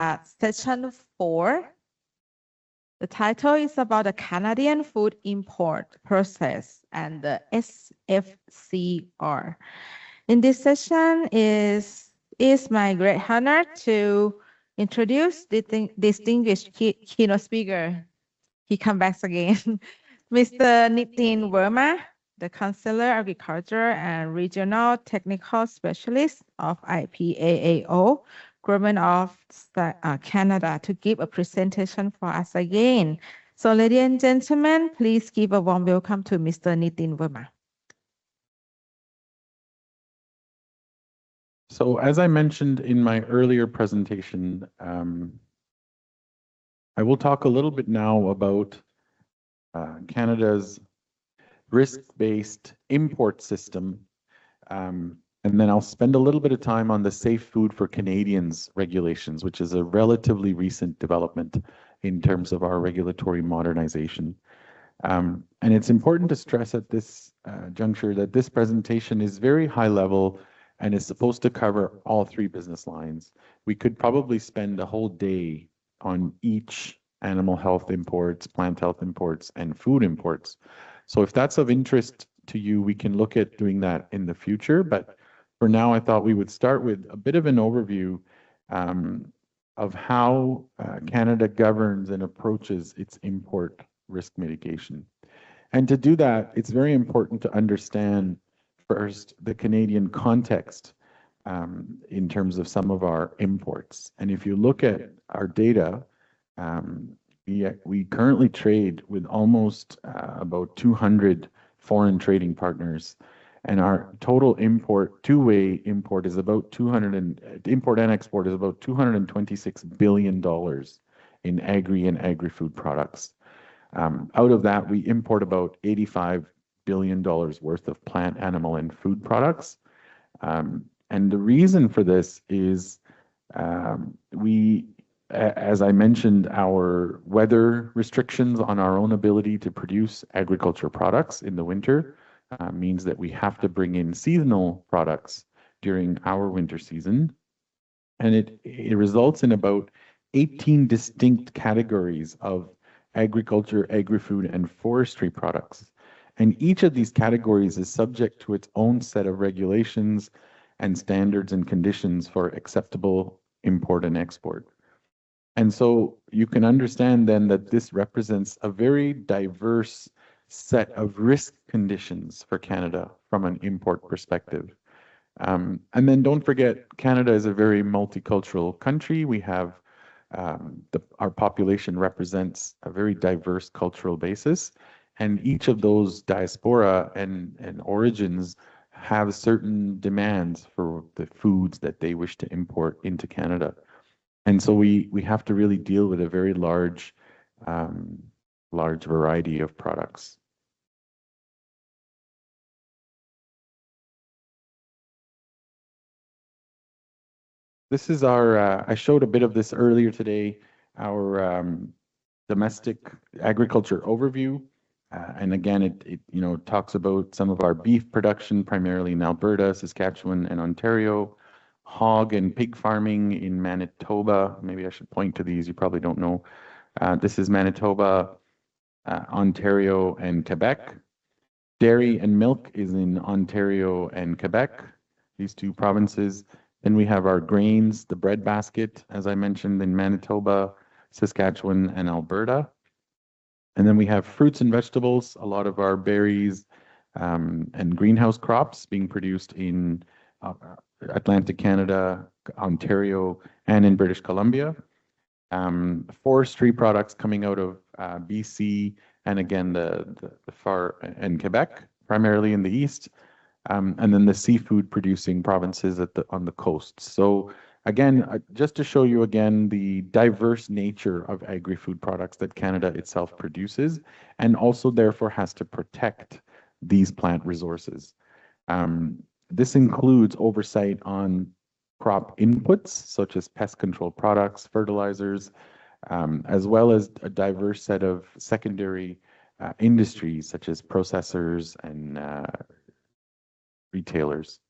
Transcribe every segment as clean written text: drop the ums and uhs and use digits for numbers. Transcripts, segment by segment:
session 4. The title is about the Canadian food import process and the SFCR. In this session is my great honor to introduce the distinguished keynote speaker. He comes back again, Mr. Nitin Verma, the Counselor Agriculture and Regional Technical Specialist of IPAAO, Government of Canada, to give a presentation for us again. So, ladies and gentlemen, please give a warm welcome to Mr. Nitin Verma. So, as I mentioned in my earlier presentation, I will talk a little bit now about Canada's risk-based import system, and then I'll spend a little bit of time on the Safe Food for Canadians regulations, which is a relatively recent development in terms of our regulatory modernization. And it's important to stress at this juncture that this presentation is very high level and is supposed to cover all three business lines. We could probably spend a whole day on each: animal health imports, plant health imports, and food imports. So if that's of interest to you, we can look at doing that in the future. But for now, I thought we would start with a bit of an overview of how Canada governs and approaches its import risk mitigation. And to do that, it's very important to understand first the Canadian context in terms of some of our imports. And if you look at our data, we currently trade with almost about 200 foreign trading partners, and our total import, two-way import, is about import and export is about $226 billion in agri and agri-food products. Out of that, we import about $85 billion worth of plant, animal, and food products. And the reason for this is as I mentioned, our weather restrictions on our own ability to produce agriculture products in the winter means that we have to bring in seasonal products during our winter season. And it results in about 18 distinct categories of agriculture, agri-food, and forestry products. And each of these categories is subject to its own set of regulations and standards and conditions for acceptable import and export. And so you can understand then that this represents a very diverse set of risk conditions for Canada from an import perspective. And then don't forget, Canada is a very multicultural country. We have our population represents a very diverse cultural basis, and each of those diaspora and origins have certain demands for the foods that they wish to import into Canada. And so we have to really deal with a very large variety of products. This is our, I showed a bit of this earlier today, our domestic agriculture overview. And again, it talks about some of our beef production, primarily in Alberta, Saskatchewan, and Ontario. Hog and pig farming in Manitoba. Maybe I should point to these. You probably don't know. This is Manitoba, Ontario, and Quebec. Dairy and milk is in Ontario and Quebec, these two provinces. Then we have our grains, the bread basket, as I mentioned, in Manitoba, Saskatchewan, and Alberta. And then we have fruits and vegetables, a lot of our berries and greenhouse crops being produced in Atlantic Canada, Ontario, and in British Columbia. Forestry products coming out of BC, and again the far and Quebec, primarily in the east, and then the seafood producing provinces on the coast. So again, just to show you again the diverse nature of agri-food products that Canada itself produces, and also therefore has to protect these plant resources. This includes oversight on crop inputs, such as pest control products, fertilizers, as well as a diverse set of secondary industries, such as processors and retailers.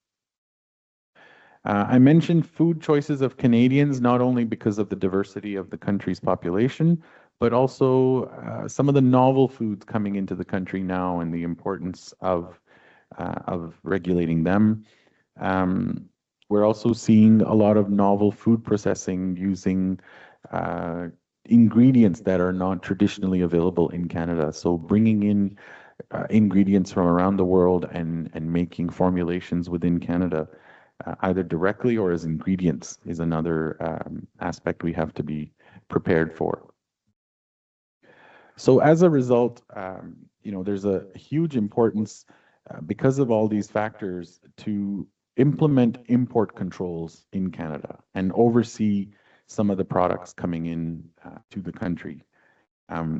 I mentioned food choices of Canadians, not only because of the diversity of the country's population, but also some of the novel foods coming into the country now and the importance of regulating them. We're also seeing a lot of novel food processing using ingredients that are not traditionally available in Canada. So bringing in ingredients from around the world and making formulations within Canada, either directly or as ingredients, is another aspect we have to be prepared for. So as a result, there's a huge importance because of all these factors to implement import controls in Canada and oversee some of the products coming in to the country.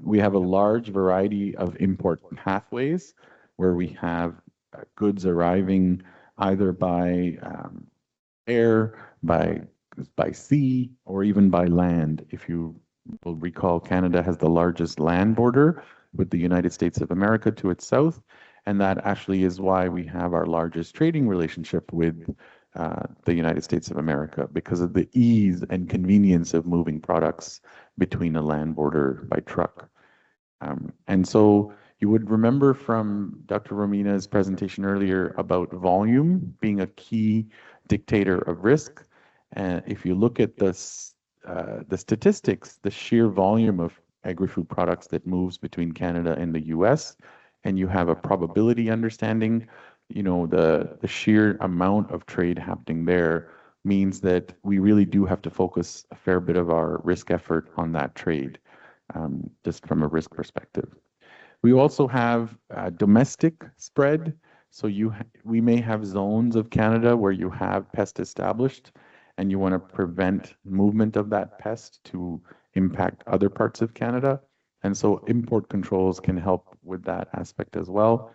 We have a large variety of import pathways where we have goods arriving either by air, by sea, or even by land. If you will recall, Canada has the largest land border with the United States of America to its south, and that actually is why we have our largest trading relationship with the United States of America, because of the ease and convenience of moving products between a land border by truck. And so you would remember from Dr. Romina's presentation earlier about volume being a key dictator of risk. And if you look at the statistics, the sheer volume of agri-food products that moves between Canada and the US, and you have a probability understanding, the sheer amount of trade happening there means that we really do have to focus a fair bit of our risk effort on that trade, just from a risk perspective. We also have domestic spread. So we may have zones of Canada where you have pest established and you want to prevent movement of that pest to impact other parts of Canada. And so import controls can help with that aspect as well.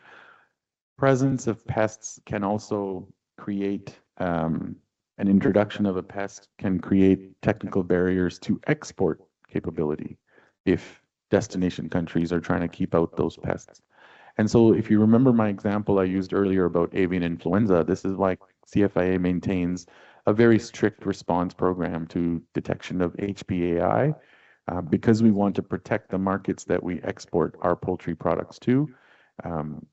Presence of pests can also create an introduction of a pest can create technical barriers to export capability if destination countries are trying to keep out those pests. And so if you remember my example I used earlier about avian influenza, this is why CFIA maintains a very strict response program to detection of HPAI, because we want to protect the markets that we export our poultry products to.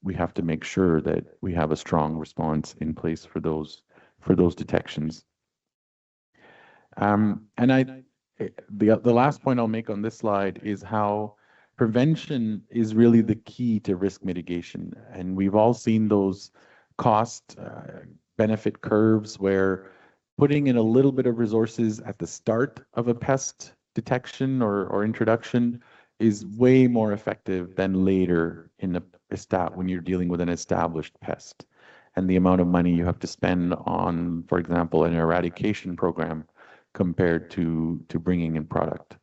We have to make sure that we have a strong response in place for those detections. And the last point I'll make on this slide is how prevention is really the key to risk mitigation. And we've all seen those cost benefit curves where putting in a little bit of resources at the start of a pest detection or introduction is way more effective than later in when you're dealing with an established pest. And the amount of money you have to spend on, for example, an eradication program compared to bringing in product.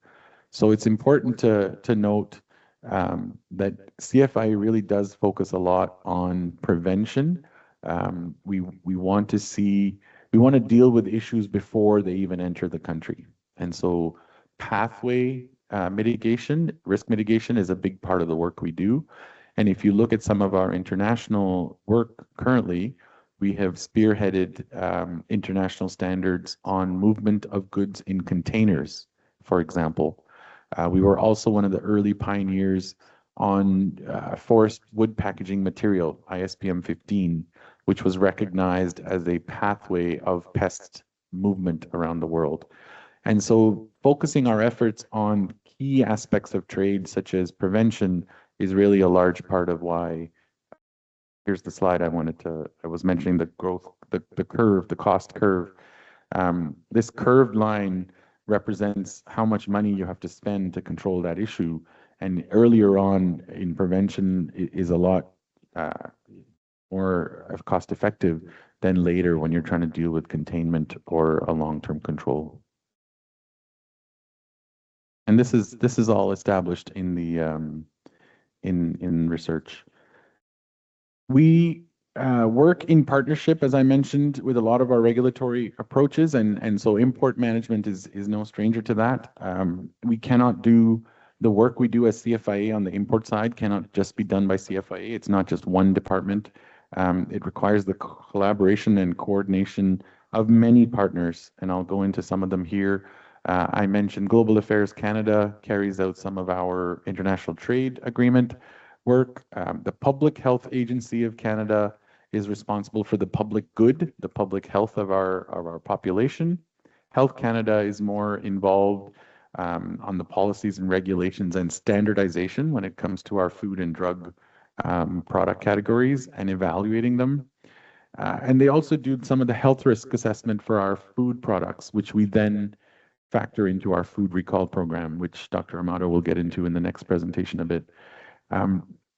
So it's important to note that CFIA really does focus a lot on prevention. We want to deal with issues before they even enter the country. And so pathway mitigation, risk mitigation is a big part of the work we do. And if you look at some of our international work currently, we have spearheaded international standards on movement of goods in containers, for example. We were also one of the early pioneers on forest wood packaging material, ISPM 15, which was recognized as a pathway of pest movement around the world. And so focusing our efforts on key aspects of trade, such as prevention, is really a large part of why. Here's the slide I was mentioning the growth, the curve, the cost curve. This curved line represents how much money you have to spend to control that issue. And earlier on in prevention is a lot more cost effective than later when you're trying to deal with containment or a long-term control. And this is all established in the in research. We work in partnership, as I mentioned, with a lot of our regulatory approaches, and so import management is no stranger to that. We cannot do the work we do as CFIA on the import side cannot just be done by CFIA. It's not just one department. It requires the collaboration and coordination of many partners, and I'll go into some of them here. I mentioned Global Affairs Canada carries out some of our international trade agreement work. The Public Health Agency of Canada is responsible for the public good, the public health of our population. Health Canada is more involved on the policies and regulations and standardization when it comes to our food and drug product categories and evaluating them. And they also do some of the health risk assessment for our food products, which we then factor into our food recall program, which Dr. Amato will get into in the next presentation a bit.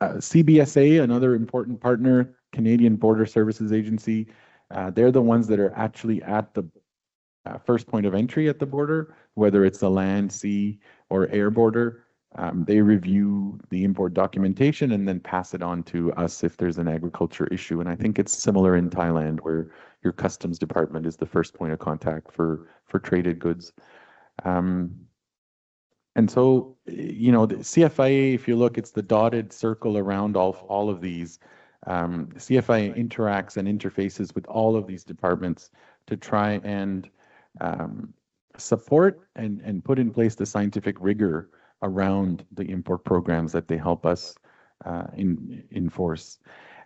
CBSA, another important partner, Canadian Border Services Agency, they're the ones that are actually at the first point of entry at the border, whether it's the land, sea, or air border. They review the import documentation and then pass it on to us if there's an agriculture issue. And I think it's similar in Thailand, where your customs department is the first point of contact for traded goods. And so, you know, the CFIA, if you look, it's the dotted circle around all of these. CFIA interacts and interfaces with all of these departments to try and support and put in place the scientific rigor around the import programs that they help us enforce.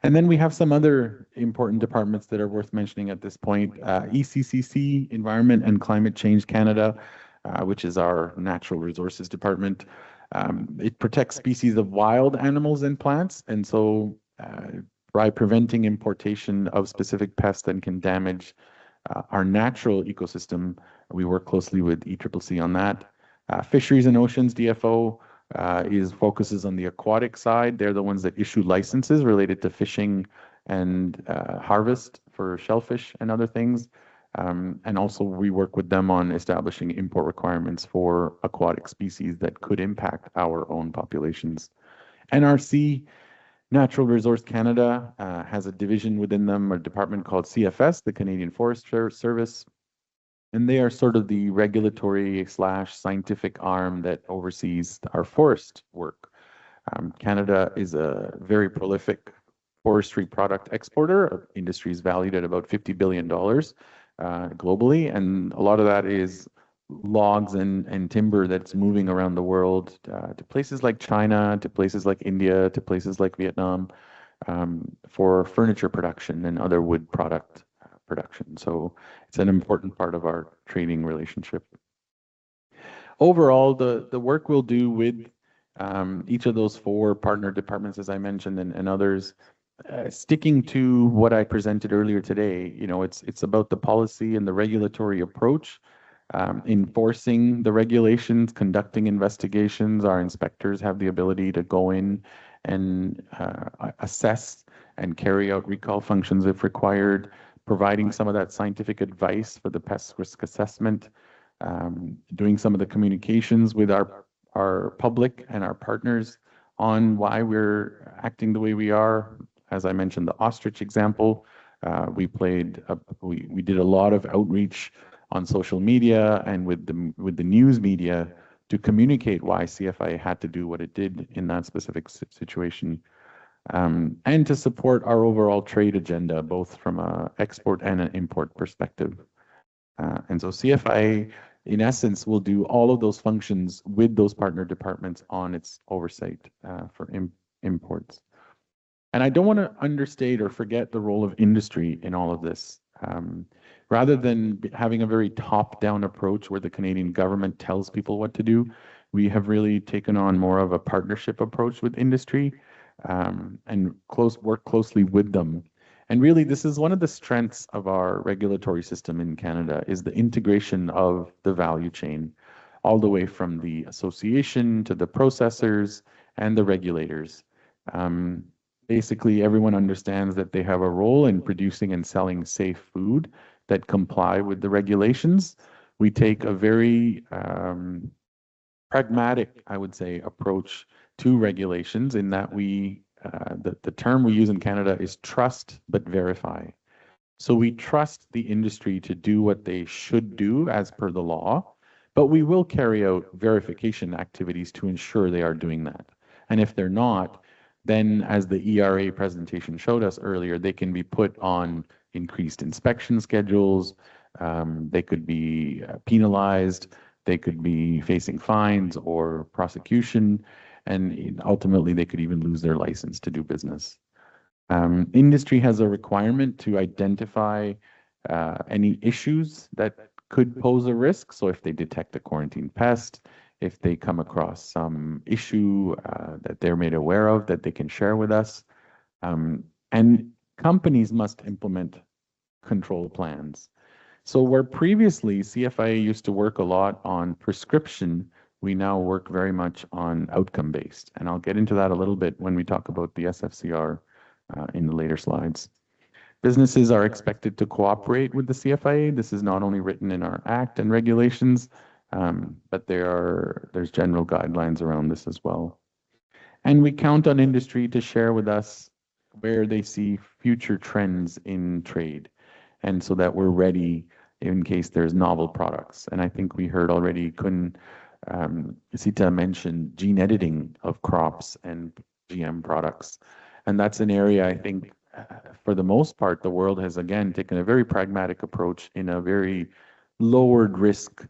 And then we have some other important departments that are worth mentioning at this point. ECCC, Environment and Climate Change Canada, which is our natural resources department. It protects species of wild animals and plants. And so by preventing importation of specific pests that can damage our natural ecosystem, we work closely with ECCC on that. Fisheries and Oceans, DFO, focuses on the aquatic side. They're the ones that issue licenses related to fishing and harvest for shellfish and other things. And also we work with them on establishing import requirements for aquatic species that could impact our own populations. NRC, Natural Resource Canada, has a division within them, a department called CFS, the Canadian Forest Service. And they are sort of the regulatory / scientific arm that oversees our forest work. Canada is a very prolific forestry product exporter. Industry is valued at about $50 billion globally. And a lot of that is logs and timber that's moving around the world to places like China, to places like India, to places like Vietnam for furniture production and other wood product production. So it's an important part of our trading relationship. Overall, the work we'll do with each of those 4 partner departments, as I mentioned, and others, sticking to what I presented earlier today, you know, it's about the policy and the regulatory approach, enforcing the regulations, conducting investigations. Our inspectors have the ability to go in and assess and carry out recall functions if required, providing some of that scientific advice for the pest risk assessment, doing some of the communications with our public and our partners on why we're acting the way we are. As I mentioned, the ostrich example, we did a lot of outreach on social media and with the news media to communicate why CFIA had to do what it did in that specific situation. And to support our overall trade agenda, both from an export and an import perspective. And so CFIA, in essence, will do all of those functions with those partner departments on its oversight for imports. And I don't want to understate or forget the role of industry in all of this. Rather than having a very top-down approach where the Canadian government tells people what to do, we have really taken on more of a partnership approach with industry. And work closely with them. And really, this is one of the strengths of our regulatory system in Canada, is the integration of the value chain, all the way from the association to the processors and the regulators. Basically, everyone understands that they have a role in producing and selling safe food that comply with the regulations. We take a very pragmatic, I would say, approach to regulations in that the term we use in Canada is trust but verify. So we trust the industry to do what they should do as per the law, but we will carry out verification activities to ensure they are doing that. And if they're not, then as the ERA presentation showed us earlier, they can be put on increased inspection schedules. They could be penalized. They could be facing fines or prosecution, and ultimately they could even lose their license to do business. Industry has a requirement to identify any issues that could pose a risk. So if they detect a quarantine pest, if they come across some issue that they're made aware of that they can share with us, and companies must implement control plans. So where previously CFIA used to work a lot on prescription, we now work very much on outcome-based. And I'll get into that a little bit when we talk about the SFCR in the later slides. Businesses are expected to cooperate with the CFIA. This is not only written in our act and regulations, but there's general guidelines around this as well. And we count on industry to share with us where they see future trends in trade, and so that we're ready in case there's novel products. And I think we heard already Kun Sita mention gene editing of crops and GM products. And that's an area I think for the most part, the world has again taken a very pragmatic approach in a very lowered risk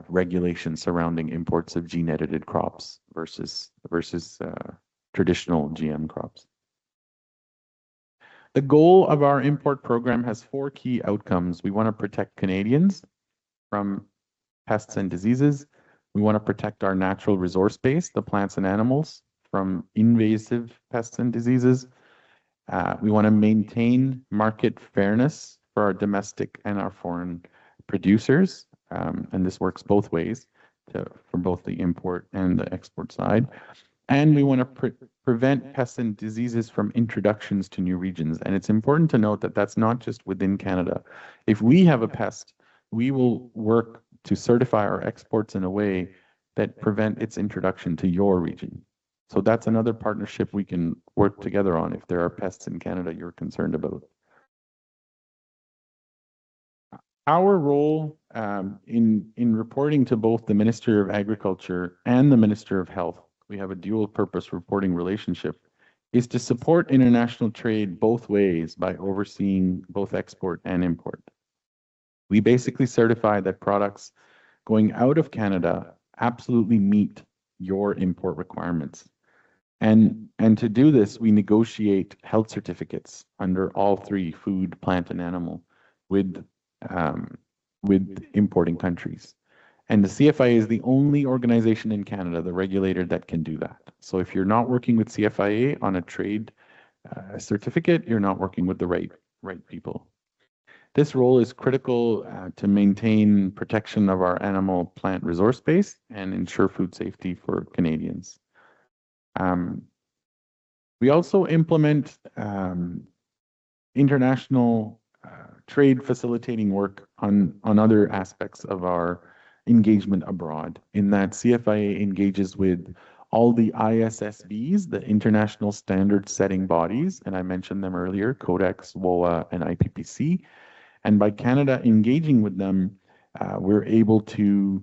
regulation surrounding imports of gene edited crops versus traditional GM crops. The goal of our import program has 4 key outcomes. We want to protect Canadians from pests and diseases. We want to protect our natural resource base, the plants and animals, from invasive pests and diseases. We want to maintain market fairness for our domestic and our foreign producers. And this works both ways for both the import and the export side. And we want to prevent pests and diseases from introductions to new regions. And it's important to note that that's not just within Canada. If we have a pest, we will work to certify our exports in a way that prevent its introduction to your region. So that's another partnership we can work together on if there are pests in Canada you're concerned about. Our role in reporting to both the Minister of Agriculture and the Minister of Health, we have a dual purpose reporting relationship, is to support international trade both ways by overseeing both export and import. We basically certify that products going out of Canada absolutely meet your import requirements. And to do this, we negotiate health certificates under all 3, food, plant, and animal, with importing countries. And the CFIA is the only organization in Canada, the regulator, that can do that. So if you're not working with CFIA on a trade certificate, you're not working with the right people. This role is critical to maintain protection of our animal plant resource base and ensure food safety for Canadians. We also implement international trade facilitating work on other aspects of our engagement abroad, in that CFIA engages with all the ISSBs, the international standard setting bodies, and I mentioned them earlier, Codex, WOA, and IPPC. And by Canada engaging with them, we're able to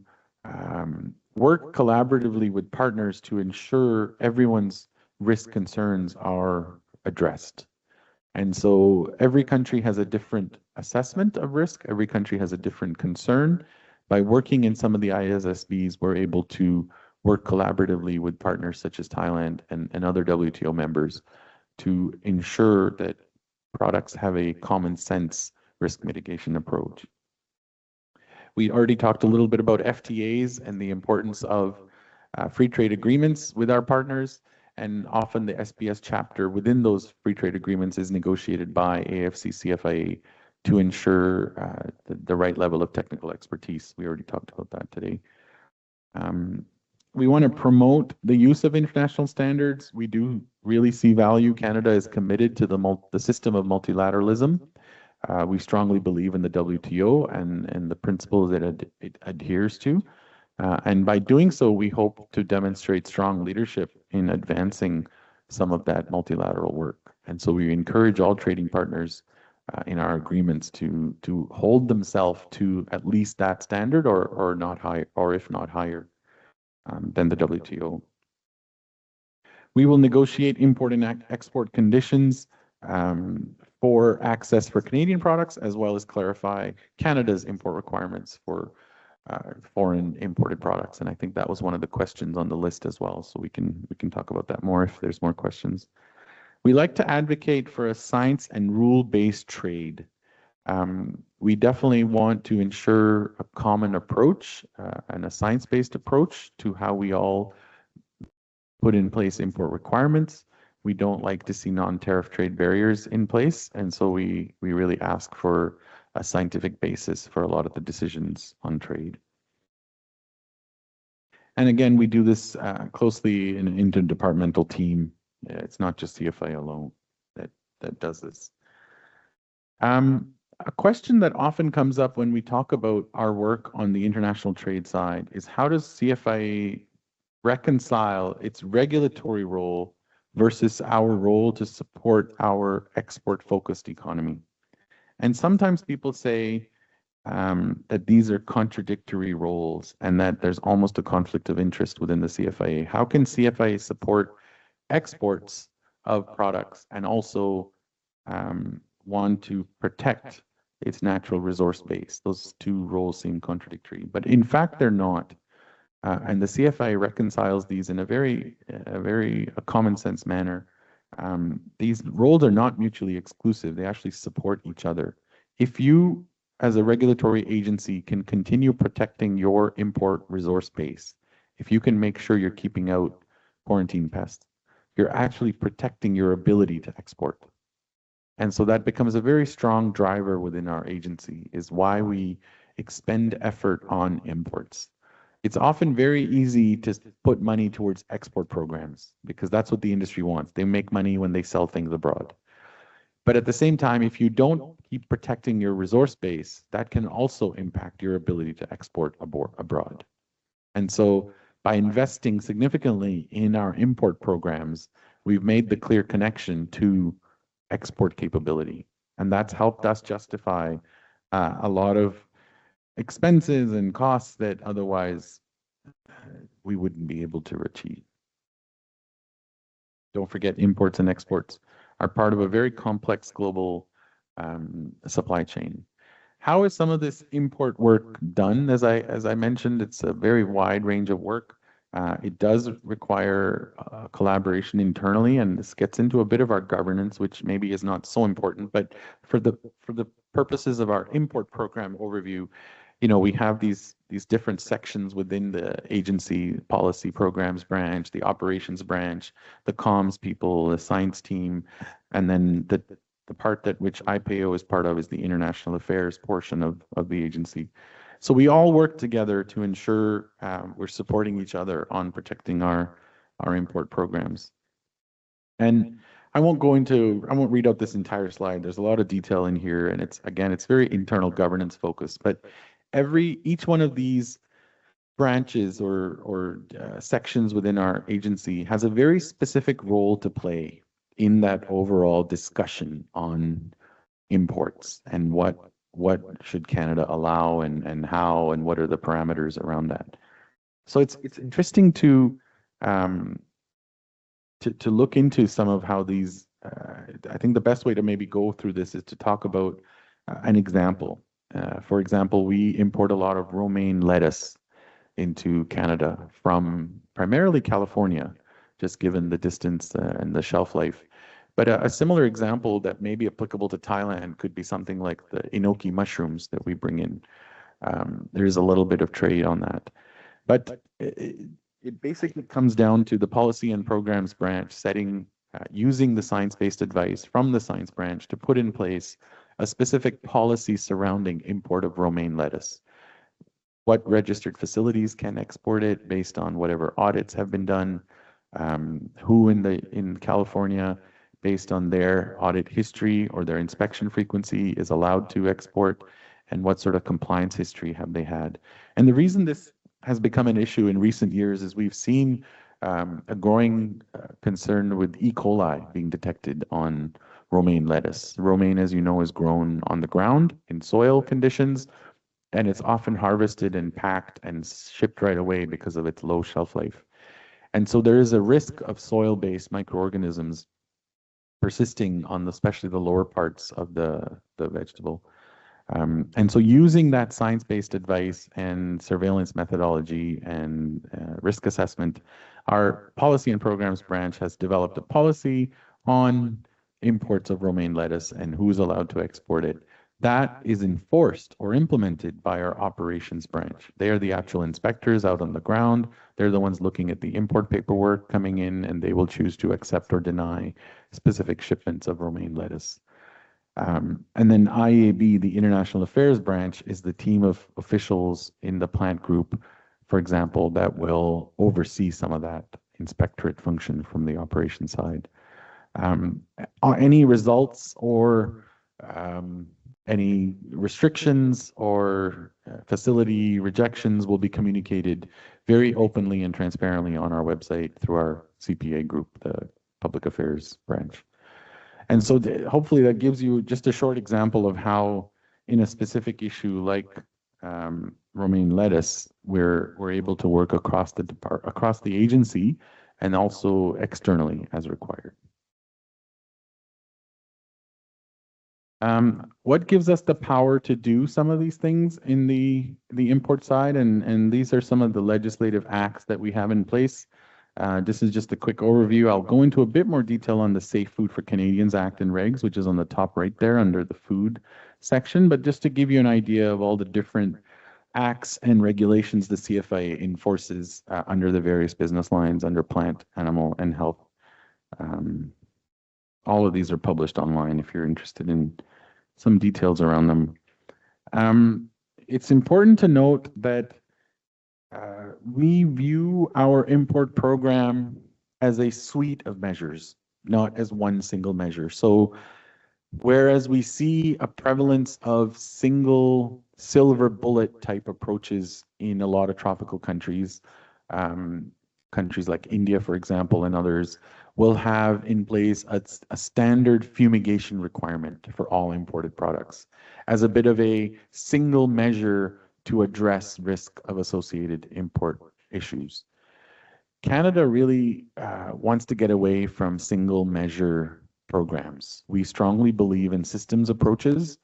work collaboratively with partners to ensure everyone's risk concerns are addressed. And so every country has a different assessment of risk. Every country has a different concern. By working in some of the ISSBs, we're able to work collaboratively with partners such as Thailand and other WTO members to ensure that products have a common sense risk mitigation approach. We already talked a little bit about FTAs and the importance of free trade agreements with our partners. And often the SBS chapter within those free trade agreements is negotiated by AFC CFIA to ensure the right level of technical expertise. We already talked about that today. We want to promote the use of international standards. We do really see value. Canada is committed to the system of multilateralism. We strongly believe in the WTO and the principles that it adheres to. And by doing so, we hope to demonstrate strong leadership in advancing some of that multilateral work. And so we encourage all trading partners in our agreements to hold themselves to at least that standard or not higher, or if not higher than the WTO. We will negotiate import and export conditions for access for Canadian products, as well as clarify Canada's import requirements for foreign imported products. And I think that was one of the questions on the list as well. So we can talk about that more if there's more questions. We like to advocate for a science and rule-based trade. We definitely want to ensure a common approach and a science-based approach to how we all put in place import requirements. We don't like to see non-tariff trade barriers in place, and so we really ask for a scientific basis for a lot of the decisions on trade. And again, we do this closely in an interdepartmental team. It's not just CFI alone that does this. A question that often comes up when we talk about our work on the international trade side is how does CFIA reconcile its regulatory role versus our role to support our export-focused economy? And sometimes people say that these are contradictory roles and that there's almost a conflict of interest within the CFIA. How can CFIA support exports of products and also want to protect its natural resource base? Those two roles seem contradictory, but in fact they're not. And the CFIA reconciles these in a very common sense manner. These roles are not mutually exclusive. They actually support each other. If you, as a regulatory agency, can continue protecting your import resource base, if you can make sure you're keeping out quarantine pests, you're actually protecting your ability to export. And so that becomes a very strong driver within our agency, is why we expend effort on imports. It's often very easy to put money towards export programs because that's what the industry wants. They make money when they sell things abroad. But at the same time, if you don't keep protecting your resource base, that can also impact your ability to export abroad. And so by investing significantly in our import programs, we've made the clear connection to export capability. And that's helped us justify a lot of expenses and costs that otherwise we wouldn't be able to achieve. Don't forget, imports and exports are part of a very complex global supply chain. How is some of this import work done? As I mentioned, it's a very wide range of work. It does require collaboration internally, and this gets into a bit of our governance, which maybe is not so important. But for the purposes of our import program overview, we have these different sections within the agency: policy programs branch, the operations branch, the comms people, the science team, and then the part that which IPAAO is part of is the international affairs portion of the agency. So we all work together to ensure we're supporting each other on protecting our import programs. And I won't read out this entire slide. There's a lot of detail in here, and it's very internal governance focused. But each one of these branches or sections within our agency has a very specific role to play in that overall discussion on imports and what should Canada allow and how and what are the parameters around that. So it's interesting to look into some of how these. I think the best way to maybe go through this is to talk about an example. For example, we import a lot of romaine lettuce into Canada from primarily California, just given the distance and the shelf life. But a similar example that may be applicable to Thailand could be something like the enoki mushrooms that we bring in. There's a little bit of trade on that. But it basically comes down to the policy and programs branch using the science-based advice from the science branch to put in place a specific policy surrounding import of romaine lettuce. What registered facilities can export it based on whatever audits have been done, who in California, based on their audit history or their inspection frequency, is allowed to export, and what sort of compliance history have they had. And the reason this has become an issue in recent years is we've seen a growing concern with E. coli being detected on romaine lettuce. Romaine, as you know, is grown on the ground in soil conditions, and it's often harvested and packed and shipped right away because of its low shelf life. And so there is a risk of soil-based microorganisms persisting on especially the lower parts of the vegetable. And so using that science-based advice and surveillance methodology and risk assessment, our policy and programs branch has developed a policy on imports of romaine lettuce and who's allowed to export it. That is enforced or implemented by our operations branch. They are the actual inspectors out on the ground. They're the ones looking at the import paperwork coming in, and they will choose to accept or deny specific shipments of romaine lettuce. And then IAB, the International Affairs branch, is the team of officials in the plant group, for example, that will oversee some of that inspectorate function from the operations side. Any results or any restrictions or facility rejections will be communicated very openly and transparently on our website through our CPA group, the Public Affairs branch. And so hopefully that gives you just a short example of how in a specific issue like romaine lettuce, we're able to work across the agency and also externally as required. What gives us the power to do some of these things in the import side? And these are some of the legislative acts that we have in place. This is just a quick overview. I'll go into a bit more detail on the Safe Food for Canadians Act and Regs, which is on the top right there under the food section. But just to give you an idea of all the different acts and regulations the CFIA enforces under the various business lines under plant, animal, and health. All of these are published online if you're interested in some details around them. It's important to note that we view our import program as a suite of measures, not as one single measure. So whereas we see a prevalence of single silver bullet type approaches in a lot of tropical countries, countries like India, for example, and others, will have in place a standard fumigation requirement for all imported products as a bit of a single measure to address risk of associated import issues. Canada really wants to get away from single measure programs. We strongly believe in systems approaches,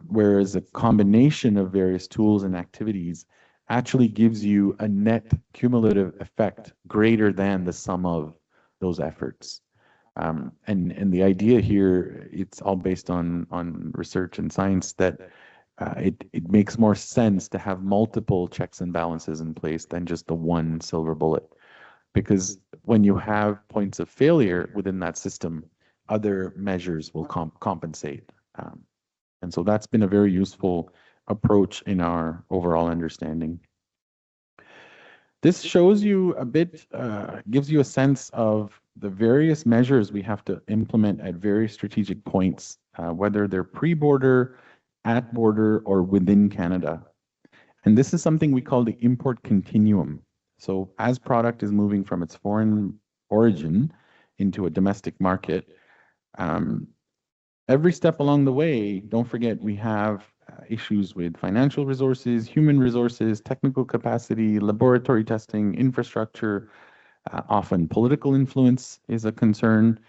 whereas a combination of various tools and activities actually gives you a net cumulative effect greater than the sum of those efforts. And the idea here, it's all based on research and science that it makes more sense to have multiple checks and balances in place than just the one silver bullet. Because when you have points of failure within that system, other measures will compensate. And so that's been a very useful approach in our overall understanding. This shows you a bit, gives you a sense of the various measures we have to implement at very strategic points, whether they're pre-border, at border, or within Canada. And this is something we call the import continuum. So as product is moving from its foreign origin into a domestic market, every step along the way, don't forget we have issues with financial resources, human resources, technical capacity, laboratory testing, infrastructure, often political influence is a concern.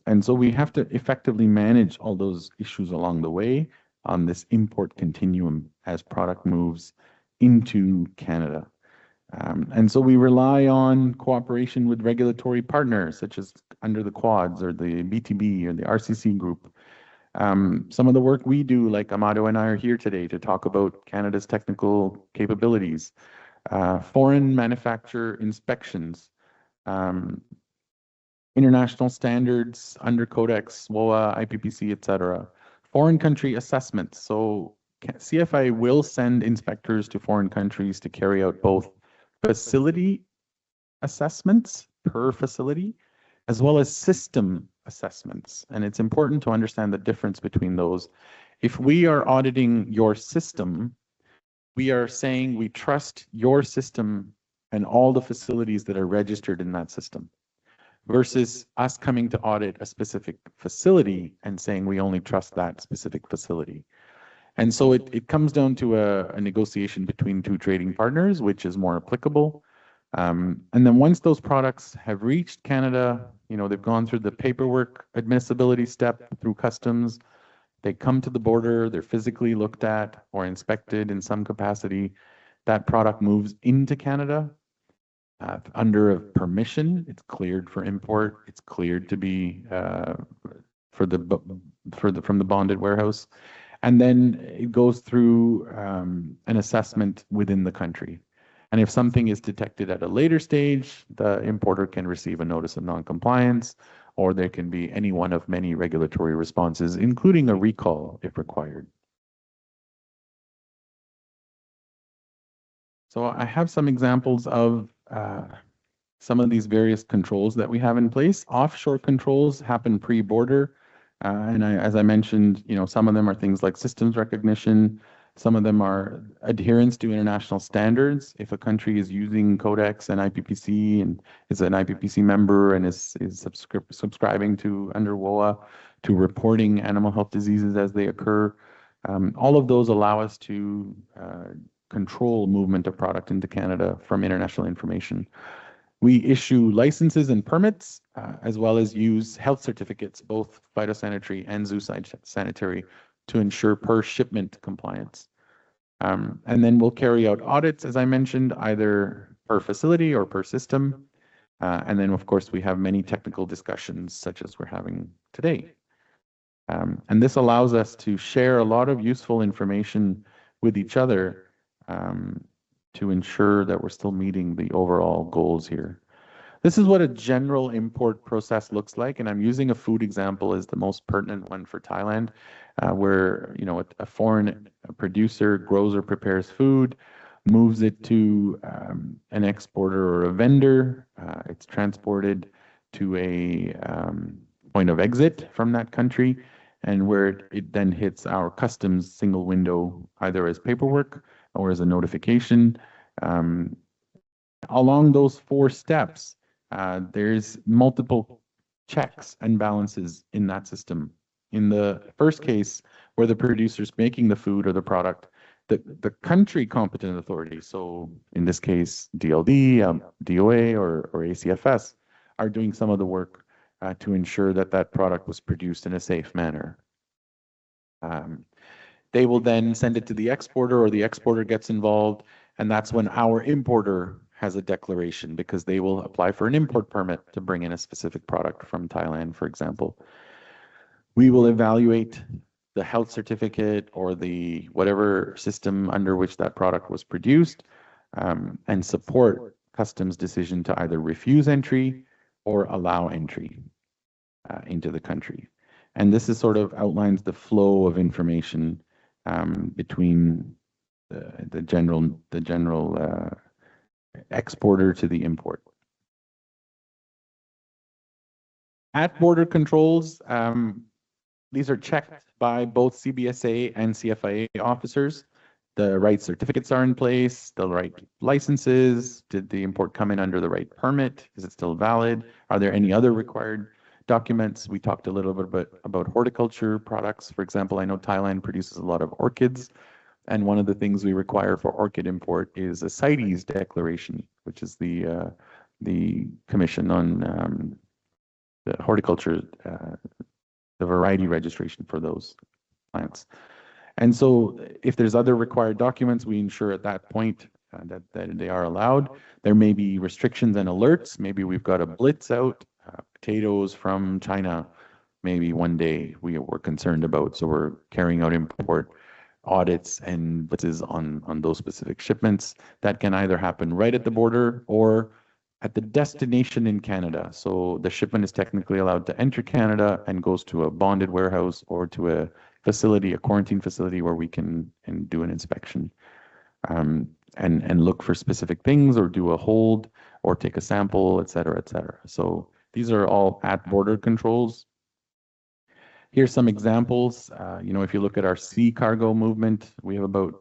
And so we have to effectively manage all those issues along the way on this import continuum as product moves into Canada. And so we rely on cooperation with regulatory partners, such as under the Quads or the BTB or the RCC group. Some of the work we do, like Amado and I are here today to talk about Canada's technical capabilities, foreign manufacturer inspections, international standards under Codex, WOA, IPPC, etc. Foreign country assessments. So CFI will send inspectors to foreign countries to carry out both facility assessments per facility, as well as system assessments. And it's important to understand the difference between those. If we are auditing your system, we are saying we trust your system and all the facilities that are registered in that system, versus us coming to audit a specific facility and saying we only trust that specific facility. And so it comes down to a negotiation between two trading partners, which is more applicable. And then once those products have reached Canada, they've gone through the paperwork admissibility step through customs. They come to the border, they're physically looked at or inspected in some capacity. That product moves into Canada under a permission. It's cleared for import. It's cleared to be from the bonded warehouse. And then it goes through an assessment within the country. And if something is detected at a later stage, the importer can receive a notice of non-compliance, or there can be any one of many regulatory responses, including a recall if required. So I have some examples of some of these various controls that we have in place. Offshore controls happen pre-border. As I mentioned, some of them are things like systems recognition. Some of them are adherence to international standards. If a country is using Codex and IPPC and is an IPPC member and is subscribing to under WOA to reporting animal health diseases as they occur, all of those allow us to control movement of product into Canada from international information. We issue licenses and permits, as well as use health certificates, both phytosanitary and zoosanitary, to ensure per shipment compliance. And then we'll carry out audits, as I mentioned, either per facility or per system. And then, of course, we have many technical discussions, such as we're having today. And this allows us to share a lot of useful information with each other to ensure that we're still meeting the overall goals here. This is what a general import process looks like, and I'm using a food example as the most pertinent one for Thailand, where a foreign producer grows or prepares food, moves it to an exporter or a vendor. It's transported to a point of exit from that country, and where it then hits our customs single window, either as paperwork or as a notification. Along those 4 steps, there's multiple checks and balances in that system. In the first case, where the producer's making the food or the product, the country competent authority, so in this case, DLD, DOA, or ACFS, are doing some of the work to ensure that that product was produced in a safe manner. They will then send it to the exporter, or the exporter gets involved, and that's when our importer has a declaration, because they will apply for an import permit to bring in a specific product from Thailand, for example. We will evaluate the health certificate or the whatever system under which that product was produced, and support customs decision to either refuse entry or allow entry into the country. And this is sort of outlines the flow of information between the general exporter to the import. At border controls, these are checked by both CBSA and CFIA officers. The right certificates are in place, the right licenses. Did the import come in under the right permit? Is it still valid? Are there any other required documents? We talked a little bit about horticulture products. For example, I know Thailand produces a lot of orchids. And one of the things we require for orchid import is a CITES declaration, which is the Commission on the Horticulture, the variety registration for those plants. And so if there's other required documents, we ensure at that point that they are allowed. There may be restrictions and alerts. Maybe we've got a blitz out, potatoes from China, maybe one day we're concerned about. So we're carrying out import audits and blitzes on those specific shipments. That can either happen right at the border or at the destination in Canada. So the shipment is technically allowed to enter Canada and goes to a bonded warehouse or to a facility, a quarantine facility, where we can do an inspection and look for specific things, or do a hold, or take a sample, et cetera, et cetera. So these are all at border controls. Here's some examples. If you look at our sea cargo movement, we have about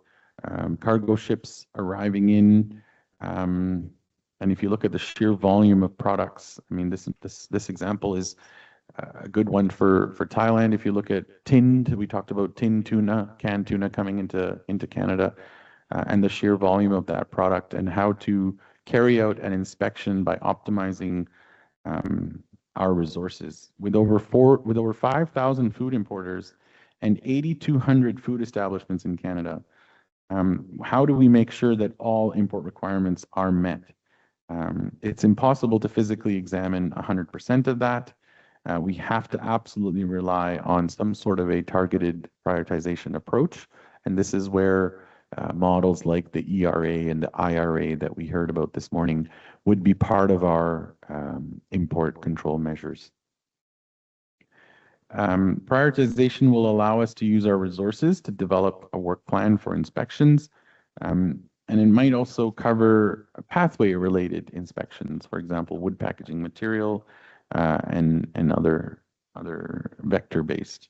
cargo ships arriving in. And if you look at the sheer volume of products, I mean, this example is a good one for Thailand. If you look at tinned, we talked about tinned tuna, canned tuna coming into Canada, and the sheer volume of that product, and how to carry out an inspection by optimizing our resources. With over 5,000 food importers and 8,200 food establishments in Canada, how do we make sure that all import requirements are met? It's impossible to physically examine 100% of that. We have to absolutely rely on some sort of a targeted prioritization approach. And this is where models like the ERA and the IRA that we heard about this morning would be part of our import control measures. Prioritization will allow us to use our resources to develop a work plan for inspections. And it might also cover pathway-related inspections, for example, wood packaging material and other vector-based.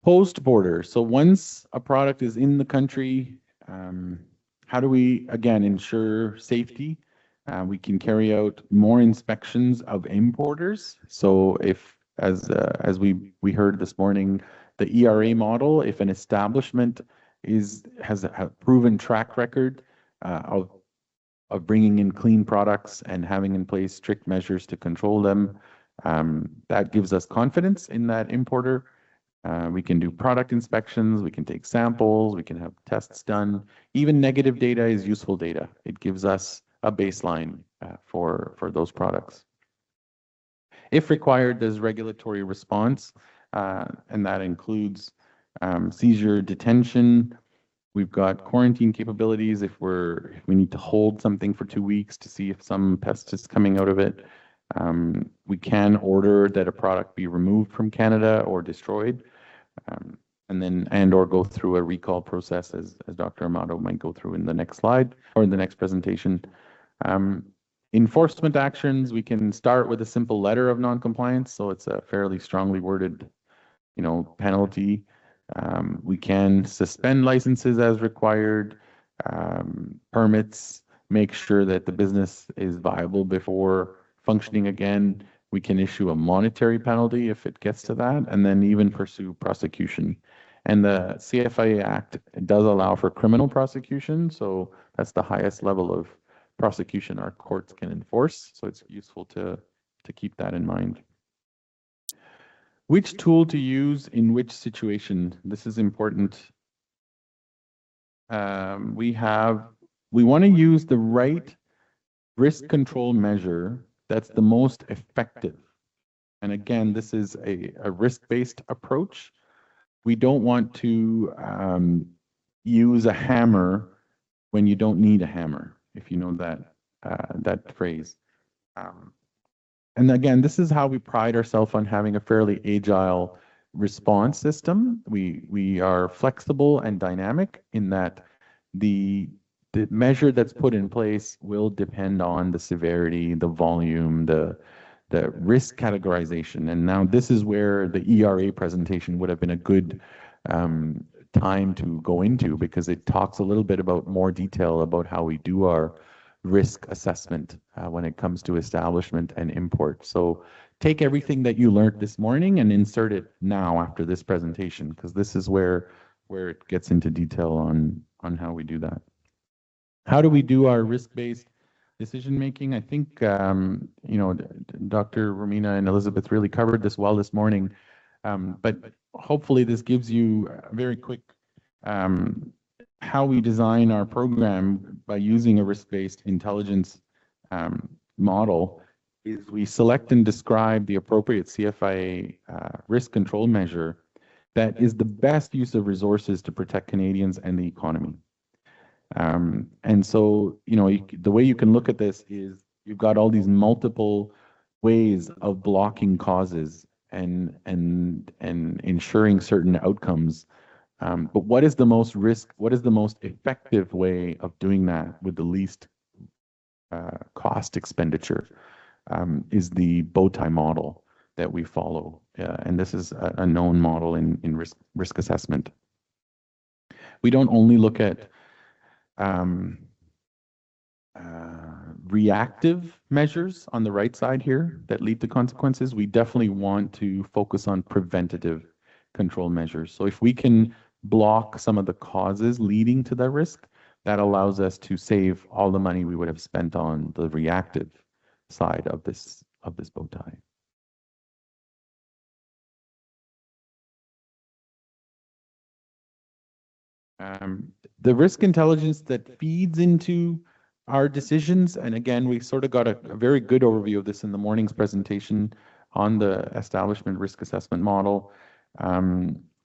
Post-border. So once a product is in the country, how do we, again, ensure safety? We can carry out more inspections of importers. So if, as we heard this morning, the ERA model, if an establishment has a proven track record of bringing in clean products and having in place strict measures to control them, that gives us confidence in that importer. We can do product inspections, we can take samples, we can have tests done. Even negative data is useful data. It gives us a baseline for those products. If required, there's regulatory response, and that includes seizure, detention. We've got quarantine capabilities if we need to hold something for 2 weeks to see if some pest is coming out of it. We can order that a product be removed from Canada or destroyed, and or go through a recall process as Dr. Amato might go through in the next slide or in the next presentation. Enforcement actions, we can start with a simple letter of non-compliance, so it's a fairly strongly worded, penalty. We can suspend licenses as required, permits, make sure that the business is viable before functioning again. We can issue a monetary penalty if it gets to that, and then even pursue prosecution. And the CFIA Act does allow for criminal prosecution, so that's the highest level of prosecution our courts can enforce. So it's useful to keep that in mind. Which tool to use in which situation? This is important. We want to use the right risk control measure that's the most effective. And again, this is a risk-based approach. We don't want to use a hammer when you don't need a hammer, if you know that phrase. And again, this is how we pride ourselves on having a fairly agile response system. We are flexible and dynamic in that the measure that's put in place will depend on the severity, the volume, the risk categorization. And now this is where the ERA presentation would have been a good time to go into, because it talks a little bit about more detail about how we do our risk assessment when it comes to establishment and import. So take everything that you learned this morning and insert it now after this presentation, because this is where it gets into detail on how we do that. How do we do our risk-based decision making? I think Dr. Romina and Elizabeth really covered this well this morning, but hopefully this gives you a very quick how we design our program by using a risk-based intelligence model. Is we select and describe the appropriate CFIA risk control measure that is the best use of resources to protect Canadians and the economy. And so, the way you can look at this is you've got all these multiple ways of blocking causes and ensuring certain outcomes. But what is the most effective way of doing that with the least cost expenditure is the bow tie model that we follow. And this is a known model in risk assessment. We don't only look at reactive measures on the right side here that lead to consequences. We definitely want to focus on preventative control measures. So if we can block some of the causes leading to that risk, that allows us to save all the money we would have spent on the reactive side of this bow tie. The risk intelligence that feeds into our decisions, and again, we sort of got a very good overview of this in the morning's presentation on the establishment risk assessment model.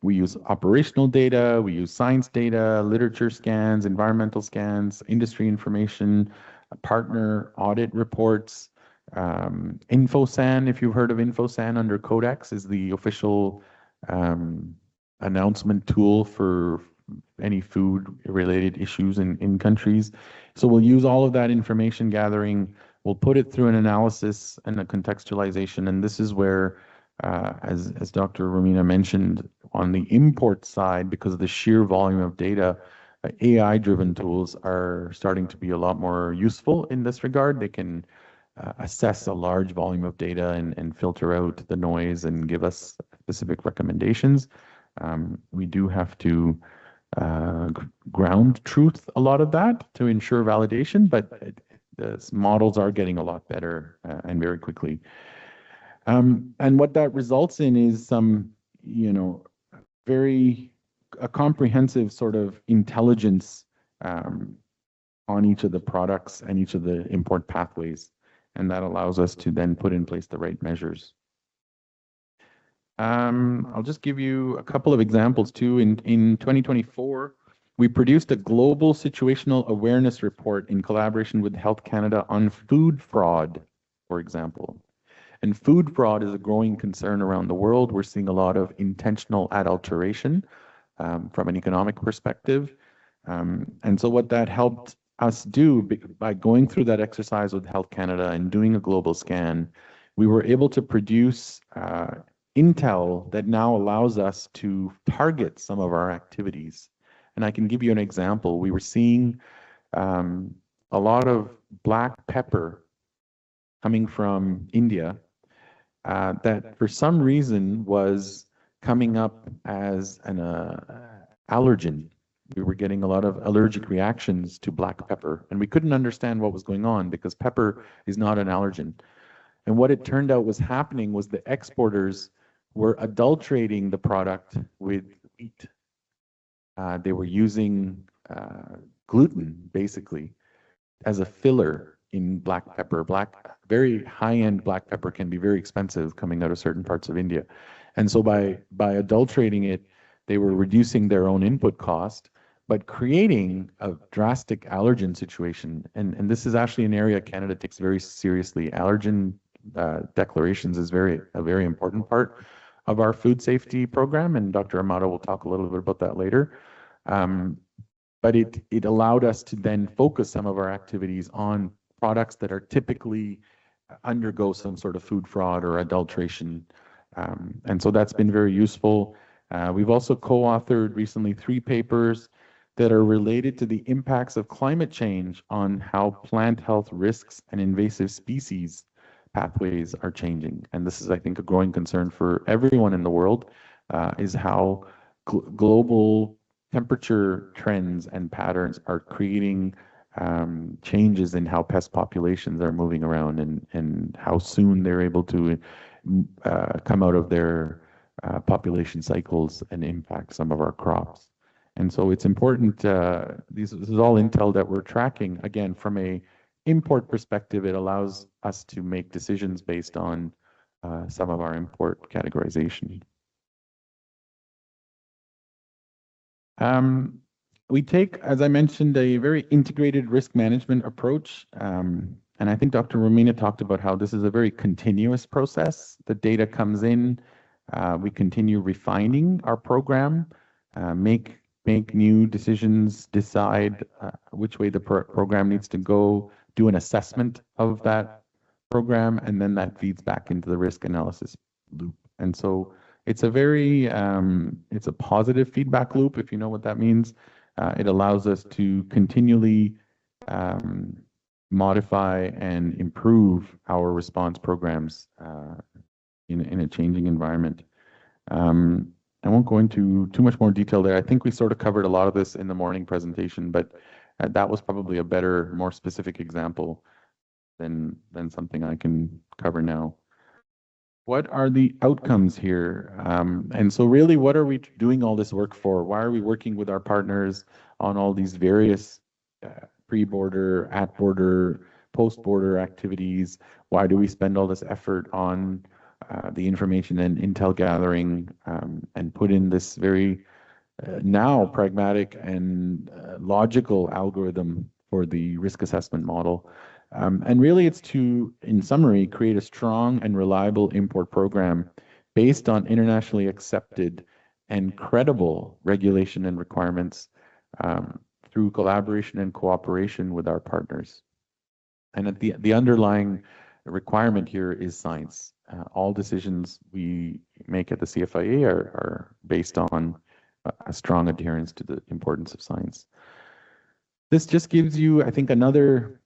We use operational data, we use science data, literature scans, environmental scans, industry information, partner audit reports. InfoSan, if you've heard of InfoSan under Codex, is the official announcement tool for any food-related issues in countries. So we'll use all of that information gathering, we'll put it through an analysis and a contextualization, and this is where, as Dr. Romina mentioned, on the import side, because of the sheer volume of data, AI-driven tools are starting to be a lot more useful in this regard. They can assess a large volume of data and filter out the noise and give us specific recommendations. We do have to ground truth a lot of that to ensure validation, but the models are getting a lot better and very quickly. And what that results in is some, a comprehensive sort of intelligence on each of the products and each of the import pathways. And that allows us to then put in place the right measures. I'll just give you a couple of examples too. In 2024, we produced a global situational awareness report in collaboration with Health Canada on food fraud, for example. And food fraud is a growing concern around the world. We're seeing a lot of intentional adulteration from an economic perspective. And so what that helped us do by going through that exercise with Health Canada and doing a global scan, we were able to produce intel that now allows us to target some of our activities. And I can give you an example. We were seeing a lot of black pepper coming from India that for some reason was coming up as an allergen. We were getting a lot of allergic reactions to black pepper, and we couldn't understand what was going on because pepper is not an allergen. And what it turned out was happening was the exporters were adulterating the product with wheat. They were using gluten, basically, as a filler in black pepper. Very high-end black pepper can be very expensive coming out of certain parts of India. And so by adulterating it, they were reducing their own input cost, but creating a drastic allergen situation. And this is actually an area Canada takes very seriously. Allergen declarations is a very important part of our food safety program, and Dr. Amato will talk a little bit about that later. But it allowed us to then focus some of our activities on products that are typically undergo some sort of food fraud or adulteration. And so that's been very useful. We've also co-authored recently 3 papers that are related to the impacts of climate change on how plant health risks and invasive species pathways are changing. And this is, I think, a growing concern for everyone in the world, is how global temperature trends and patterns are creating changes in how pest populations are moving around and how soon they're able to come out of their population cycles and impact some of our crops. And so it's important, this is all intel that we're tracking. Again, from a import perspective, it allows us to make decisions based on some of our import categorization. We take, as I mentioned, a very integrated risk management approach. And I think Dr. Romina talked about how this is a very continuous process. The data comes in, we continue refining our program, make new decisions, decide which way the program needs to go, do an assessment of that program, and then that feeds back into the risk analysis loop. And so it's a very, it's a positive feedback loop, if you know what that means. It allows us to continually modify and improve our response programs in a changing environment. And I won't go into too much more detail there. I think we sort of covered a lot of this in the morning presentation, but that was probably a better, more specific example than something I can cover now. What are the outcomes here? And so really, what are we doing all this work for? Why are we working with our partners on all these various pre-border, at-border, post-border activities? Why do we spend all this effort on the information and intel gathering and put in this very now pragmatic and logical algorithm for the risk assessment model? And really, it's to, in summary, create a strong and reliable import program based on internationally accepted and credible regulation and requirements through collaboration and cooperation with our partners. And at the underlying requirement here is science. All decisions we make at the CFIA are based on a strong adherence to the importance of science. This just gives you, I think, another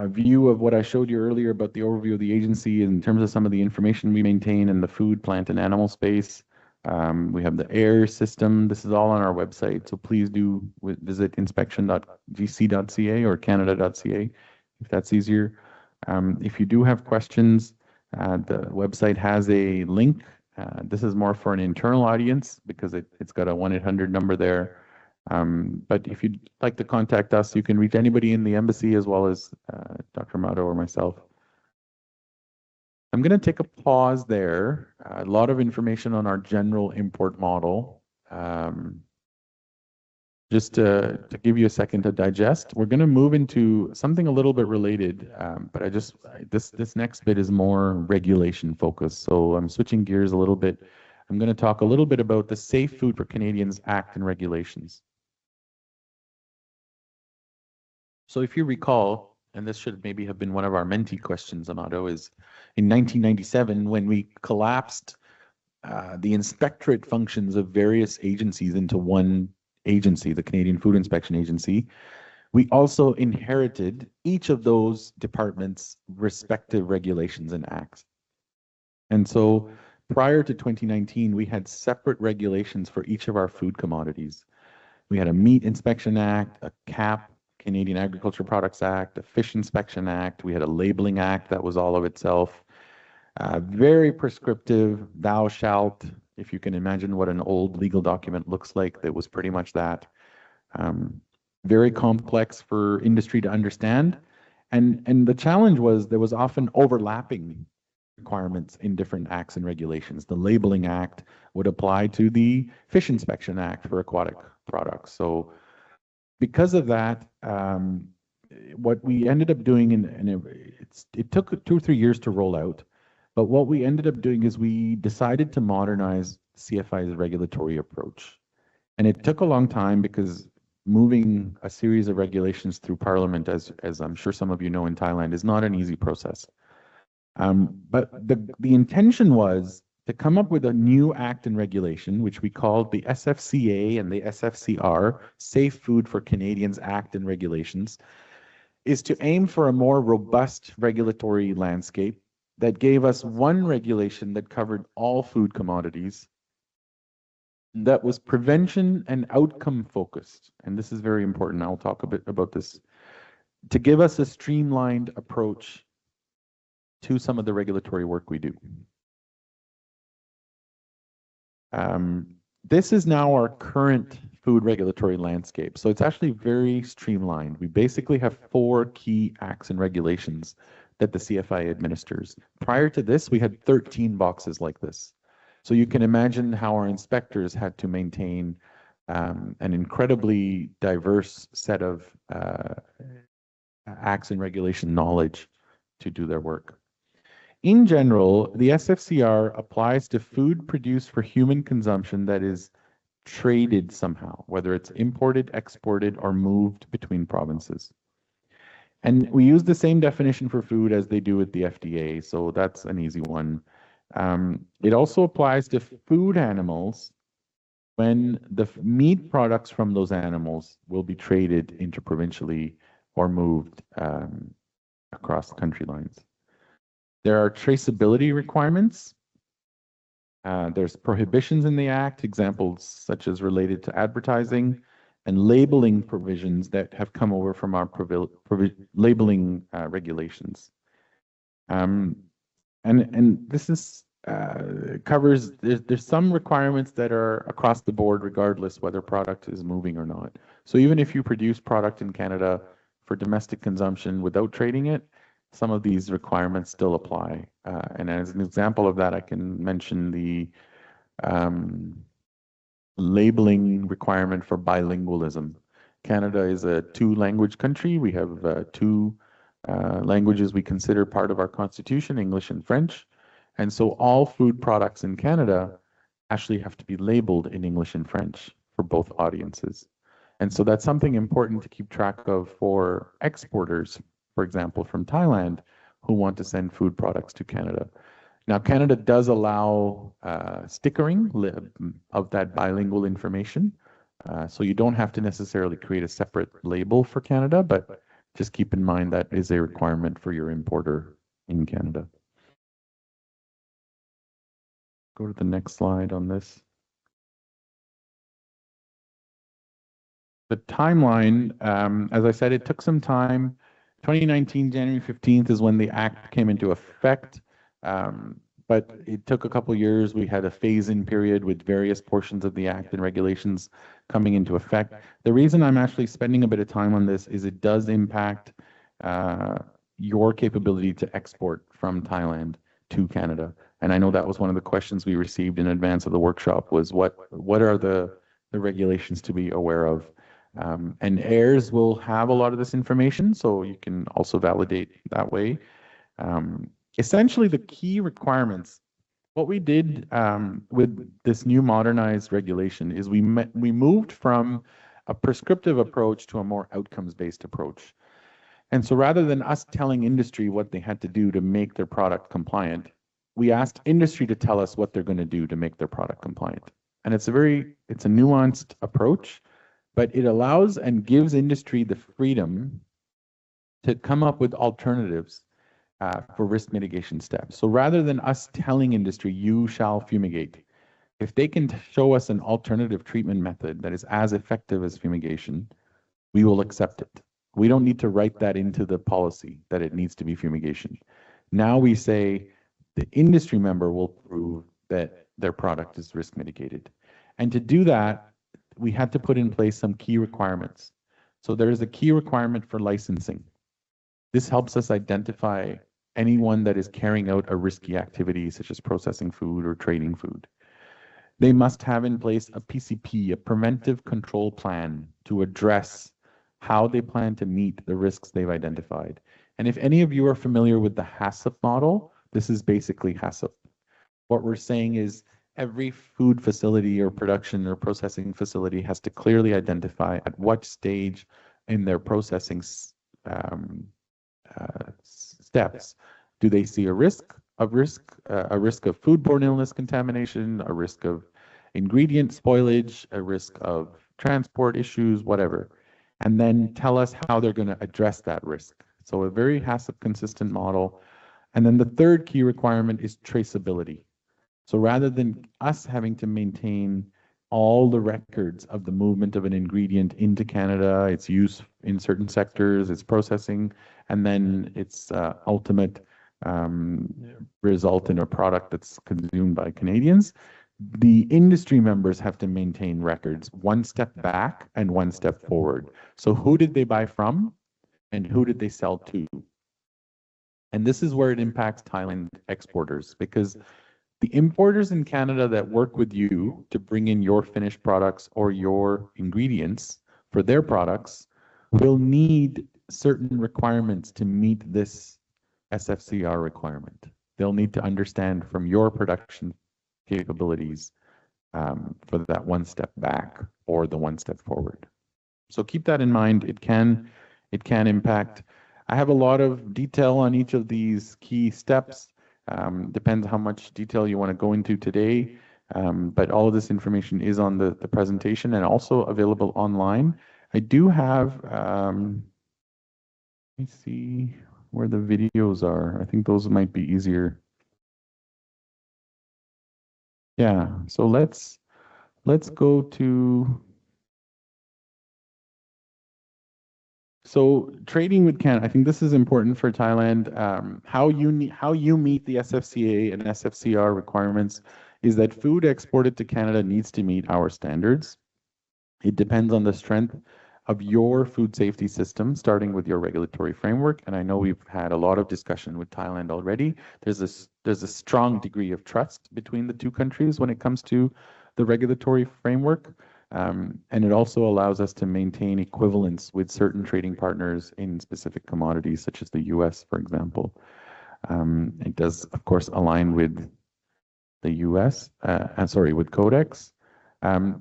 view of what I showed you earlier about the overview of the agency in terms of some of the information we maintain in the food, plant, and animal space. We have the air system. This is all on our website, so please do visit inspection.gc.ca or canada.ca if that's easier. If you do have questions, the website has a link. This is more for an internal audience because it's got a 1-800 number there. But if you'd like to contact us, you can reach anybody in the embassy as well as Dr. Mato or myself. I'm going to take a pause there. A lot of information on our general import model. Just to give you a second to digest, we're going to move into something a little bit related, but this next bit is more regulation focused. So I'm switching gears a little bit. I'm going to talk a little bit about the Safe Food for Canadians Act and regulations. So if you recall, and this should maybe have been one of our Menti questions, Amato, is in 1997 when we collapsed the inspectorate functions of various agencies into one agency, the Canadian Food Inspection Agency, we also inherited each of those departments' respective regulations and acts. And so prior to 2019, we had separate regulations for each of our food commodities. We had a Meat Inspection Act, a CAP, Canadian Agriculture Products Act, a Fish Inspection Act. We had a Labeling Act that was all of itself. Very prescriptive, thou shalt, if you can imagine what an old legal document looks like, that was pretty much that. Very complex for industry to understand. And the challenge was there was often overlapping requirements in different acts and regulations. The Labeling Act would apply to the Fish Inspection Act for aquatic products. So because of that, what we ended up doing, and it took 2 or 3 years to roll out, but what we ended up doing is we decided to modernize CFI's regulatory approach. And it took a long time because moving a series of regulations through Parliament, as I'm sure some of you know in Thailand, is not an easy process. But the intention was to come up with a new act and regulation, which we called the SFCA and the SFCR, Safe Food for Canadians Act and Regulations, is to aim for a more robust regulatory landscape that gave us one regulation that covered all food commodities, that was prevention and outcome focused. And this is very important. I'll talk a bit about this, to give us a streamlined approach to some of the regulatory work we do. This is now our current food regulatory landscape. So it's actually very streamlined. We basically have 4 key acts and regulations that the CFI administers. Prior to this, we had 13 boxes like this. So you can imagine how our inspectors had to maintain an incredibly diverse set of acts and regulation knowledge to do their work. In general, the SFCR applies to food produced for human consumption that is traded somehow, whether it's imported, exported, or moved between provinces. And we use the same definition for food as they do with the FDA, so that's an easy one. It also applies to food animals when the meat products from those animals will be traded interprovincially or moved across country lines. There are traceability requirements There's prohibitions in the Act, examples such as related to advertising and labeling provisions that have come over from our labeling regulations. And this is covers, there's some requirements that are across the board regardless whether product is moving or not. So even if you produce product in Canada for domestic consumption without trading it, some of these requirements still apply. And as an example of that, I can mention the labeling requirement for bilingualism. Canada is a two-language country. We have two languages we consider part of our constitution, English and French. And so all food products in Canada actually have to be labeled in English and French for both audiences. And so that's something important to keep track of for exporters, for example, from Thailand, who want to send food products to Canada. Now, Canada does allow stickering of that bilingual information. So you don't have to necessarily create a separate label for Canada, but just keep in mind that is a requirement for your importer in Canada. Go to the next slide on this. The timeline, as I said, it took some time. 2019, January 15th is when the Act came into effect. But it took a couple years. We had a phase-in period with various portions of the Act and regulations coming into effect. The reason I'm actually spending a bit of time on this is it does impact your capability to export from Thailand to Canada. And I know that was one of the questions we received in advance of the workshop was what are the regulations to be aware of? And heirs will have a lot of this information, so you can also validate that way. Essentially, the key requirements, what we did with this new modernized regulation is we moved from a prescriptive approach to a more outcomes-based approach. And so rather than us telling industry what they had to do to make their product compliant, we asked industry to tell us what they're going to do to make their product compliant. And it's a nuanced approach, but it allows and gives industry the freedom to come up with alternatives for risk mitigation steps. So rather than us telling industry, you shall fumigate, if they can show us an alternative treatment method that is as effective as fumigation, we will accept it. We don't need to write that into the policy that it needs to be fumigation. Now we say the industry member will prove that their product is risk mitigated. And to do that, we had to put in place some key requirements. So there is a key requirement for licensing. This helps us identify anyone that is carrying out a risky activity, such as processing food or trading food. They must have in place a PCP, a preventive control plan, to address how they plan to meet the risks they've identified. And if any of you are familiar with the HACCP model, this is basically HACCP. What we're saying is every food facility or production or processing facility has to clearly identify at what stage in their processing steps do they see a risk of foodborne illness contamination, a risk of ingredient spoilage, a risk of transport issues, whatever, and then tell us how they're going to address that risk. So a very HACCP consistent model. And then the third key requirement is traceability. So rather than us having to maintain all the records of the movement of an ingredient into Canada, its use in certain sectors, its processing, and then its ultimate result in a product that's consumed by Canadians, the industry members have to maintain records one step back and one step forward. So who did they buy from and who did they sell to? And this is where it impacts Thailand exporters, because the importers in Canada that work with you to bring in your finished products or your ingredients for their products will need certain requirements to meet this SFCR requirement. They'll need to understand from your production capabilities for that one step back or the one step forward. So keep that in mind. It can impact. I have a lot of detail on each of these key steps. Depends how much detail you want to go into today. But all of this information is on the presentation and also available online. I do have, let me see where the videos are. I think those might be easier. Yeah, so let's go to. So trading with Canada, I think this is important for Thailand. How you meet the SFCA and SFCR requirements is that food exported to Canada needs to meet our standards. It depends on the strength of your food safety system, starting with your regulatory framework. And I know we've had a lot of discussion with Thailand already. There's a strong degree of trust between the two countries when it comes to the regulatory framework. And it also allows us to maintain equivalence with certain trading partners in specific commodities, such as the US, for example. It does, of course, align with the US, with Codex.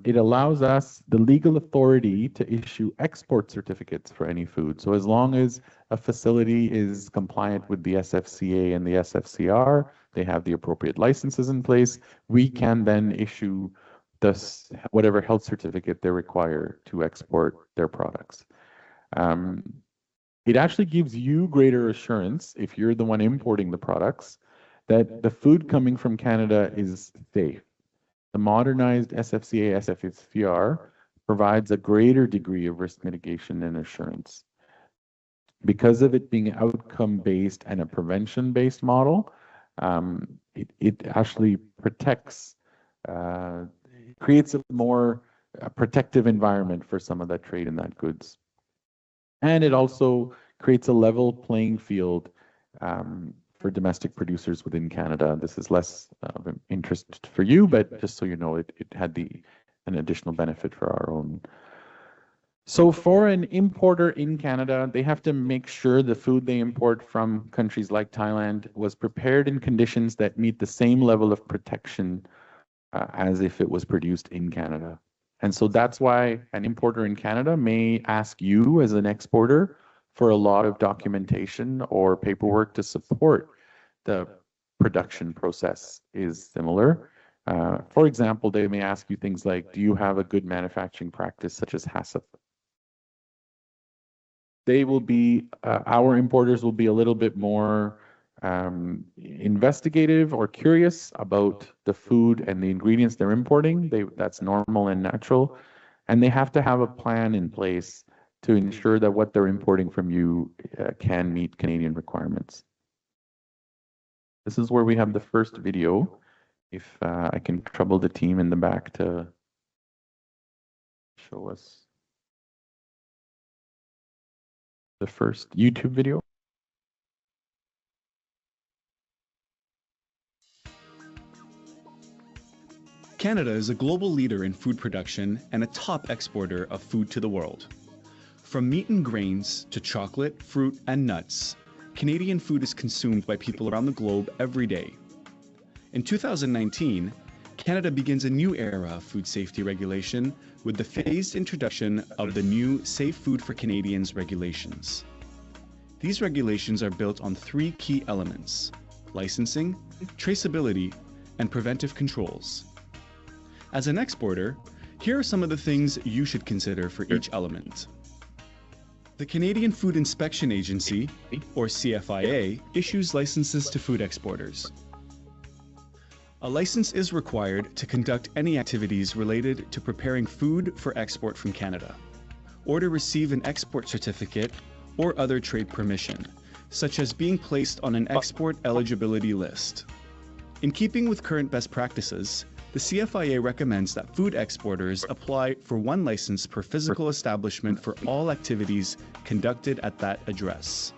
It allows us the legal authority to issue export certificates for any food. So as long as a facility is compliant with the SFCA and the SFCR, they have the appropriate licenses in place, we can then issue whatever health certificate they require to export their products. It actually gives you greater assurance, if you're the one importing the products, that the food coming from Canada is safe. The modernized SFCA, SFCR provides a greater degree of risk mitigation and assurance. Because of it being outcome-based and a prevention-based model, it actually protects, creates a more protective environment for some of that trade in that goods. And it also creates a level playing field for domestic producers within Canada. This is less of an interest for you, but just so you know, it had an additional benefit for our own. So for an importer in Canada, they have to make sure the food they import from countries like Thailand was prepared in conditions that meet the same level of protection as if it was produced in Canada. And so that's why an importer in Canada may ask you as an exporter for a lot of documentation or paperwork to support the production process is similar. For example, they may ask you things like, do you have a good manufacturing practice such as HACCP? They will be, our importers will be a little bit more investigative or curious about the food and the ingredients they're importing. That's normal and natural. And they have to have a plan in place to ensure that what they're importing from you can meet Canadian requirements. This is where we have the first video. If I can trouble the team in the back to show us the first YouTube video. Canada is a global leader in food production and a top exporter of food to the world. From meat and grains to chocolate, fruit, and nuts, Canadian food is consumed by people around the globe every day. In 2019, Canada begins a new era of food safety regulation with the phased introduction of the new Safe Food for Canadians regulations. These regulations are built on three key elements: licensing, traceability, and preventive controls. As an exporter, here are some of the things you should consider for each element. The Canadian Food Inspection Agency, or CFIA, issues licenses to food exporters. A license is required to conduct any activities related to preparing food for export from Canada, or to receive an export certificate or other trade permission, such as being placed on an export eligibility list. In keeping with current best practices, the CFIA recommends that food exporters apply for one license per physical establishment for all activities conducted at that address.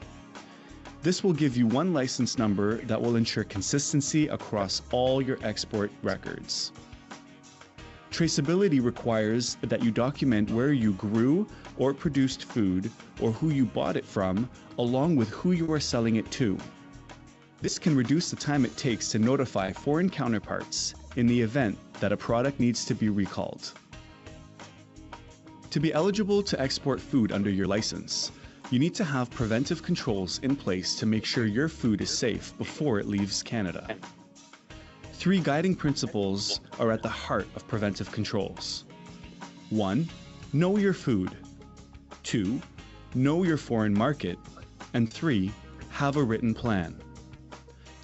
This will give you one license number that will ensure consistency across all your export records. Traceability requires that you document where you grew or produced food or who you bought it from, along with who you are selling it to. This can reduce the time it takes to notify foreign counterparts in the event that a product needs to be recalled. To be eligible to export food under your license, you need to have preventive controls in place to make sure your food is safe before it leaves Canada. Three guiding principles are at the heart of preventive controls. 1. Know your food. 2. Know your foreign market. And 3. Have a written plan.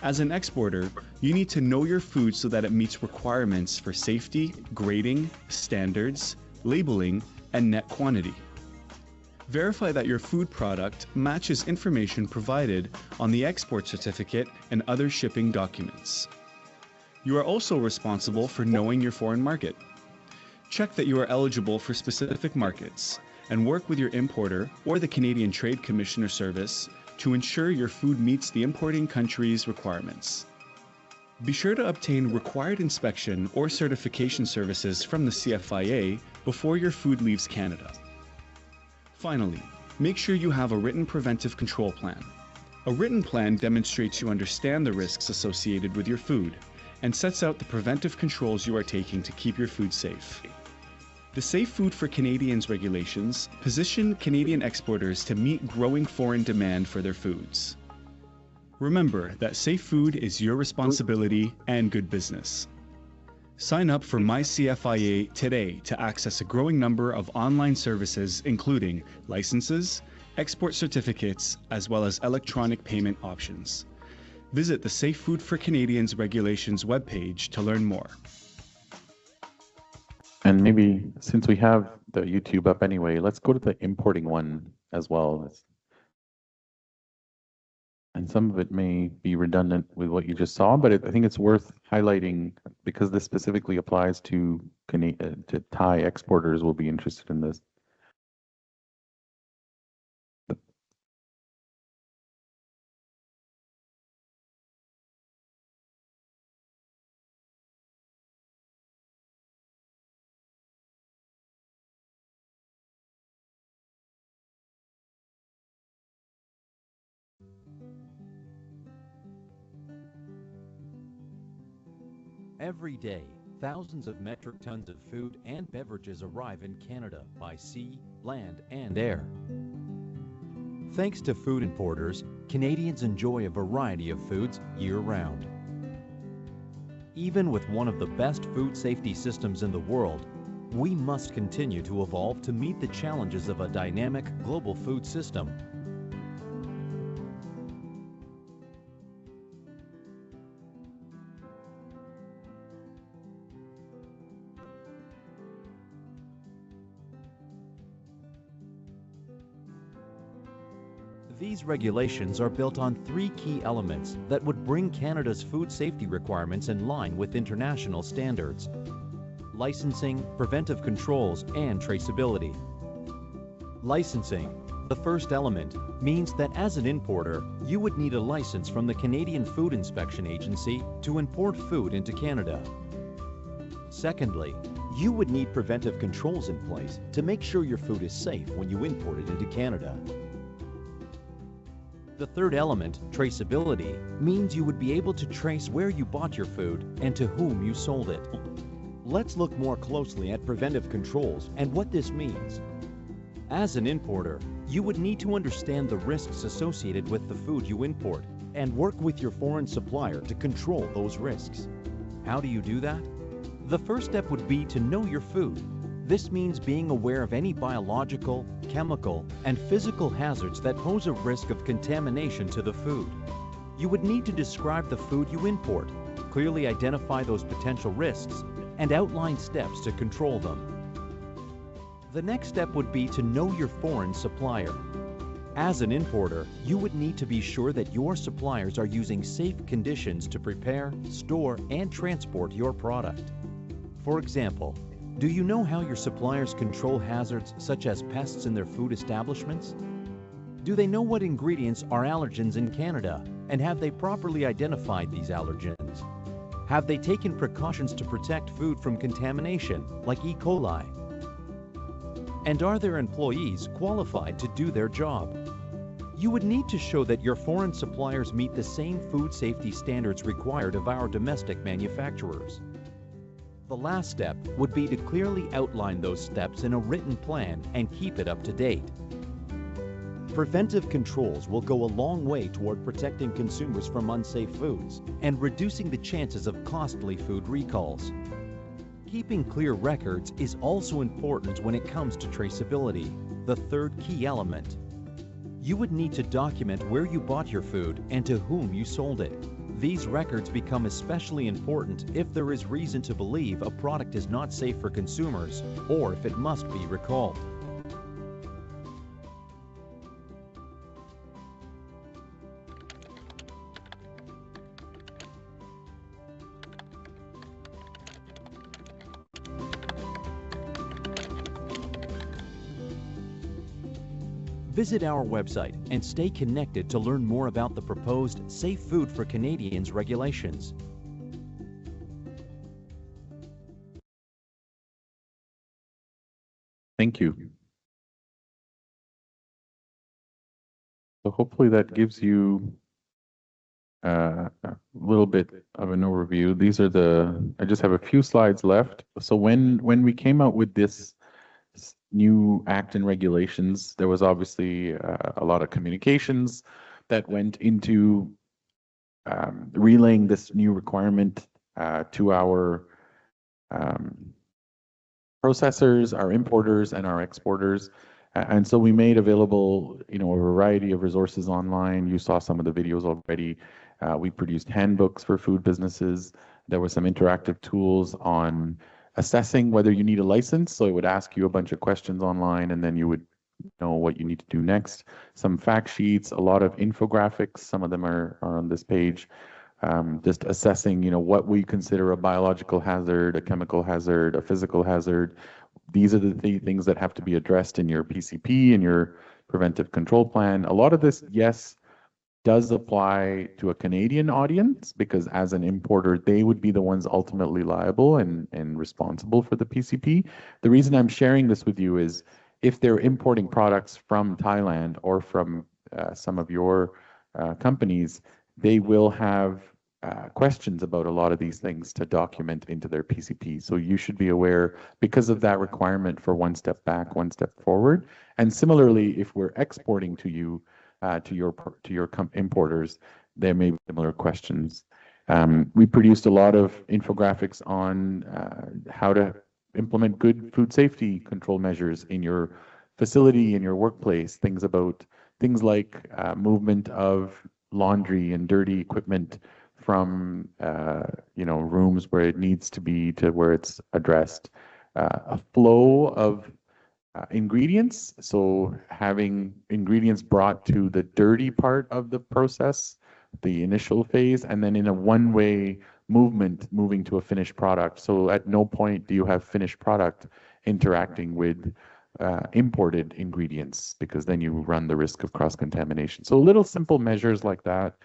As an exporter, You need to know your food so that it meets requirements for safety, grading, standards, labeling, and net quantity. Verify that your food product matches information provided on the export certificate and other shipping documents. You are also responsible for knowing your foreign market. Check that you are eligible for specific markets and work with your importer or the Canadian Trade Commissioner Service to ensure your food meets the importing country's requirements. Be sure to obtain required inspection or certification services from the CFIA before your food leaves Canada. Finally, make sure you have a written preventive control plan. A written plan demonstrates you understand the risks associated with your food and sets out the preventive controls you are taking to keep your food safe. The Safe Food for Canadians regulations position Canadian exporters to meet growing foreign demand for their foods. Remember that safe food is your responsibility and good business. Sign up for MyCFIA today to access a growing number of online services including licenses, export certificates, as well as electronic payment options. Visit the Safe Food for Canadians regulations webpage to learn more. And maybe since we have the YouTube up anyway, let's go to the importing one as well. And some of it may be redundant with what you just saw, but I think it's worth highlighting because this specifically applies to Thai exporters will be interested in this. Every day, thousands of metric tons of food and beverages arrive in Canada by sea, land, and air. Thanks to food importers, Canadians enjoy a variety of foods year-round. Even with one of the best food safety systems in the world, we must continue to evolve to meet the challenges of a dynamic global food system. These regulations are built on three key elements that would bring Canada's food safety requirements in line with international standards: licensing, preventive controls, and traceability. Licensing, the first element, means that as an importer, you would need a license from the Canadian Food Inspection Agency to import food into Canada. Secondly, you would need preventive controls in place to make sure your food is safe when you import it into Canada. The third element, traceability, means you would be able to trace where you bought your food and to whom you sold it. Let's look more closely at preventive controls and what this means. As an importer, you would need to understand the risks associated with the food you import and work with your foreign supplier to control those risks. How do you do that? The first step would be to know your food. This means being aware of any biological, chemical, and physical hazards that pose a risk of contamination to the food. You would need to describe the food you import, clearly identify those potential risks, and outline steps to control them. The next step would be to know your foreign supplier. As an importer, you would need to be sure that your suppliers are using safe conditions to prepare, store, and transport your product. For example, do you know how your suppliers control hazards such as pests in their food establishments? Do they know what ingredients are allergens in Canada, and have they properly identified these allergens? Have they taken precautions to protect food from contamination, like E. coli? And are their employees qualified to do their job? You would need to show that your foreign suppliers meet the same food safety standards required of our domestic manufacturers. The last step would be to clearly outline those steps in a written plan and keep it up to date. Preventive controls will go a long way toward protecting consumers from unsafe foods and reducing the chances of costly food recalls. Keeping clear records is also important when it comes to traceability, the third key element. You would need to document where you bought your food and to whom you sold it. These records become especially important if there is reason to believe a product is not safe for consumers or if it must be recalled. Visit our website and stay connected to learn more about the proposed Safe Food for Canadians regulations. Thank you. So hopefully that gives you a little bit of an overview. These are I just have a few slides left. So when we came out with this new act and regulations, there was obviously a lot of communications that went into relaying this new requirement to our processors, our importers, and our exporters. And so we made available, a variety of resources online. You saw some of the videos already. We produced handbooks for food businesses. There were some interactive tools on assessing whether you need a license. So it would ask you a bunch of questions online, and then you would know what you need to do next. Some fact sheets, a lot of infographics. Some of them are on this page. Just assessing, what we consider a biological hazard, a chemical hazard, a physical hazard. These are the things that have to be addressed in your PCP and your preventive control plan. A lot of this, yes, does apply to a Canadian audience, because as an importer, they would be the ones ultimately liable and responsible for the PCP. The reason I'm sharing this with you is if they're importing products from Thailand or from some of your companies, they will have questions about a lot of these things to document into their PCP. So you should be aware, because of that requirement for one step back, one step forward. And similarly, if we're exporting to you, to your importers, there may be similar questions. We produced a lot of infographics on how to implement good food safety control measures in your facility, in your workplace, things like movement of laundry and dirty equipment from rooms where it needs to be to where it's addressed. A flow of ingredients, so having ingredients brought to the dirty part of the process, the initial phase, and then in a one-way movement moving to a finished product. So at no point do you have finished product interacting with imported ingredients, because then you run the risk of cross-contamination. So little simple measures like that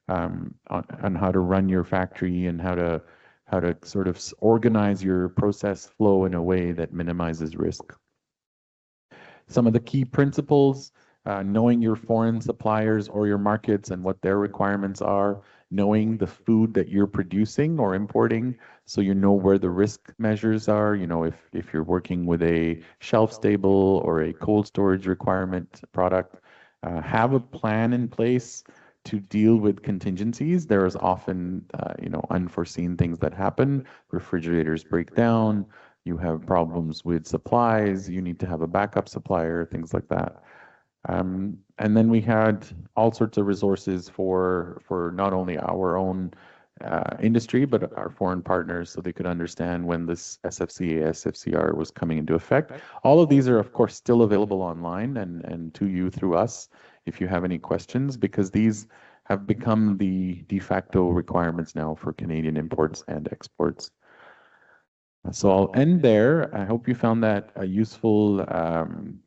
on how to run your factory and how to sort of organize your process flow in a way that minimizes risk. Some of the key principles, knowing your foreign suppliers or your markets and what their requirements are, knowing the food that you're producing or importing, so you know where the risk measures are. If you're working with a shelf stable or a cold storage requirement product, have a plan in place to deal with contingencies. There is often, unforeseen things that happen. Refrigerators break down. You have problems with supplies. You need to have a backup supplier, things like that. And then we had all sorts of resources for not only our own industry, but our foreign partners, so they could understand when this SFCA, SFCR was coming into effect. All of these are, of course, still available online and to you through us if you have any questions, because these have become the de facto requirements now for Canadian imports and exports. So I'll end there. I hope you found that a useful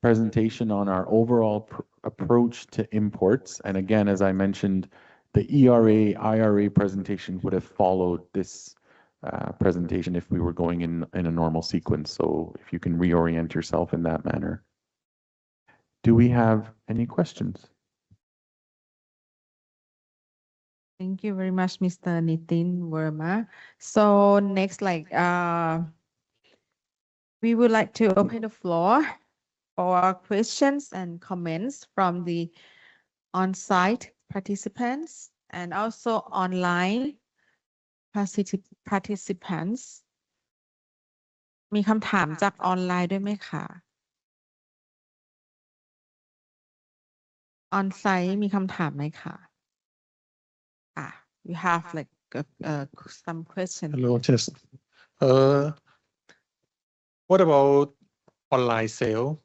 presentation on our overall approach to imports. And again, as I mentioned, the ERA, IRA presentation would have followed this presentation if we were going in a normal sequence. So if you can reorient yourself in that manner. Do we have any questions? Thank you very much, Mr. Nitin Verma. So next, we would like to open the floor for questions and comments from the on-site participants and also online participants. มีคำถามจากออนไลน์ด้วยไหมคะ on-site มีคำถามไหมคะ you have like some question. Hello, just what about online sale?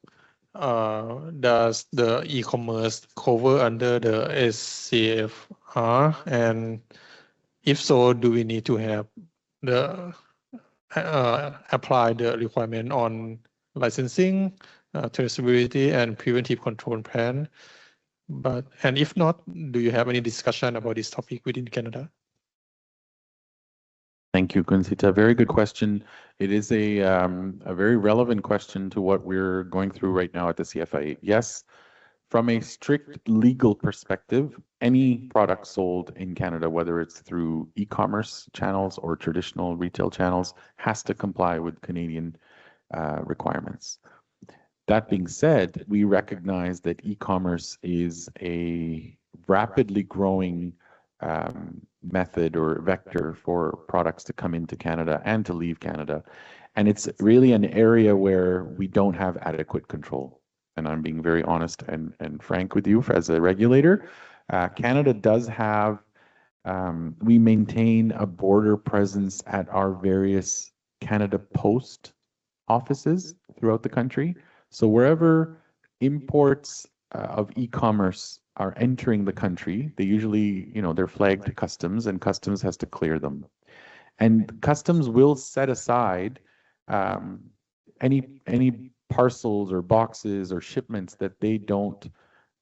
Does the e-commerce cover under the SCFR? And if so, do we need to have the apply the requirement on licensing, traceability, and preventive control plan? And if not, do you have any discussion about this topic within Canada? Thank you, Gunsita. Very good question. It is a very relevant question to what we're going through right now at the CFIA. Yes, from a strict legal perspective, any product sold in Canada, whether it's through e-commerce channels or traditional retail channels, has to comply with Canadian requirements. That being said, we recognize that e-commerce is a rapidly growing method or vector for products to come into Canada and to leave Canada. And it's really an area where we don't have adequate control. And I'm being very honest and frank with you as a regulator. Canada does have, we maintain a border presence at our various Canada Post offices throughout the country. So wherever imports of e-commerce are entering the country, they usually, they're flagged to customs, and customs has to clear them. And customs will set aside any parcels or boxes or shipments that they don't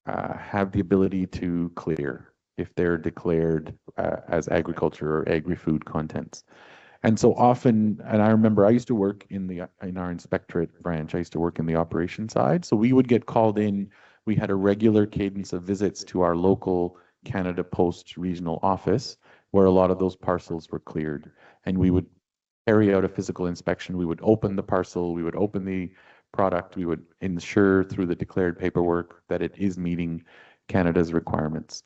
have the ability to clear if they're declared as agriculture or agri-food contents. And so often, and I remember I used to work in our inspectorate branch. I used to work in the operation side. So we would get called in. We had a regular cadence of visits to our local Canada Post regional office where a lot of those parcels were cleared. And we would carry out a physical inspection. We would open the parcel. We would open the product. We would ensure through the declared paperwork that it is meeting Canada's requirements.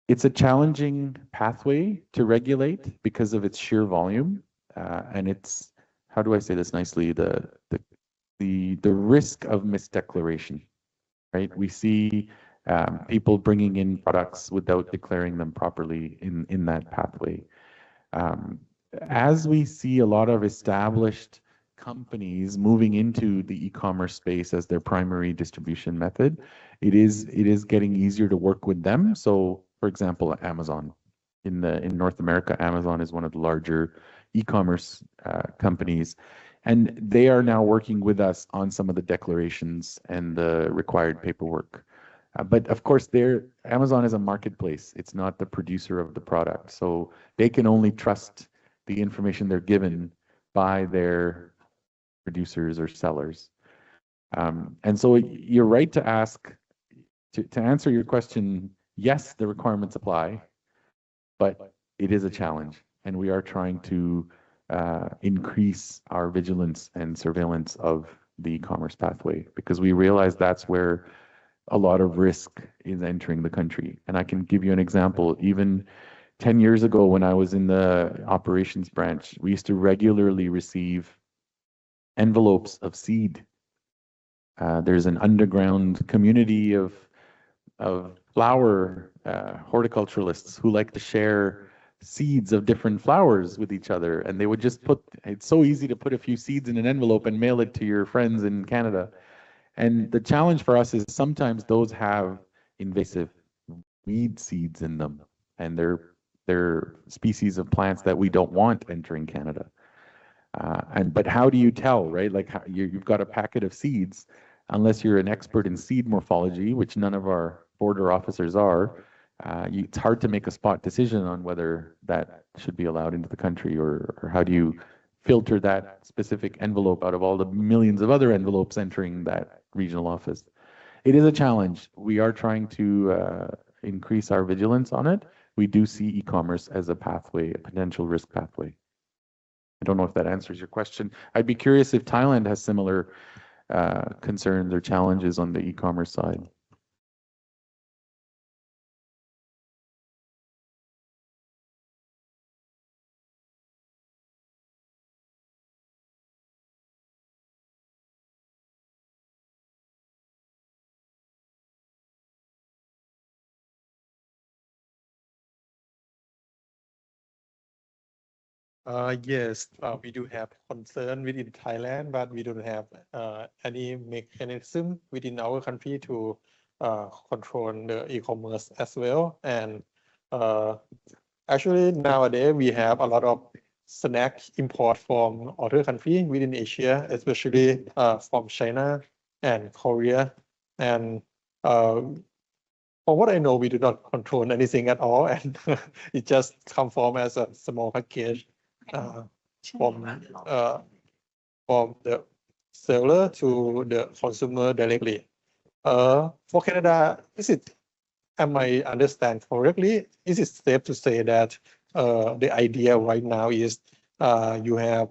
It's a challenging pathway to regulate because of its sheer volume, and it's, how do I say this nicely, the risk of misdeclaration, right? We see people bringing in products without declaring them properly in that pathway. As we see a lot of established companies moving into the e-commerce space as their primary distribution method, it is getting easier to work with them. So, for example, Amazon in North America, Amazon is one of the larger e-commerce companies, and they are now working with us on some of the declarations and the required paperwork. But of course, Amazon is a marketplace. It's not the producer of the product, so they can only trust the information they're given by their producers or sellers. And so you're right to ask, to answer your question, yes, the requirements apply, but it is a challenge, and we are trying to increase our vigilance and surveillance of the e-commerce pathway because we realize that's where a lot of risk is entering the country. And I can give you an example. Even 10 years ago, when I was in the operations branch, we used to regularly receive envelopes of seed. There's an underground community of flower horticulturalists who like to share seeds of different flowers with each other, and they would just it's so easy to put a few seeds in an envelope and mail it to your friends in Canada. And the challenge for us is sometimes those have invasive weed seeds in them, and they're species of plants that we don't want entering Canada. But how do you tell, right? Like you've got a packet of seeds, unless you're an expert in seed morphology, which none of our border officers are, it's hard to make a spot decision on whether that should be allowed into the country, or how do you filter that specific envelope out of all the millions of other envelopes entering that regional office. It is a challenge. We are trying to increase our vigilance on it. We do see e-commerce as a pathway, a potential risk pathway. I don't know if that answers your question. I'd be curious if Thailand has similar concerns or challenges on the e-commerce side. Yes, we do have concern within Thailand, but we don't have any mechanism within our country to control the e-commerce as well. And actually nowadays we have a lot of snack import from other countries within Asia, especially from China and Korea. And from what I know, we do not control anything at all, and it just come from as a small package from the seller to the consumer directly. For Canada, am I understand correctly? Is it safe to say that the idea right now is you have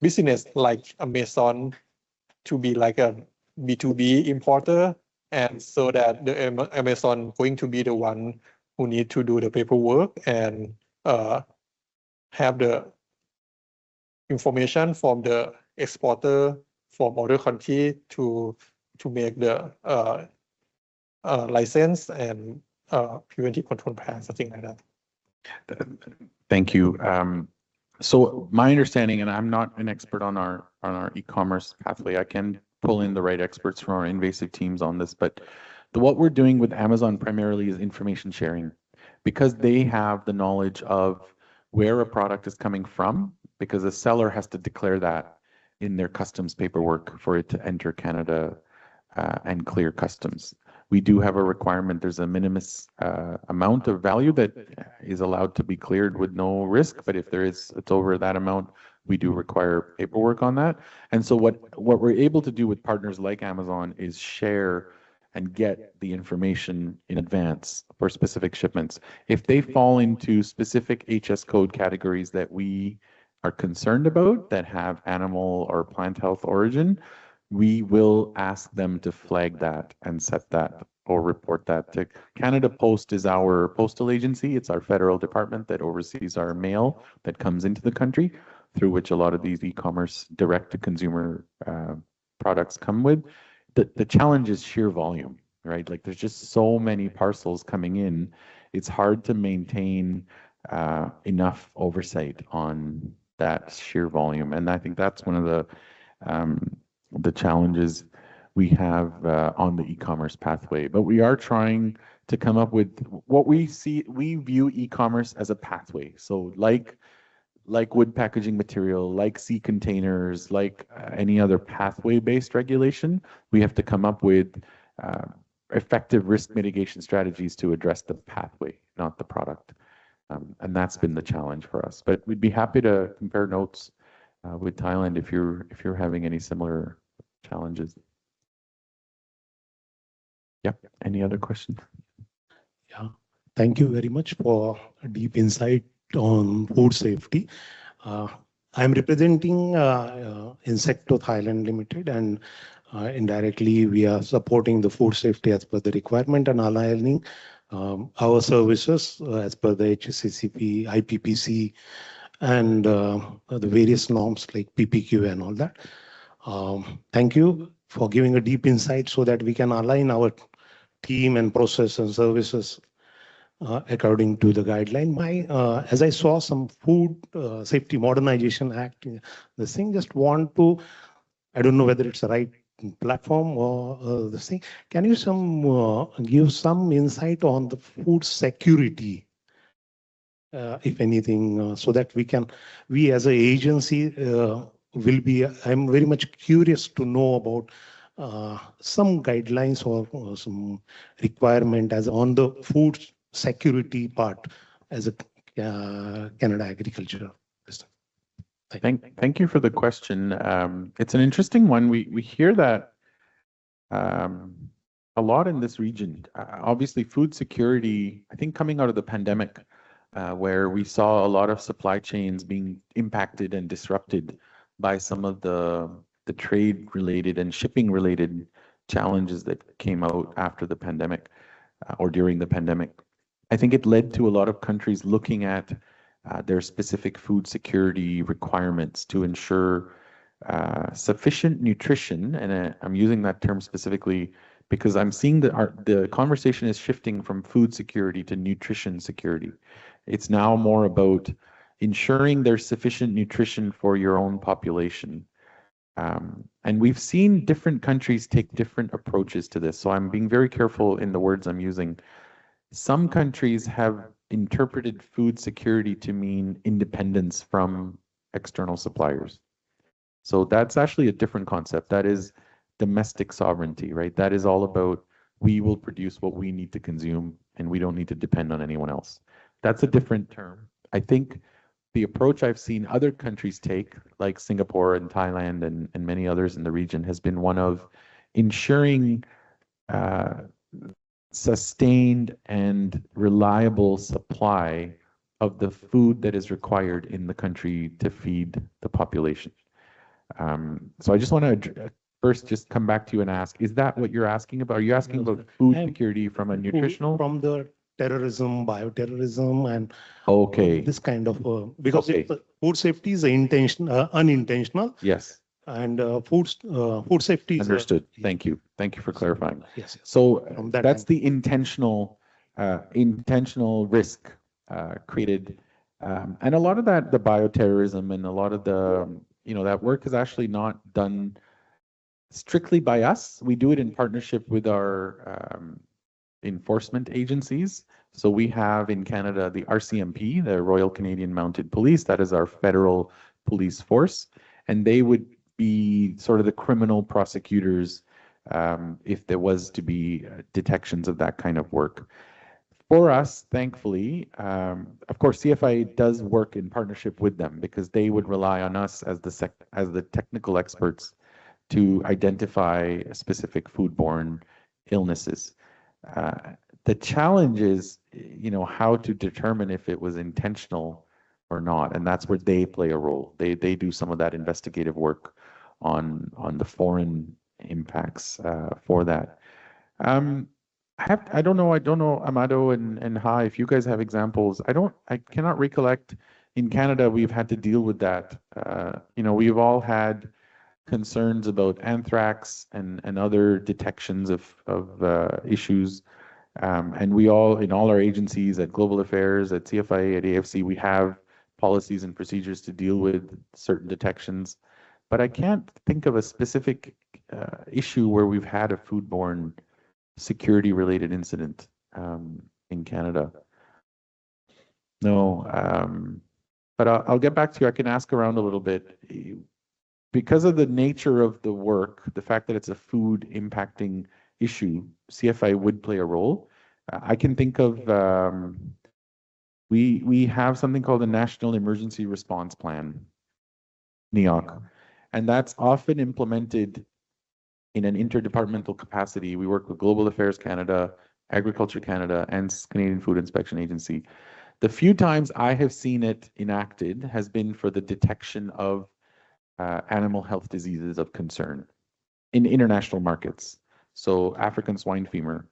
business like Amazon to be like a B2B importer, and so that the Amazon going to be the one who need to do the paperwork and have the information from the exporter from other country to make the license and preventive control plan, something like that. Thank you. So my understanding, and I'm not an expert on our e-commerce pathway, I can pull in the right experts from our invasive teams on this, but what we're doing with Amazon primarily is information sharing, because they have the knowledge of where a product is coming from, because a seller has to declare that in their customs paperwork for it to enter Canada and clear customs. We do have a requirement. There's a minimum amount of value that is allowed to be cleared with no risk, but if it's over that amount, we do require paperwork on that. And so what we're able to do with partners like Amazon is share and get the information in advance for specific shipments. If they fall into specific HS code categories that we are concerned about that have animal or plant health origin, we will ask them to flag that and set that or report that to Canada Post. Is our postal agency. It's our federal department that oversees our mail that comes into the country, through which a lot of these e-commerce direct-to-consumer products come with. The challenge is sheer volume, right? Like there's just so many parcels coming in. It's hard to maintain enough oversight on that sheer volume, and I think that's one of the challenges we have on the e-commerce pathway. But we are trying to come up with what we see. We view e-commerce as a pathway. So like wood packaging material, like sea containers, like any other pathway-based regulation, we have to come up with effective risk mitigation strategies to address the pathway, not the product. And that's been the challenge for us. But we'd be happy to compare notes with Thailand if you're having any similar challenges. Yep. Any other questions? Yeah. Thank you very much for a deep insight on food safety. I'm representing Insecto Thailand Limited, and indirectly we are supporting the food safety as per the requirement and aligning our services as per the HACCP, IPPC, and the various norms like PPQ and all that. Thank you for giving a deep insight so that we can align our team and process and services according to the guideline. As I saw some Food Safety Modernization Act, this thing, just want to, I don't know whether it's the right platform or this thing. Can you give some insight on the food security, if anything, so that we as an agency will be, I'm very much curious to know about some guidelines or some requirement as on the food security part as a Canada agriculture system. Thank you for the question. It's an interesting one. We hear that a lot in this region. Obviously, food security, I think coming out of the pandemic, where we saw a lot of supply chains being impacted and disrupted by some of the trade-related and shipping-related challenges that came out after the pandemic or during the pandemic. I think it led to a lot of countries looking at their specific food security requirements to ensure sufficient nutrition, and I'm using that term specifically because I'm seeing that the conversation is shifting from food security to nutrition security. It's now more about ensuring there's sufficient nutrition for your own population. And we've seen different countries take different approaches to this. So I'm being very careful in the words I'm using. Some countries have interpreted food security to mean independence from external suppliers. So that's actually a different concept. That is domestic sovereignty, right? That is all about we will produce what we need to consume and we don't need to depend on anyone else. That's a different term. I think the approach I've seen other countries take, like Singapore and Thailand and many others in the region, has been one of ensuring sustained and reliable supply of the food that is required in the country to feed the population. So I just want to first just come back to you and ask, is that what you're asking about? Are you asking about food security from a nutritional? From the terrorism, bioterrorism, and okay, this kind of, because okay. Food safety is unintentional. Yes. And food safety is understood. Thank you. Thank you for clarifying. Yes. So that's the intentional risk created, and a lot of that, the bioterrorism and a lot of the that work is actually not done strictly by us. We do it in partnership with our enforcement agencies. So we have in Canada the RCMP, the Royal Canadian Mounted Police. That is our federal police force, and they would be sort of the criminal prosecutors if there was to be detections of that kind of work. For us, thankfully, of course, CFI does work in partnership with them because they would rely on us as the technical experts to identify specific foodborne illnesses. The challenge is, how to determine if it was intentional or not, and that's where they play a role. They do some of that investigative work on the foreign impacts for that. I don't know, Amado and Ha, if you guys have examples. I cannot recollect in Canada we've had to deal with that. We've all had concerns about anthrax and other detections of issues. And we all, in all our agencies at Global Affairs, at CFIA, at AFC, we have policies and procedures to deal with certain detections. But I can't think of a specific issue where we've had a foodborne security-related incident in Canada. No, but I'll get back to you. I can ask around a little bit. Because of the nature of the work, the fact that it's a food impacting issue, CFI would play a role. I can think of, we have something called the National Emergency Response Plan, NEOC, and that's often implemented in an interdepartmental capacity. We work with Global Affairs Canada, Agriculture Canada, and Canadian Food Inspection Agency. The few times I have seen it enacted has been for the detection of animal health diseases of concern in international markets. So African swine fever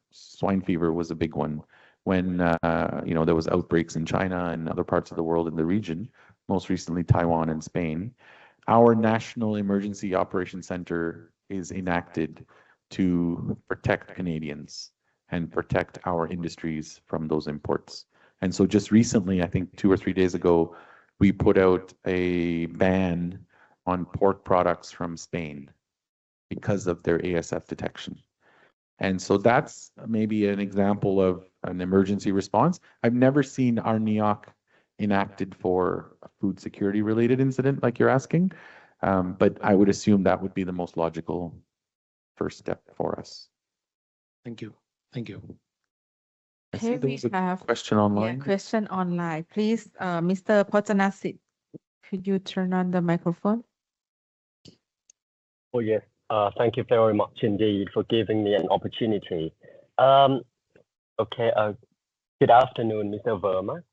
was a big one when there was outbreaks in China and other parts of the world in the region, most recently Taiwan and Spain. Our National Emergency Operations Center is enacted to protect Canadians and protect our industries from those imports. And so just recently, I think 2 or 3 days ago, we put out a ban on pork products from Spain because of their ASF detection. And so that's maybe an example of an emergency response. I've never seen our NEOC enacted for a food security related incident like you're asking, but I would assume that would be the most logical first step for us. Thank you. Thank you. I see Okay, there we was a have question online. question online. Please, Mr. Potanasit, could you turn on the microphone? Oh, yes. Thank you very much indeed for giving me an opportunity. Good afternoon, Mr. Verma.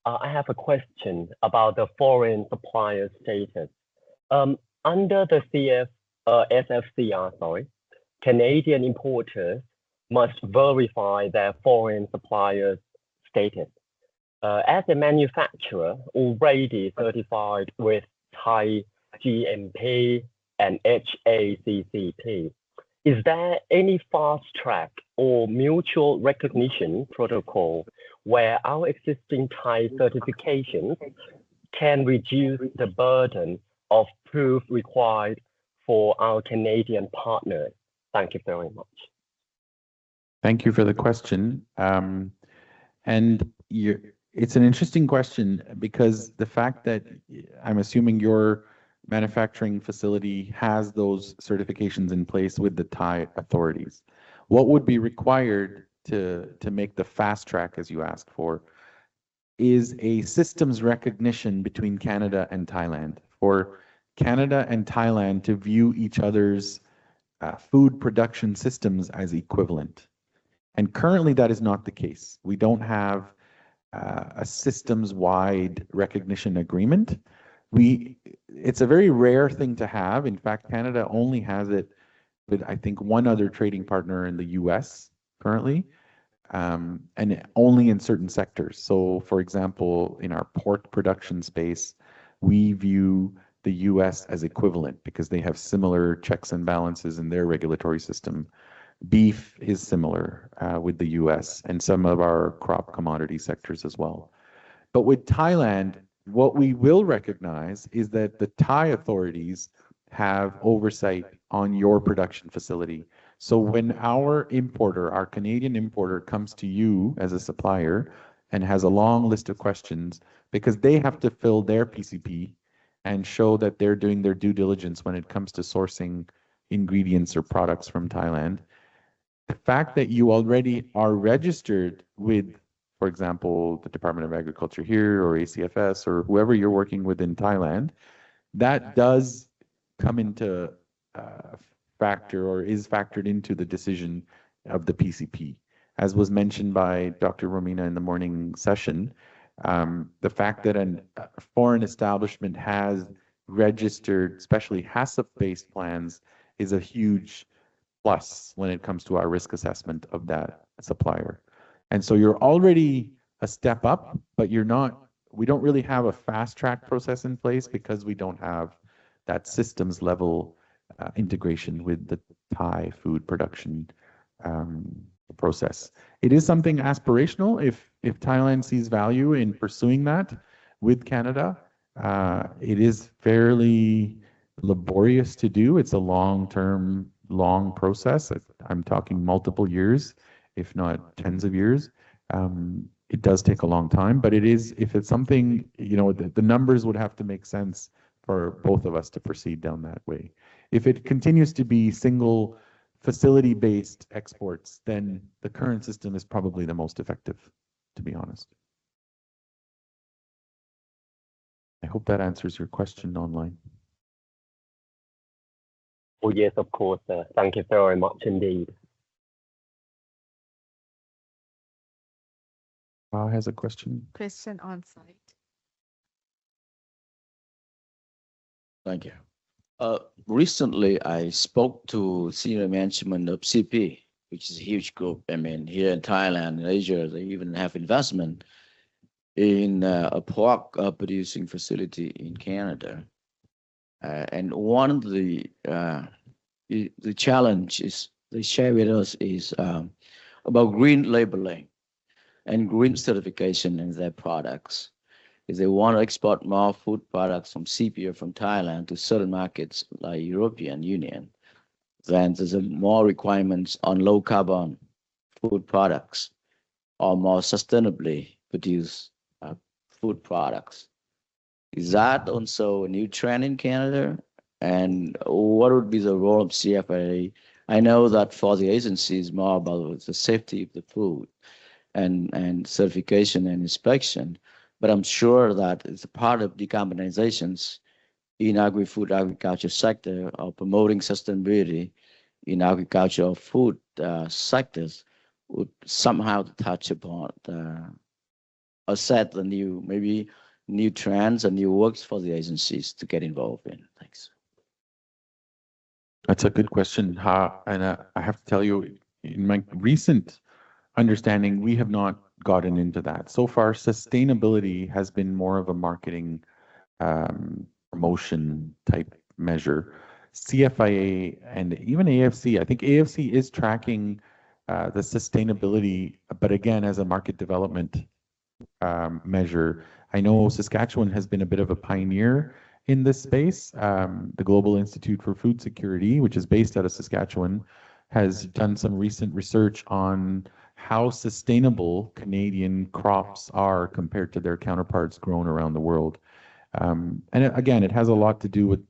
I have a question about the foreign supplier status. Under the SFCR, Canadian importers must verify their foreign supplier status. As a manufacturer already certified with Thai GMP and HACCP, is there any fast track or mutual recognition protocol where our existing Thai certifications can reduce the burden of proof required for our Canadian partners? Thank you very much. Thank you for the question. It's an interesting question because the fact that I'm assuming your manufacturing facility has those certifications in place with the Thai authorities. What would be required to make the fast track, as you asked for, is a systems recognition between Canada and Thailand, for Canada and Thailand to view each other's food production systems as equivalent. And currently that is not the case. We don't have a systems-wide recognition agreement. It's a very rare thing to have. In fact, Canada only has it with, I think, one other trading partner in the US currently, and only in certain sectors. So, for example, in our pork production space, we view the US as equivalent because they have similar checks and balances in their regulatory system. Beef is similar with the US and some of our crop commodity sectors as well. But with Thailand, what we will recognize is that the Thai authorities have oversight on your production facility. So when our importer, our Canadian importer, comes to you as a supplier and has a long list of questions, because they have to fill their PCP and show that they're doing their due diligence when it comes to sourcing ingredients or products from Thailand, the fact that you already are registered with, for example, the Department of Agriculture here or ACFS or whoever you're working with in Thailand, that does come into factor or is factored into the decision of the PCP. As was mentioned by Dr. Romina in the morning session, the fact that a foreign establishment has registered, especially HACCP-based plans, is a huge plus when it comes to our risk assessment of that supplier. And so you're already a step up, but we don't really have a fast track process in place because we don't have that systems level integration with the Thai food production process. It is something aspirational. If Thailand sees value in pursuing that with Canada, it is fairly laborious to do. It's a long process. I'm talking multiple years, if not tens of years. It does take a long time, but if it's something, the numbers would have to make sense for both of us to proceed down that way. If it continues to be single facility-based exports, then the current system is probably the most effective, to be honest. I hope that answers your question online. Oh, yes, of course, sir. Thank you very much indeed. Has a question? Question on site. Thank you. Recently, I spoke to senior management of CP, which is a huge group. I mean, here in Thailand, in Asia, they even have investment in a pork producing facility in Canada. And one of the challenges they share with us is about green labeling and green certification in their products. If they want to export more food products from CP or from Thailand to certain markets like European Union, then there's more requirements on low carbon food products or more sustainably produced food products. Is that also a new trend in Canada? And what would be the role of CFIA? I know that for the agency is more about the safety of the food and certification and inspection, but I'm sure that it's a part of decarbonizations in agri-food agriculture sector or promoting sustainability in agricultural food sectors would somehow touch upon or set the new trends and new works for the agencies to get involved in. Thanks. That's a good question. And I have to tell you, in my recent understanding, we have not gotten into that. So far, sustainability has been more of a marketing promotion type measure. CFIA and even AFC, I think AFC is tracking the sustainability, but again, as a market development measure. I know Saskatchewan has been a bit of a pioneer in this space. The Global Institute for Food Security, which is based out of Saskatchewan, has done some recent research on how sustainable Canadian crops are compared to their counterparts grown around the world. And again, it has a lot to do with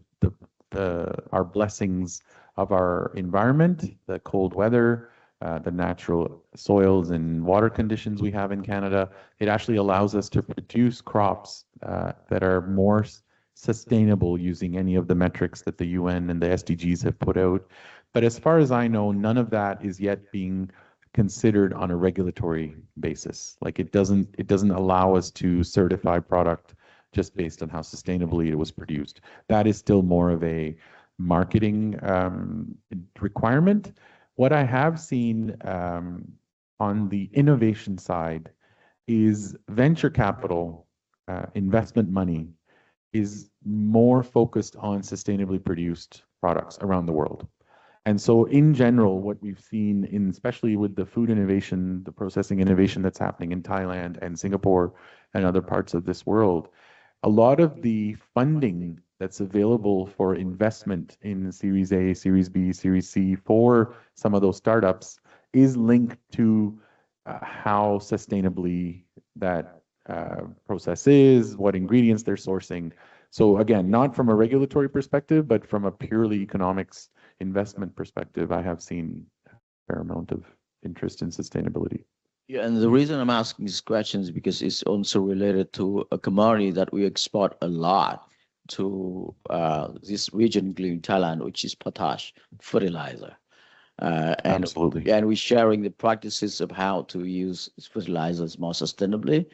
our blessings of our environment, the cold weather, the natural soils and water conditions we have in Canada. It actually allows us to produce crops that are more sustainable using any of the metrics that the UN and the SDGs have put out. But as far as I know, none of that is yet being considered on a regulatory basis. Like it doesn't allow us to certify product just based on how sustainably it was produced. That is still more of a marketing requirement. What I have seen on the innovation side is venture capital investment money is more focused on sustainably produced products around the world. And so in general, what we've seen in, especially with the food innovation, the processing innovation that's happening in Thailand and Singapore and other parts of this world, a lot of the funding that's available for investment in Series A, Series B, Series C for some of those startups is linked to how sustainably that process is, what ingredients they're sourcing. So again, not from a regulatory perspective, but from a purely economics investment perspective, I have seen a fair amount of interest in sustainability. Yeah, and the reason I'm asking these questions is because it's also related to a commodity that we export a lot to this region, including Thailand, which is potash fertilizer. And, Absolutely. And we're sharing the practices of how to use fertilizers more sustainably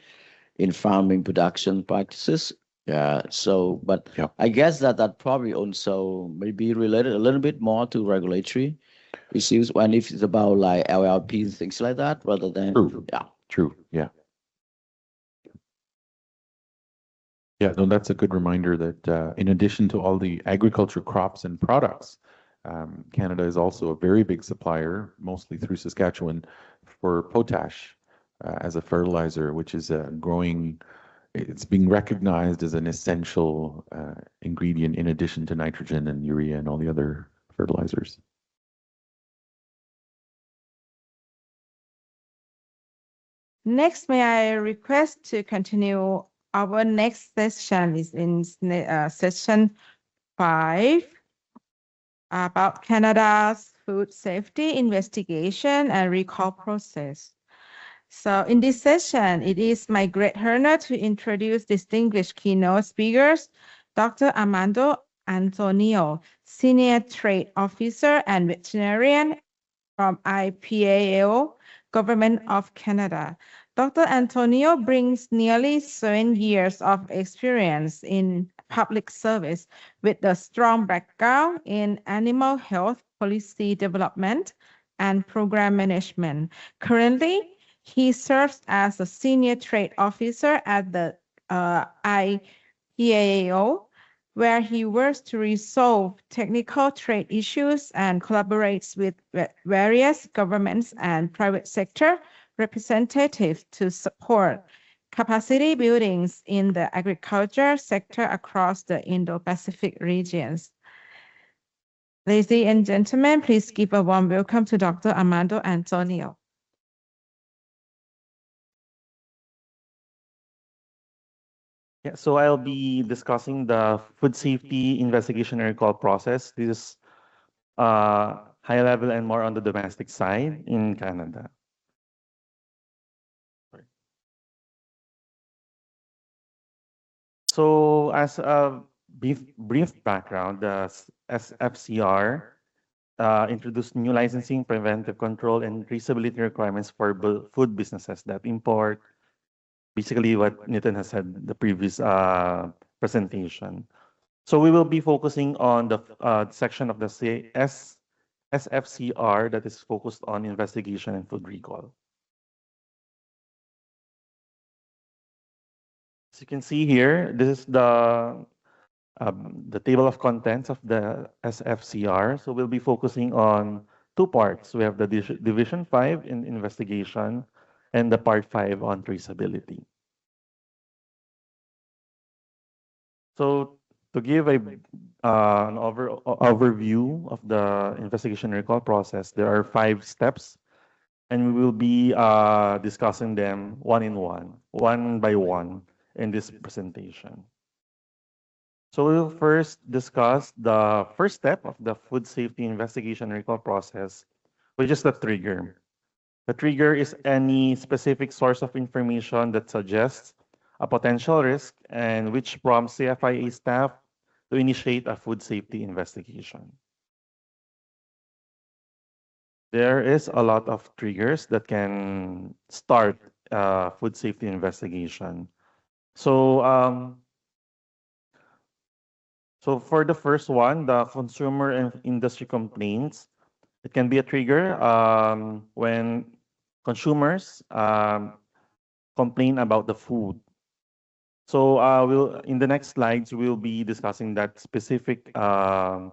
in farming production practices. But yeah. I guess that probably also may be related a little bit more to regulatory issues when if it's about like LLP and things like that, rather than True. Yeah. Yeah, no, that's a good reminder that in addition to all the agriculture crops and products, Canada is also a very big supplier, mostly through Saskatchewan, for potash as a fertilizer, which is a growing. It's being recognized as an essential ingredient in addition to nitrogen and urea and all the other fertilizers. Next, may I request to continue our next session is in session 5 about Canada's food safety investigation and recall process. So in this session, it is my great honor to introduce distinguished keynote speakers, Dr. Armando Antonio, Senior Trade Officer and Veterinarian from IPAAO, Government of Canada. Dr. Antonio brings nearly 7 years of experience in public service with a strong background in animal health policy development and program management. Currently, he serves as a senior trade officer at the IPAAO, where he works to resolve technical trade issues and collaborates with various governments and private sector representatives to support capacity buildings in the agriculture sector across the Indo-Pacific regions. Ladies and gentlemen, please give a warm welcome to Dr. Armando Antonio. Yeah, so I'll be discussing the food safety investigation and recall process. This is high level and more on the domestic side in Canada. So as a brief background, the SFCR introduced new licensing, preventive control, and traceability requirements for food businesses that import, basically what Nitin has said the previous presentation. So we will be focusing on the section of the SFCR that is focused on investigation and food recall. As you can see here, this is the table of contents of the SFCR. So we'll be focusing on 2 parts. We have the Division 5 in investigation and the Part 5 on traceability. So to give an overview of the investigation and recall process, there are 5 steps, and we will be discussing them one by one in this presentation. So we'll first discuss the first step of the food safety investigation and recall process, which is the trigger. The trigger is any specific source of information that suggests a potential risk and which prompts CFIA staff to initiate a food safety investigation. There is a lot of triggers that can start a food safety investigation. So for the first one, the consumer and industry complaints, it can be a trigger when consumers complain about the food. So in the next slides, we'll be discussing that specific SFCR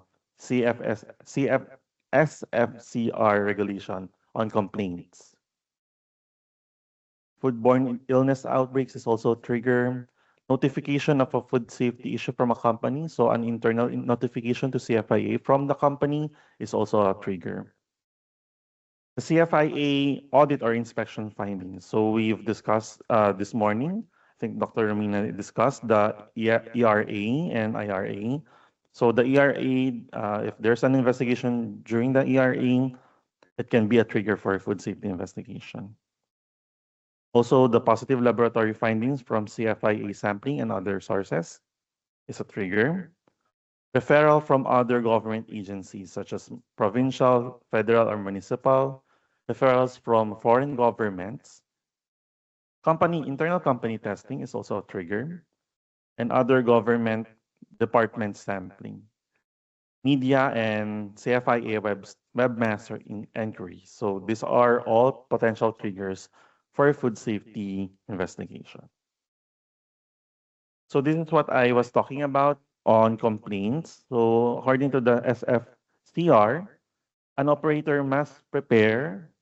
regulation on complaints. Foodborne illness outbreaks is also a trigger. Notification of a food safety issue from a company, so an internal notification to CFIA from the company is also a trigger. The CFIA audit or inspection findings. So we've discussed this morning, I think Dr. Romina discussed the ERA and IRA. So the ERA, if there's an investigation during the ERA, it can be a trigger for a food safety investigation. Also, the positive laboratory findings from CFIA sampling and other sources is a trigger. Referral from other government agencies such as provincial, federal, or municipal. Referrals from foreign governments. Internal company testing is also a trigger. And other government department sampling. Media and CFIA webmaster inquiries. So these are all potential triggers for food safety investigation. So this is what I was talking about on complaints. So according to the SFCR, an operator must prepare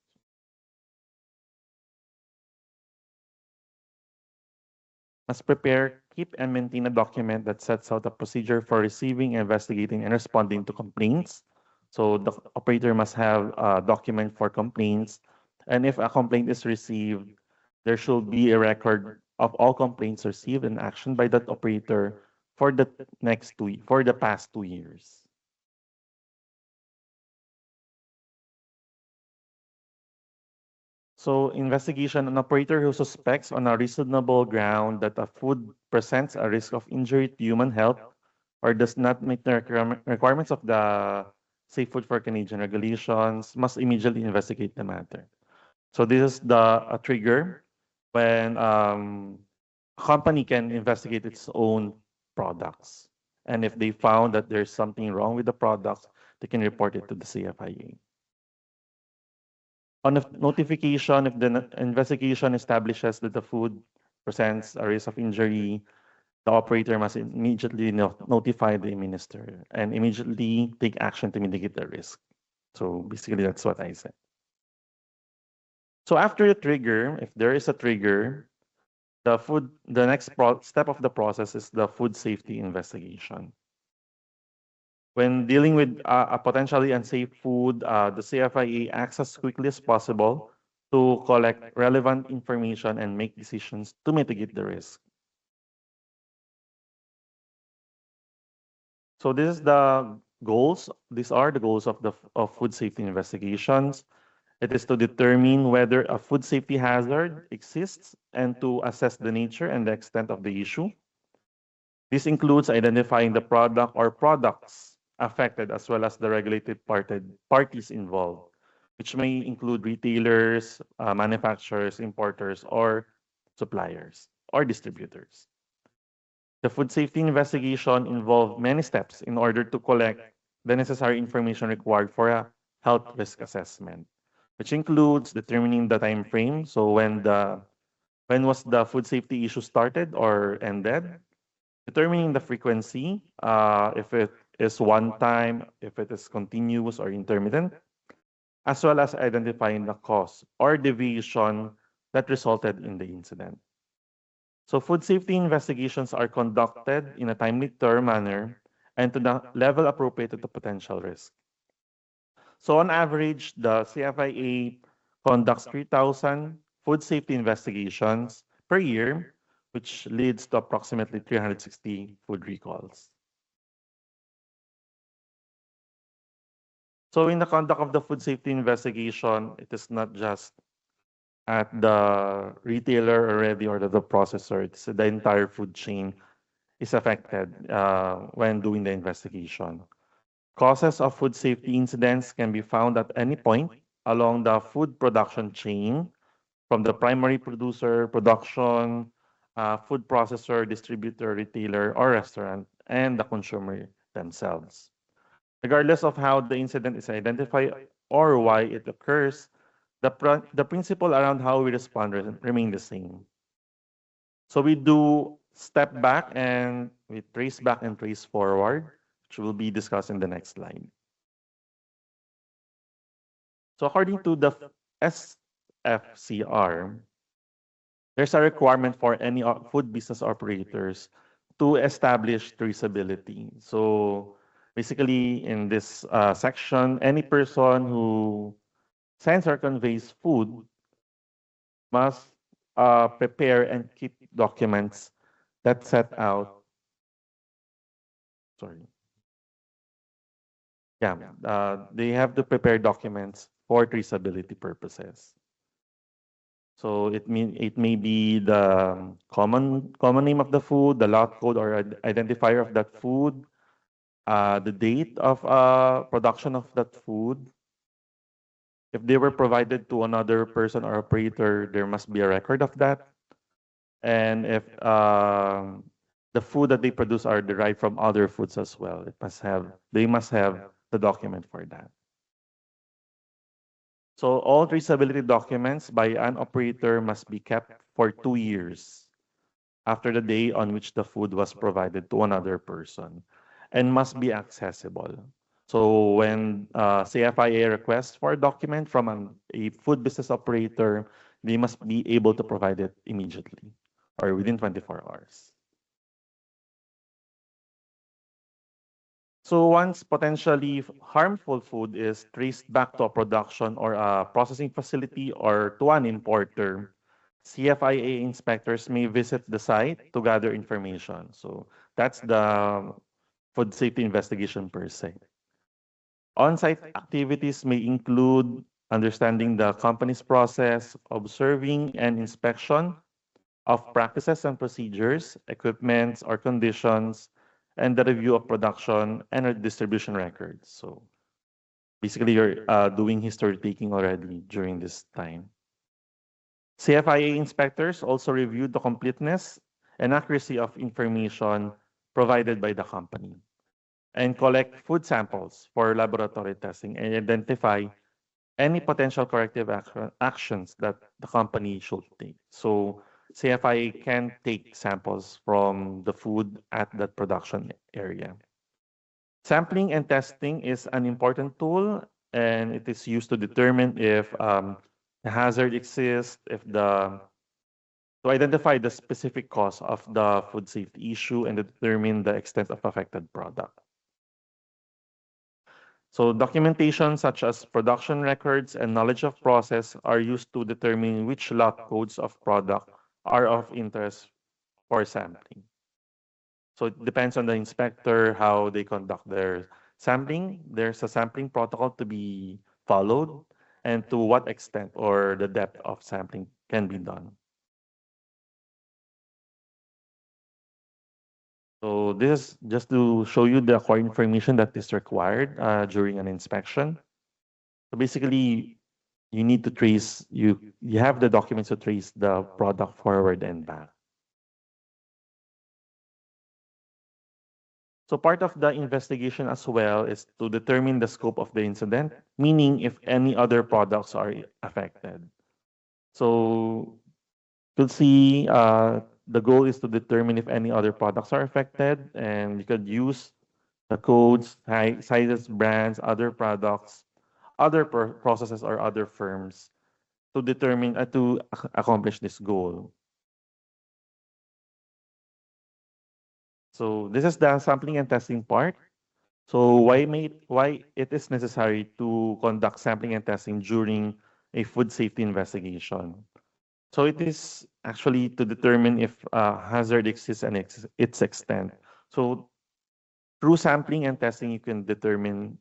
keep and maintain a document that sets out a procedure for receiving, investigating, and responding to complaints. So the operator must have a document for complaints. And if a complaint is received, there should be a record of all complaints received and action by that operator for the past 2 years. So investigation, an operator who suspects on a reasonable ground that a food presents a risk of injury to human health or does not meet the requirements of the Safe Food for Canadian regulations must immediately investigate the matter. So this is a trigger when a company can investigate its own products. And if they found that there's something wrong with the products, they can report it to the CFIA. On a notification, if the investigation establishes that the food presents a risk of injury, the operator must immediately notify the minister and immediately take action to mitigate the risk. So basically, that's what I said. So after the trigger, if there is a trigger, the next step of the process is the food safety investigation. When dealing with a potentially unsafe food, the CFIA acts as quickly as possible to collect relevant information and make decisions to mitigate the risk. So this is the goals. These are the goals of food safety investigations. It is to determine whether a food safety hazard exists and to assess the nature and the extent of the issue. This includes identifying the product or products affected as well as the regulated parties involved, which may include retailers, manufacturers, importers, or suppliers or distributors. The food safety investigation involved many steps in order to collect the necessary information required for a health risk assessment, which includes determining the time frame. So when was the food safety issue started or ended? Determining the frequency, if it is one time, if it is continuous or intermittent, as well as identifying the cause or deviation that resulted in the incident. So food safety investigations are conducted in a timely, thorough manner and to the level appropriate to the potential risk. So on average, the CFIA conducts 3,000 food safety investigations per year, which leads to approximately 360 food recalls. So in the conduct of the food safety investigation, it is not just at the retailer already or the processor, it's the entire food chain is affected when doing the investigation. Causes of food safety incidents can be found at any point along the food production chain, from the primary producer, production, food processor, distributor, retailer, or restaurant, and the consumer themselves. Regardless of how the incident is identified or why it occurs, the principle around how we respond remain the same. So we do step back and we trace back and trace forward, which will be discussed in the next slide. So according to the SFCR, there's a requirement for any food business operators to establish traceability. So basically in this section, any person who sends or conveys food must prepare and keep documents that set out, they have to prepare documents for traceability purposes. So it may be the common name of the food, the lot code or identifier of that food, the date of production of that food. If they were provided to another person or operator, there must be a record of that. And if the food that they produce are derived from other foods as well, they must have the document for that. So all traceability documents by an operator must be kept for 2 years after the day on which the food was provided to another person and must be accessible. So when CFIA requests for a document from a food business operator, they must be able to provide it immediately or within 24 hours. So once potentially harmful food is traced back to a production or a processing facility or to an importer, CFIA inspectors may visit the site to gather information. So that's the food safety investigation per se. On-site activities may include understanding the company's process, observing and inspection of practices and procedures, equipments or conditions, and the review of production and distribution records. So basically, you're doing history taking already during this time. CFIA inspectors also reviewed the completeness and accuracy of information provided by the company and collect food samples for laboratory testing and identify any potential corrective actions that the company should take. So CFIA can take samples from the food at that production area. Sampling and testing is an important tool, and it is used to determine if a hazard exists, to identify the specific cause of the food safety issue and to determine the extent of affected product. So documentation such as production records and knowledge of process are used to determine which lot codes of product are of interest for sampling. So it depends on the inspector how they conduct their sampling. There's a sampling protocol to be followed and to what extent or the depth of sampling can be done. So this is just to show you the core information that is required during an inspection. So basically, you need to trace, you have the documents to trace the product forward and back. So part of the investigation as well is to determine the scope of the incident, meaning if any other products are affected. So you'll see the goal is to determine if any other products are affected, and you could use the codes, sizes, brands, other products, other processes or other firms to determine to accomplish this goal. So this is the sampling and testing part. So why it is necessary to conduct sampling and testing during a food safety investigation? So it is actually to determine if hazard exists and its extent. So through sampling and testing, you can determine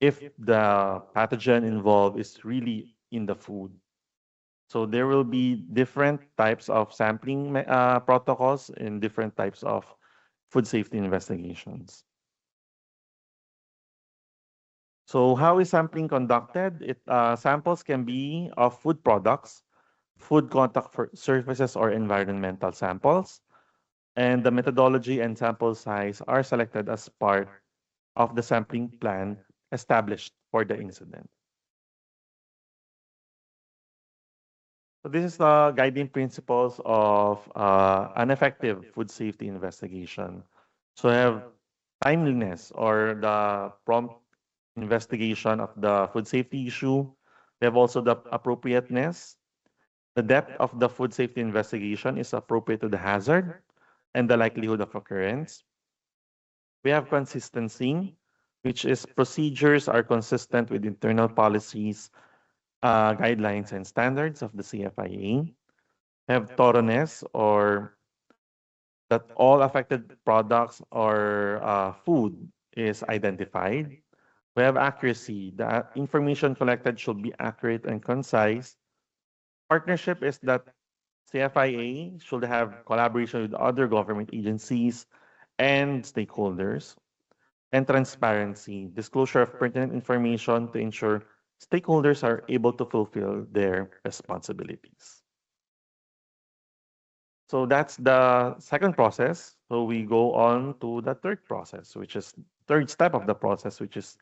if the pathogen involved is really in the food. So there will be different types of sampling protocols in different types of food safety investigations. So how is sampling conducted? Samples can be of food products, food contact surfaces, or environmental samples. And the methodology and sample size are selected as part of the sampling plan established for the incident. So this is the guiding principles of an effective food safety investigation. So we have timeliness or the prompt investigation of the food safety issue. We have also the appropriateness. The depth of the food safety investigation is appropriate to the hazard and the likelihood of occurrence. We have consistency, which is procedures are consistent with internal policies, guidelines, and standards of the CFIA. We have thoroughness, or that all affected products or food is identified. We have accuracy. The information collected should be accurate and concise. Partnership is that CFIA should have collaboration with other government agencies and stakeholders. And transparency, disclosure of pertinent information to ensure stakeholders are able to fulfill their responsibilities. So that's the second process. So we go on to the third process, which is third step of the process, which is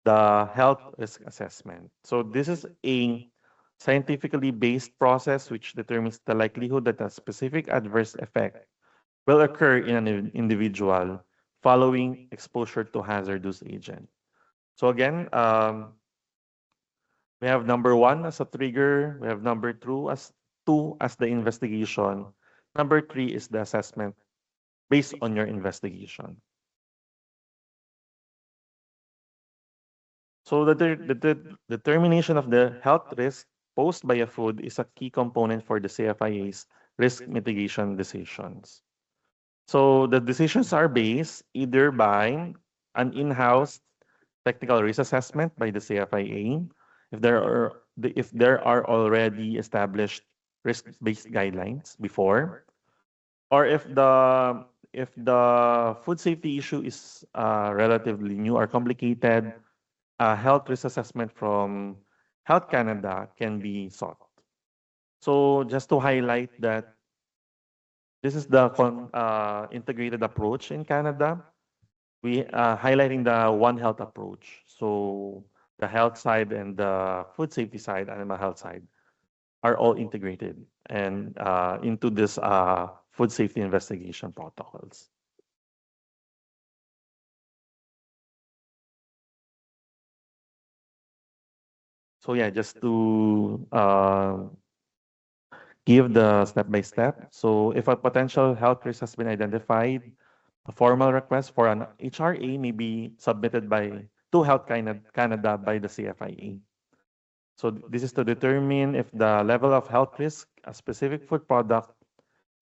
the health risk assessment. So this is a scientifically based process which determines the likelihood that a specific adverse effect will occur in an individual following exposure to hazardous agent. So again, we have number 1 as a trigger. We have number 2 as the investigation. Number 3 is the assessment based on your investigation. So the determination of the health risk posed by a food is a key component for the CFIA's risk mitigation decisions. So the decisions are based either by an in-house technical risk assessment by the CFIA, if there are already established risk-based guidelines before, or if the food safety issue is relatively new or complicated, a health risk assessment from Health Canada can be sought. So just to highlight that this is the integrated approach in Canada. We highlighting the One Health approach. So the health side and the food safety side, animal health side, are all integrated and into this food safety investigation protocols. So yeah, just to give the step-by-step. So if a potential health risk has been identified, a formal request for an HRA may be submitted to Health Canada by the CFIA. So this is to determine if the level of health risk a specific food product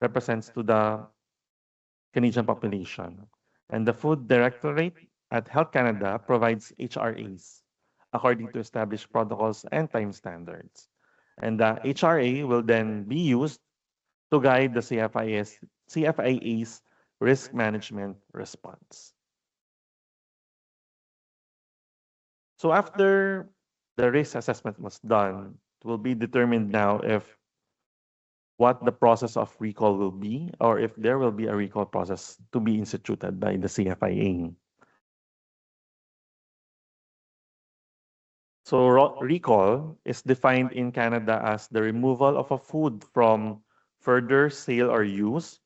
represents to the Canadian population. And the Food Directorate at Health Canada provides HRAs according to established protocols and time standards. And the HRA will then be used to guide the CFIA's risk management response. So after the risk assessment was done, it will be determined now if what the process of recall will be, or if there will be a recall process to be instituted by the CFIA. So recall is defined in Canada as the removal of a food from further sale or use,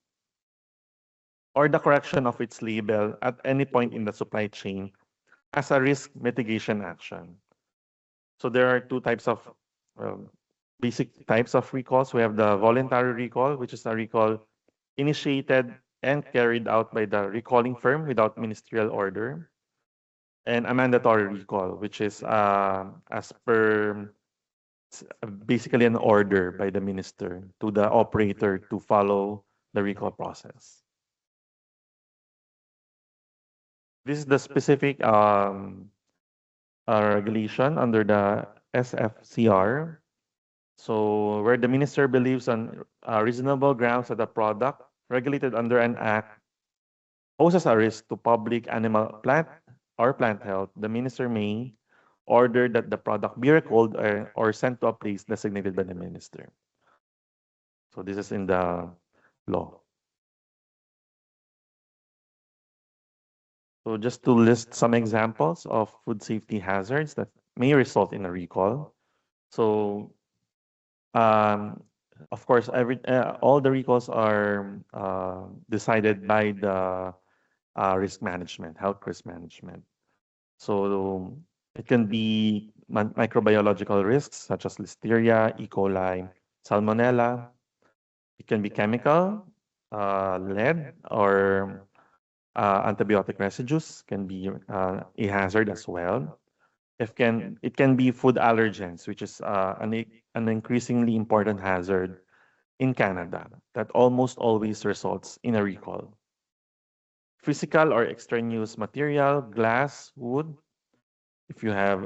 or the correction of its label at any point in the supply chain as a risk mitigation action. So there are two types of basic types of recalls. We have the voluntary recall, which is a recall initiated and carried out by the recalling firm without ministerial order, and a mandatory recall, which is as per basically an order by the minister to the operator to follow the recall process. This is the specific regulation under the SFCR. So where the minister believes on reasonable grounds that the product regulated under an act poses a risk to public, animal, plant, or plant health, the minister may order that the product be recalled or sent to a place designated by the minister. So this is in the law. So just to list some examples of food safety hazards that may result in a recall. So of course, all the recalls are decided by the risk management, health risk management. So it can be microbiological risks such as Listeria, E. coli, Salmonella. It can be chemical, lead, or antibiotic residues can be a hazard as well. It can be food allergens, which is an increasingly important hazard in Canada that almost always results in a recall. Physical or extraneous material, glass, wood. If you have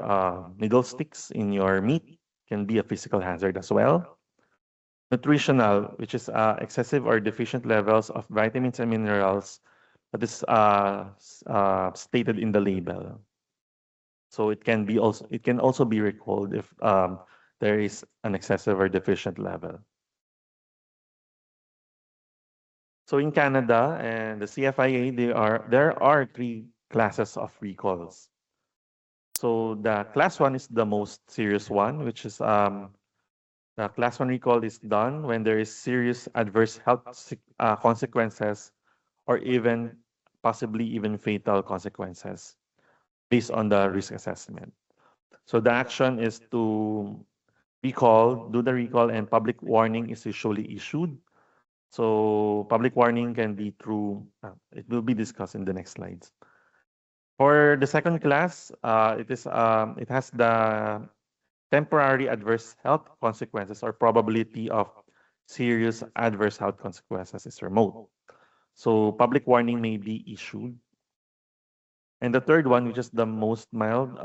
needle sticks in your meat, can be a physical hazard as well. Nutritional, which is excessive or deficient levels of vitamins and minerals that is stated in the label. So it can also be recalled if there is an excessive or deficient level. So in Canada and the CFIA, there are 3 classes of recalls. So the class 1 is the most serious one, which is the class 1 recall is done when there is serious adverse health consequences or possibly even fatal consequences based on the risk assessment. So the action is to do the recall, and public warning is usually issued. So public warning can be through, it will be discussed in the next slides. For the second class, it has the temporary adverse health consequences or probability of serious adverse health consequences is remote. So public warning may be issued. And the third one, which is the most mild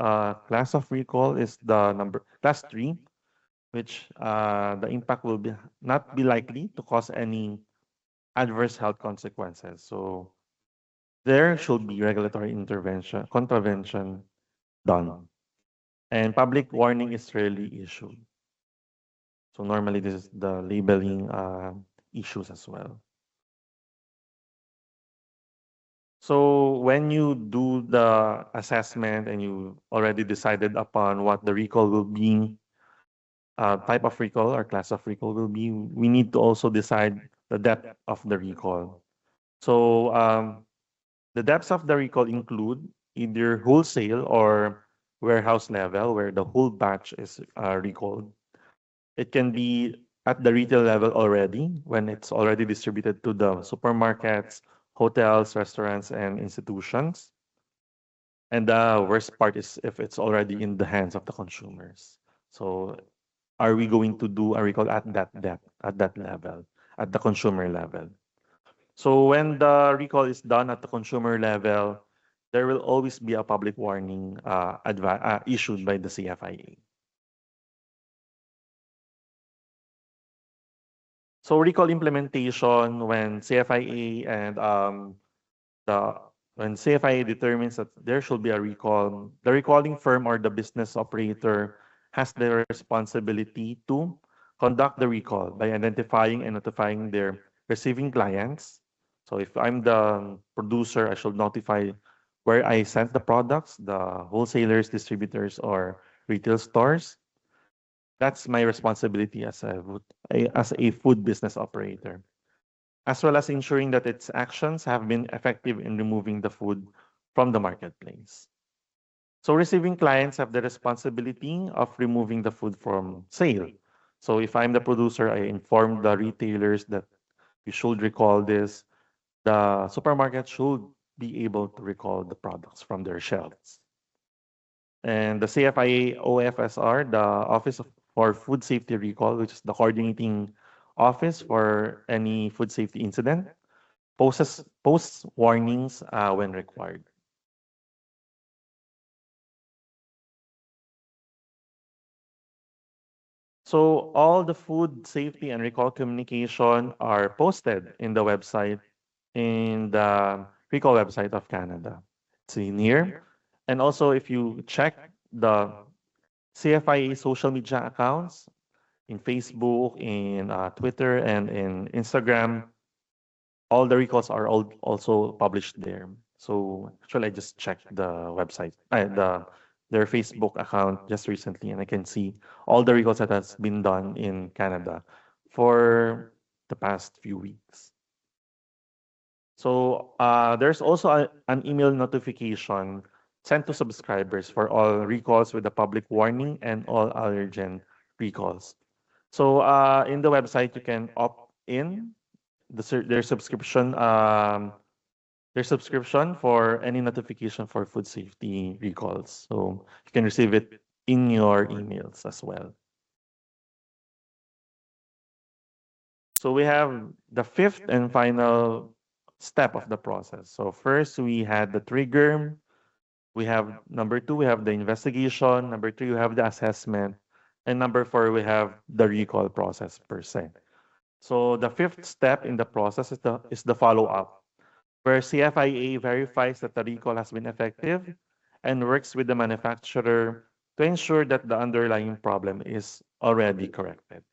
class of recall, is the class 3, which the impact will not be likely to cause any adverse health consequences. So there should be regulatory contravention done. And public warning is rarely issued. So normally this is the labeling issues as well. So when you do the assessment and you already decided upon what the recall will be, type of recall or class of recall will be, we need to also decide the depth of the recall. So the depths of the recall include either wholesale or warehouse level, where the whole batch is recalled. It can be at the retail level already, when it's already distributed to the supermarkets, hotels, restaurants, and institutions. And the worst part is if it's already in the hands of the consumers. So are we going to do a recall at that depth, at that level, at the consumer level? So when the recall is done at the consumer level, there will always be a public warning issued by the CFIA. So recall implementation, when CFIA and when CFIA determines that there should be a recall, the recalling firm or the business operator has the responsibility to conduct the recall by identifying and notifying their receiving clients. So if I'm the producer, I should notify where I sent the products, the wholesalers, distributors, or retail stores. That's my responsibility as a food business operator, as well as ensuring that its actions have been effective in removing the food from the marketplace. So receiving clients have the responsibility of removing the food from sale. So if I'm the producer, I inform the retailers that you should recall this. The supermarket should be able to recall the products from their shelves. And the CFIA OFSR, the for Food Safety Recall, which is the coordinating office for any food safety incident, posts warnings when required. So all the food safety and recall communication are posted in the website, in the recall website of Canada. It's in here. And also, if you check the CFIA social media accounts in Facebook, in Twitter, and in Instagram, all the recalls are also published there. So actually, I just checked the website, their Facebook account just recently, and I can see all the recalls that has been done in Canada for the past few weeks. So there's also an email notification sent to subscribers for all recalls with a public warning and all allergen recalls. So in the website, you can opt in their subscription for any notification for food safety recalls. So you can receive it in your emails as well. So we have the fifth and final step of the process. So first we had the trigger. We have number 2, we have the investigation. Number 3, we have the assessment. And number 4, we have the recall process per se. So the fifth step in the process is the follow-up, where CFIA verifies that the recall has been effective and works with the manufacturer to ensure that the underlying problem is already corrected.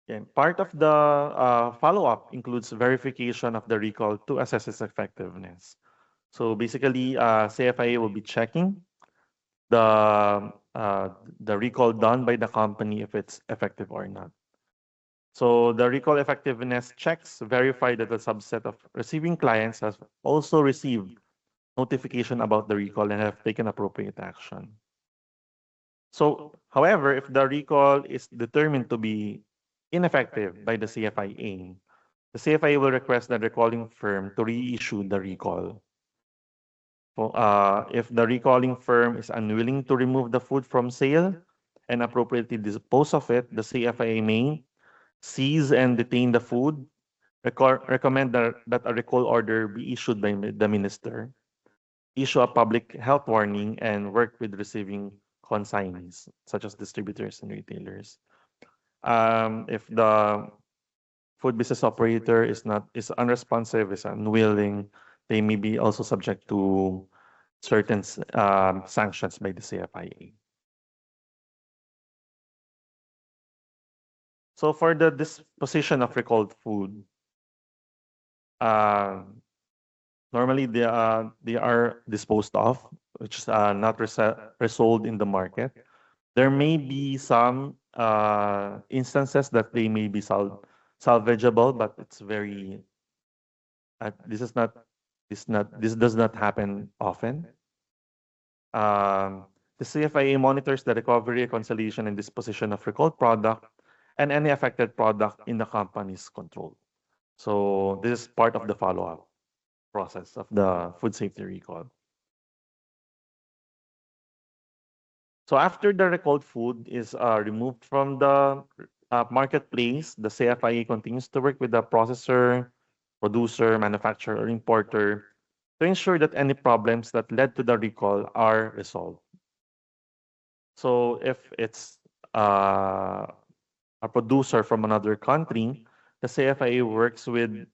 And part of the follow-up includes verification of the recall to assess its effectiveness. So basically, CFIA will be checking the recall done by the company if it's effective or not. So the recall effectiveness checks verify that a subset of receiving clients has also received notification about the recall and have taken appropriate action. So, however, if the recall is determined to be ineffective by the CFIA, the CFIA will request the recalling firm to reissue the recall. If the recalling firm is unwilling to remove the food from sale and appropriately dispose of it, the CFIA may seize and detain the food, recommend that a recall order be issued by the minister, issue a public health warning, and work with receiving consignees, such as distributors and retailers. If the food business operator is unresponsive, is unwilling, they may be also subject to certain sanctions by the CFIA. So for the disposition of recalled food, normally they are disposed of, which is not resold in the market. There may be some instances that they may be salvageable, but it's very this does not happen often. The CFIA monitors the recovery, reconciliation, and disposition of recalled product and any affected product in the company's control. So this is part of the follow-up process of the food safety recall. So after the recalled food is removed from the marketplace, the CFIA continues to work with the processor, producer, manufacturer, or importer to ensure that any problems that led to the recall are resolved. So if it's a producer from another country, the CFIA works with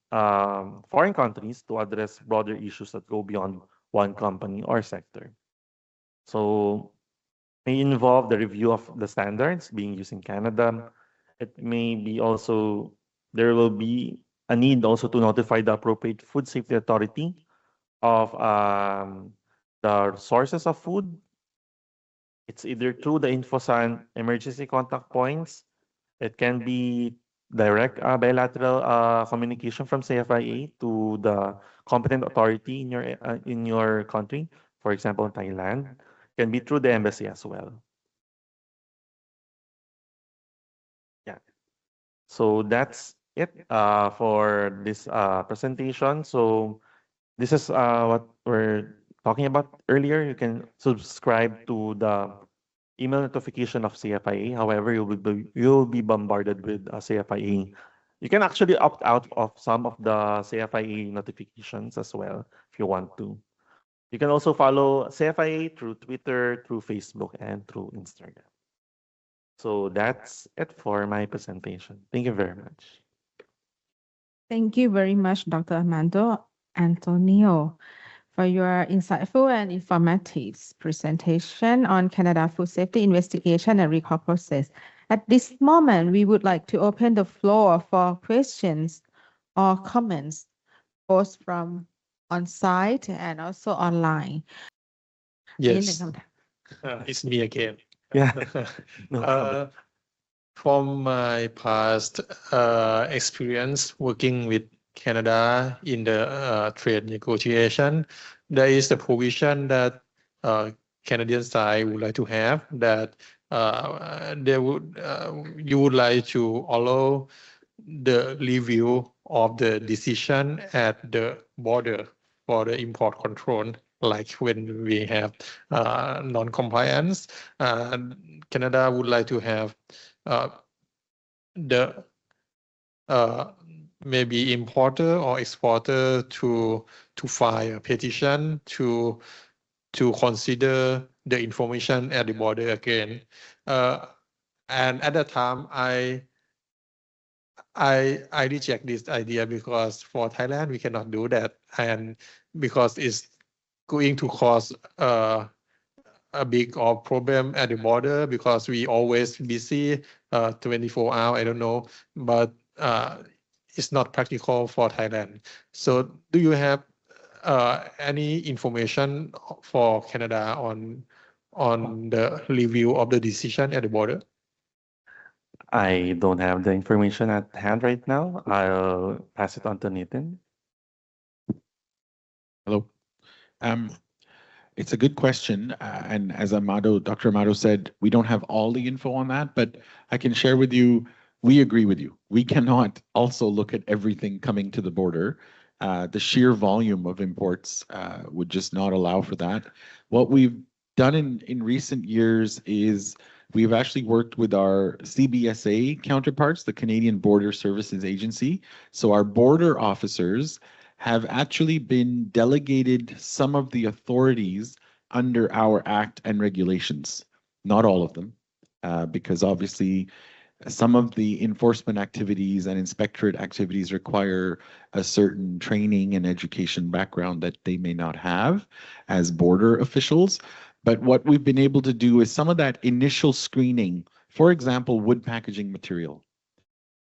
foreign countries to address broader issues that go beyond one company or sector. So may involve the review of the standards being used in Canada. It may be also, there will be a need also to notify the appropriate food safety authority of the sources of food. It's either through the InfoSan emergency contact points. It can be direct bilateral communication from CFIA to the competent authority in your country. For example, Thailand. Can be through the embassy as well. So that's it for this presentation. So this is what we're talking about earlier. You can subscribe to the email notification of CFIA. However, you'll be bombarded with CFIA. You can actually opt out of some of the CFIA notifications as well if you want to. You can also follow CFIA through Twitter, through Facebook, and through Instagram. So that's it for my presentation. Thank you very much. Thank you very much, Dr. Armando Antonio, for your insightful and informative presentation on Canada Food Safety Investigation and Recall Process. At this moment, we would like to open the floor for questions or comments, both from on-site and also online. Yes, it's me again. Yeah. No problem. From my past experience working with Canada in the trade negotiation, there is the provision that Canadian side would like to have that you would like to allow the review of the decision at the border for the import control, like when we have non-compliance. Canada would like to have the maybe importer or exporter to file a petition to consider the information at the border again. And at that time, I reject this idea because for Thailand we cannot do that, and because it's going to cause a big problem at the border because we always busy 24 hours. I don't know, but it's not practical for Thailand. So do you have any information for Canada on the review of the decision at the border? I don't have the information at hand right now. I'll pass it on to Nathan. Hello. It's a good question. And as Dr. Amado said, we don't have all the info on that, but I can share with you, we agree with you. We cannot also look at everything coming to the border. The sheer volume of imports would just not allow for that. What we've done in recent years is we've actually worked with our CBSA counterparts, the Canadian Border Services Agency. So our border officers have actually been delegated some of the authorities under our act and regulations. Not all of them, because obviously some of the enforcement activities and inspectorate activities require a certain training and education background that they may not have as border officials. But what we've been able to do is some of that initial screening, for example, wood packaging material.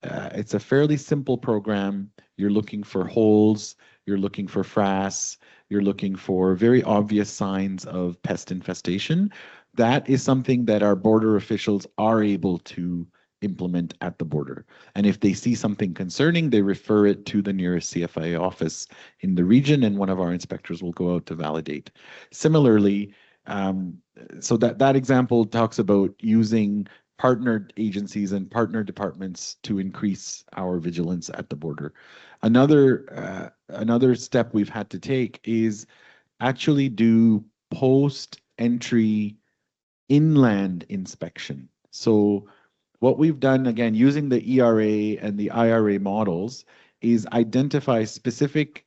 It's a fairly simple program. You're looking for holes, you're looking for frass, you're looking for very obvious signs of pest infestation. That is something that our border officials are able to implement at the border. And if they see something concerning, they refer it to the nearest CFIA office in the region, and one of our inspectors will go out to validate. Similarly, so that example talks about using partnered agencies and partner departments to increase our vigilance at the border. Another step we've had to take is actually do post-entry inland inspection. So what we've done, again, using the ERA and the IRA models, is identify specific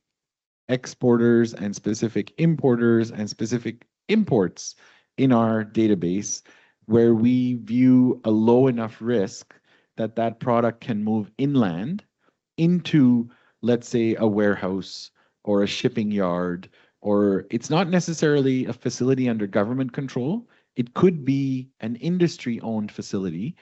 exporters and specific importers and specific imports in our database where we view a low enough risk that that product can move inland into, let's say, a warehouse or a shipping yard, or it's not necessarily a facility under government control. It could be an industry-owned facility,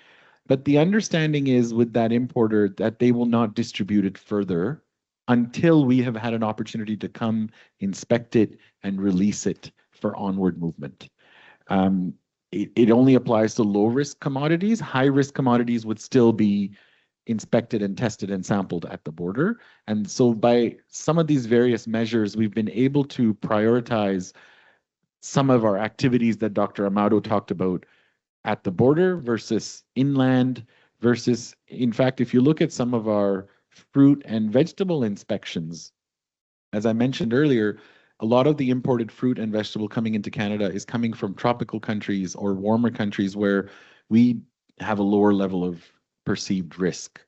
but the understanding is with that importer that they will not distribute it further until we have had an opportunity to come inspect it and release it for onward movement. It only applies to low-risk commodities. High-risk commodities would still be inspected and tested and sampled at the border. And so by some of these various measures, we've been able to prioritize some of our activities that Dr. Amado talked about at the border versus inland versus, in fact, if you look at some of our fruit and vegetable inspections, as I mentioned earlier, a lot of the imported fruit and vegetable coming into Canada is coming from tropical countries or warmer countries where we have a lower level of perceived risk.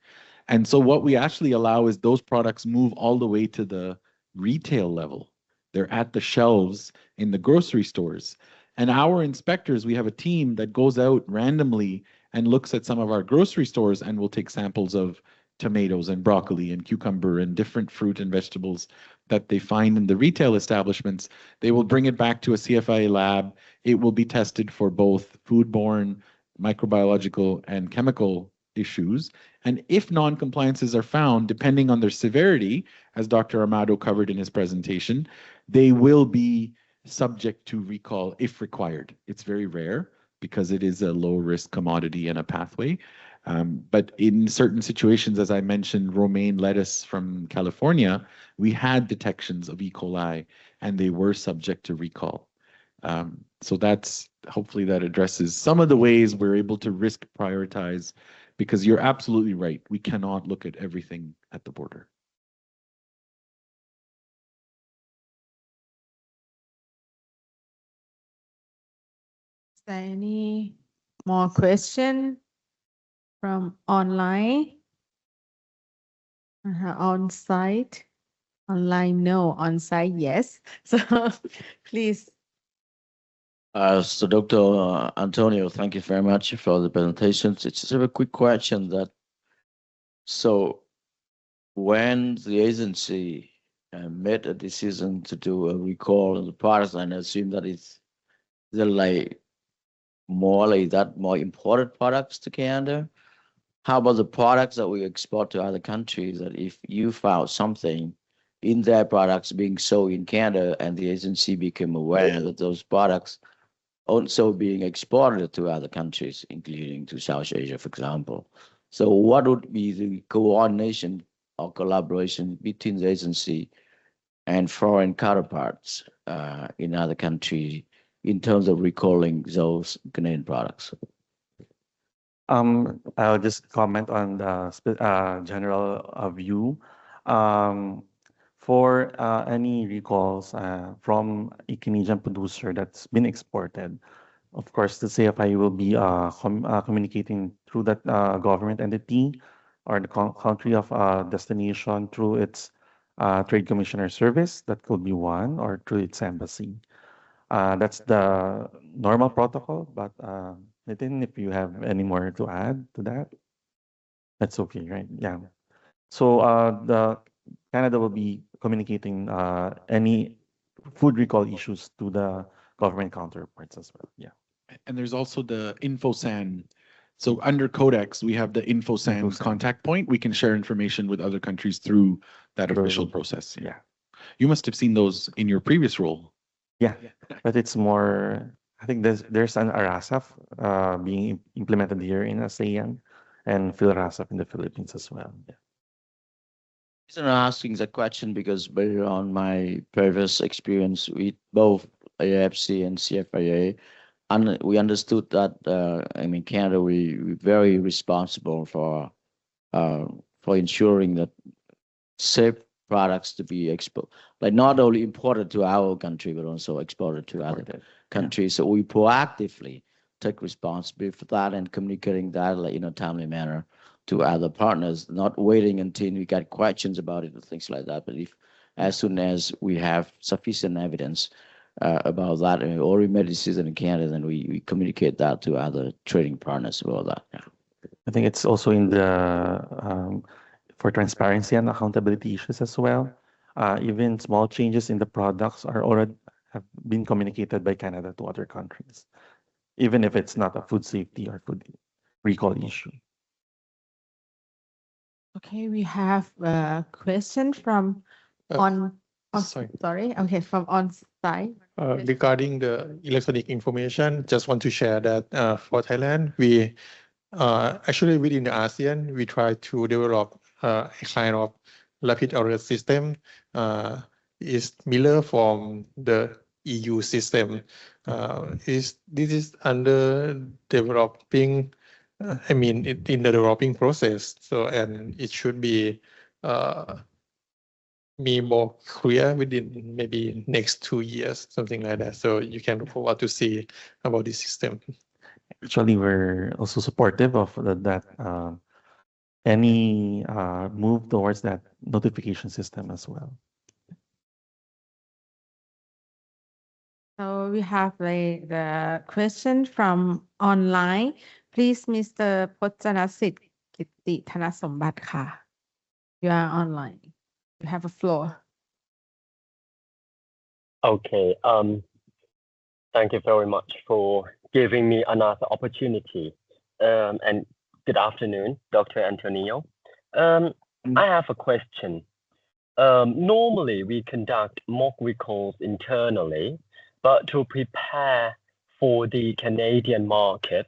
And so what we actually allow is those products move all the way to the retail level. They're at the shelves in the grocery stores. And our inspectors, we have a team that goes out randomly and looks at some of our grocery stores and will take samples of tomatoes and broccoli and cucumber and different fruit and vegetables that they find in the retail establishments. They will bring it back to a CFIA lab. It will be tested for both foodborne, microbiological, and chemical issues. And if non-compliances are found, depending on their severity, as Dr. Amado covered in his presentation, they will be subject to recall if required. It's very rare because it is a low-risk commodity and a pathway. But in certain situations, as I mentioned, romaine lettuce from California, we had detections of E. coli, and they were subject to recall. So that's, hopefully that addresses some of the ways we're able to risk prioritize, because you're absolutely right. We cannot look at everything at the border. Is there any more question from online? On site? Online, no. On site, yes. So please. So Dr. Antonio, thank you very much for the presentation. It's just a quick question that, so when the agency made a decision to do a recall of the products, and I assume that it's like more important products to Canada. How about the products that we export to other countries, that if you found something in their products being sold in Canada and the agency became aware that those products also being exported to other countries, including to South Asia, for example. So what would be the coordination or collaboration between the agency and foreign counterparts in other countries in terms of recalling those Canadian products? I'll just comment on the general view. For any recalls from a Canadian producer that's been exported, of course, the CFI will be communicating through that government entity or the country of destination through its trade commissioner service. That could be one, or through its embassy. That's the normal protocol, but Nitin, if you have any more to add to that, that's okay, right? Yeah. So the Canada will be communicating any food recall issues to the government counterparts as well. Yeah. And there's also the InfoSan. So under Codex, we have the InfoSan contact point. We can share information with other countries through that official process. Yeah. You must have seen those in your previous role. Yeah, but it's more, I think there's an ARASAF being implemented here in ASEAN and PhilRASAF in the Philippines as well. Yeah. I'm asking that question because based on my previous experience with both AFC and CFIA, and we understood that Canada, we're very responsible for ensuring that safe products to be like not only imported to our country but also exported to other countries. So we proactively take responsibility for that and communicating that in a timely manner to other partners, not waiting until we get questions about it or things like that. But if as soon as we have sufficient evidence about that, or we made a decision in Canada, then we communicate that to other trading partners about that. Yeah. I think it's also in the for transparency and accountability issues as well. Even small changes in the products are already have been communicated by Canada to other countries, even if it's not a food safety or food recall issue. Okay, we have a question from sorry. Okay, from on site. Regarding the electronic information, just want to share that for Thailand, we actually within the ASEAN, we try to develop a kind of rapid alert system. Is mirror from the EU system. This is under developing I mean, in the developing process. So, and it should be more clear within maybe next 2 years, something like that. So you can look forward to see about this system. Actually, we're also supportive of that any move towards that notification system as well. So we have like the question from online. Please, Mr. Pojanasit Kitti Thanasombat ka. You are online. You have a floor. Okay. Thank you very much for giving me another opportunity. And good afternoon, Dr. Antonio. I have a question. Normally, we conduct mock recalls internally, but to prepare for the Canadian market,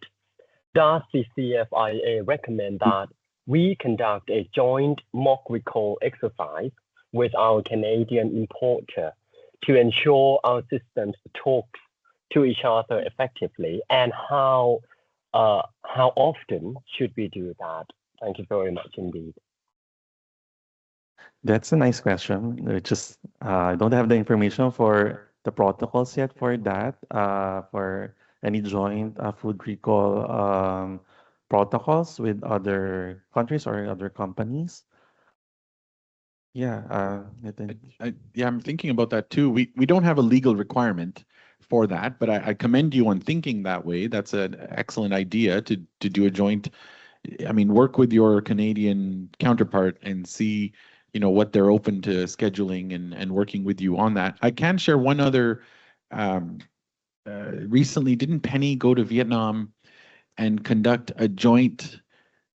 does the CFIA recommend that we conduct a joint mock recall exercise with our Canadian importer to ensure our systems talk to each other effectively, and how often should we do that? Thank you very much indeed. That's a nice question. I don't have the information for the protocols yet for that, for any joint food recall protocols with other countries or other companies. Yeah, I'm thinking about that too. We don't have a legal requirement for that, but I commend you on thinking that way. That's an excellent idea to do a joint. I mean, work with your Canadian counterpart and see, what they're open to scheduling and working with you on that. I can share one other. Recently, didn't Penny go to Vietnam and conduct a joint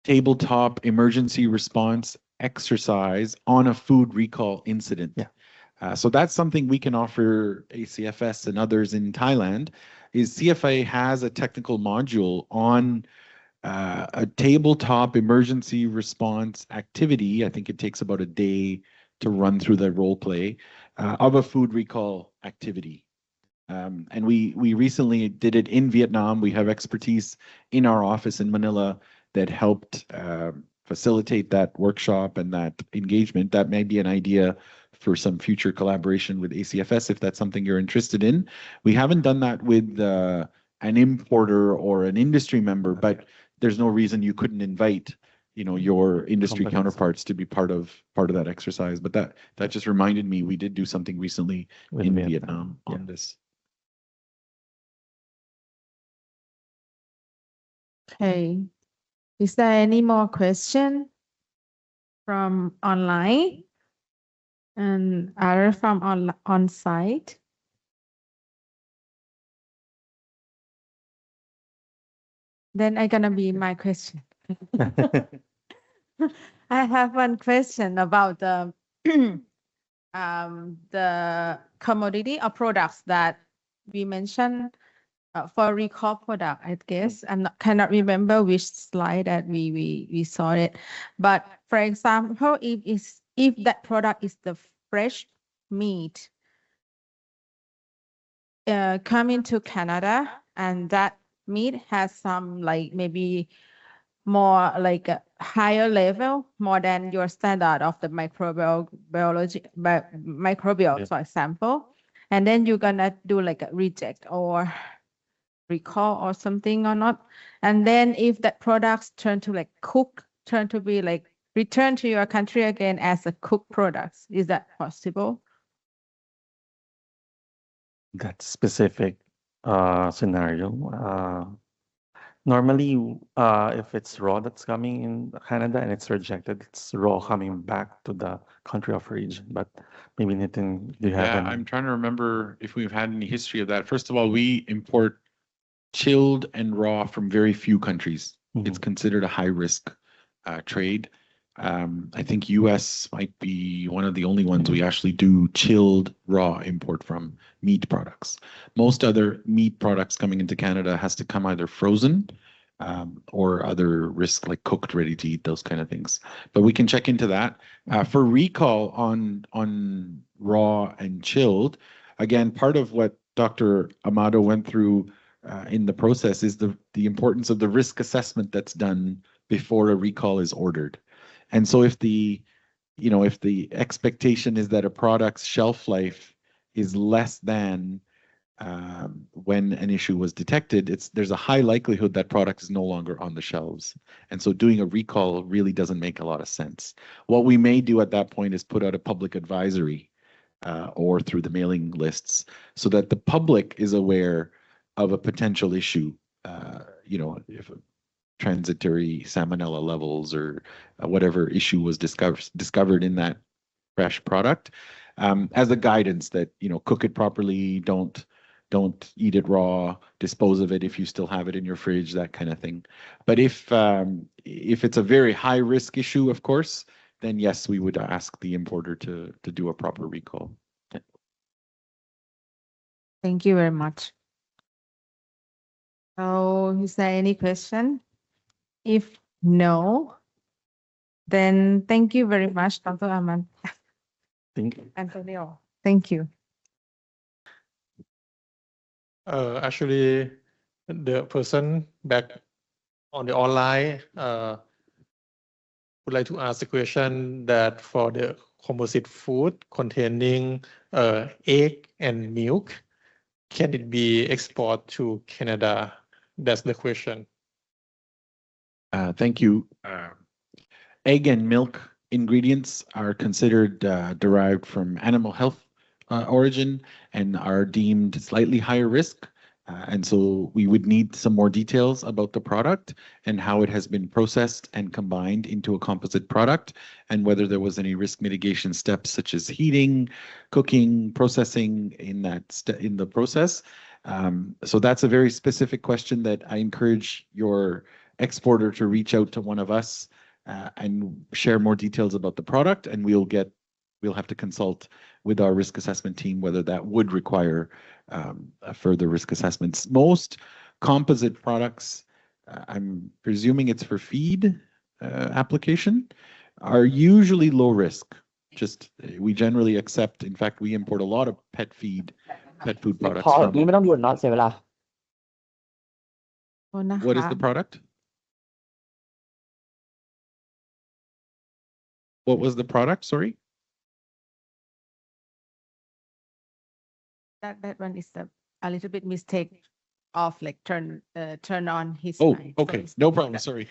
tabletop emergency response exercise on a food recall incident? Yeah. So that's something we can offer ACFS and others in Thailand. Is CFA has a technical module on a tabletop emergency response activity. I think it takes about a day to run through the role play of a food recall activity. And we recently did it in Vietnam. We have expertise in our office in Manila that helped facilitate that workshop and that engagement. That may be an idea for some future collaboration with ACFS if that's something you're interested in. We haven't done that with an importer or an industry member, but there's no reason you couldn't invite, your industry counterparts to be part of that exercise. But that just reminded me we did do something recently in Vietnam on this. Okay. Is there any more question from online and other from on site? Then I'm gonna be my question. I have one question about the commodity or products that we mentioned for recall product. I guess cannot remember which slide that we saw it, but for example, if that product is the fresh meat coming to Canada, and that meat has some maybe more a higher level, more than your standard of the microbial, for example, and then you're gonna do a reject or recall or something or not, and then if that products turn to turn to be return to your country again as a cooked products, is that possible? That specific scenario. Normally, if it's raw that's coming in Canada and it's rejected, it's raw coming back to the country of origin. But maybe Nitin, do you have any? I'm trying to remember if we've had any history of that. First of all, we import chilled and raw from very few countries. It's considered a high risk trade. I think US might be one of the only ones we actually do chilled raw import from meat products. Most other meat products coming into Canada has to come either frozen or other risk like cooked, ready to eat, those kind of things. But we can check into that. For recall on raw and chilled, again, part of what Dr. Amado went through in the process is the importance of the risk assessment that's done before a recall is ordered. And so if the expectation is that a product's shelf life is less than when an issue was detected, there's a high likelihood that product is no longer on the shelves. And so doing a recall really doesn't make a lot of sense. What we may do at that point is put out a public advisory or through the mailing lists so that the public is aware of a potential issue, if transitory salmonella levels or whatever issue was discovered in that fresh product, as a guidance that, cook it properly, don't eat it raw, dispose of it if you still have it in your fridge, that kind of thing. But if it's a very high risk issue, of course, then yes, we would ask the importer to do a proper recall. Thank you very much. So, is there any question? If no, then thank you very much, Dr. Aman. Thank you. Antonio, thank you. Actually, the person back on the online would like to ask the question that for the composite food containing egg and milk, can it be exported to Canada? That's the question. Thank you. Egg and milk ingredients are considered derived from animal health origin and are deemed slightly higher risk. And so we would need some more details about the product and how it has been processed and combined into a composite product, and whether there was any risk mitigation steps such as heating, cooking, processing in the process. So that's a very specific question that I encourage your exporter to reach out to one of us and share more details about the product, and we'll have to consult with our risk assessment team whether that would require further risk assessments. Most composite products, I'm presuming it's for feed application, are usually low risk. We generally accept, in fact, we import a lot of pet food products. What is the product? What was the product? Sorry. That one is a little bit mistake of like turn on his Oh, mic. okay, So no problem. Sorry.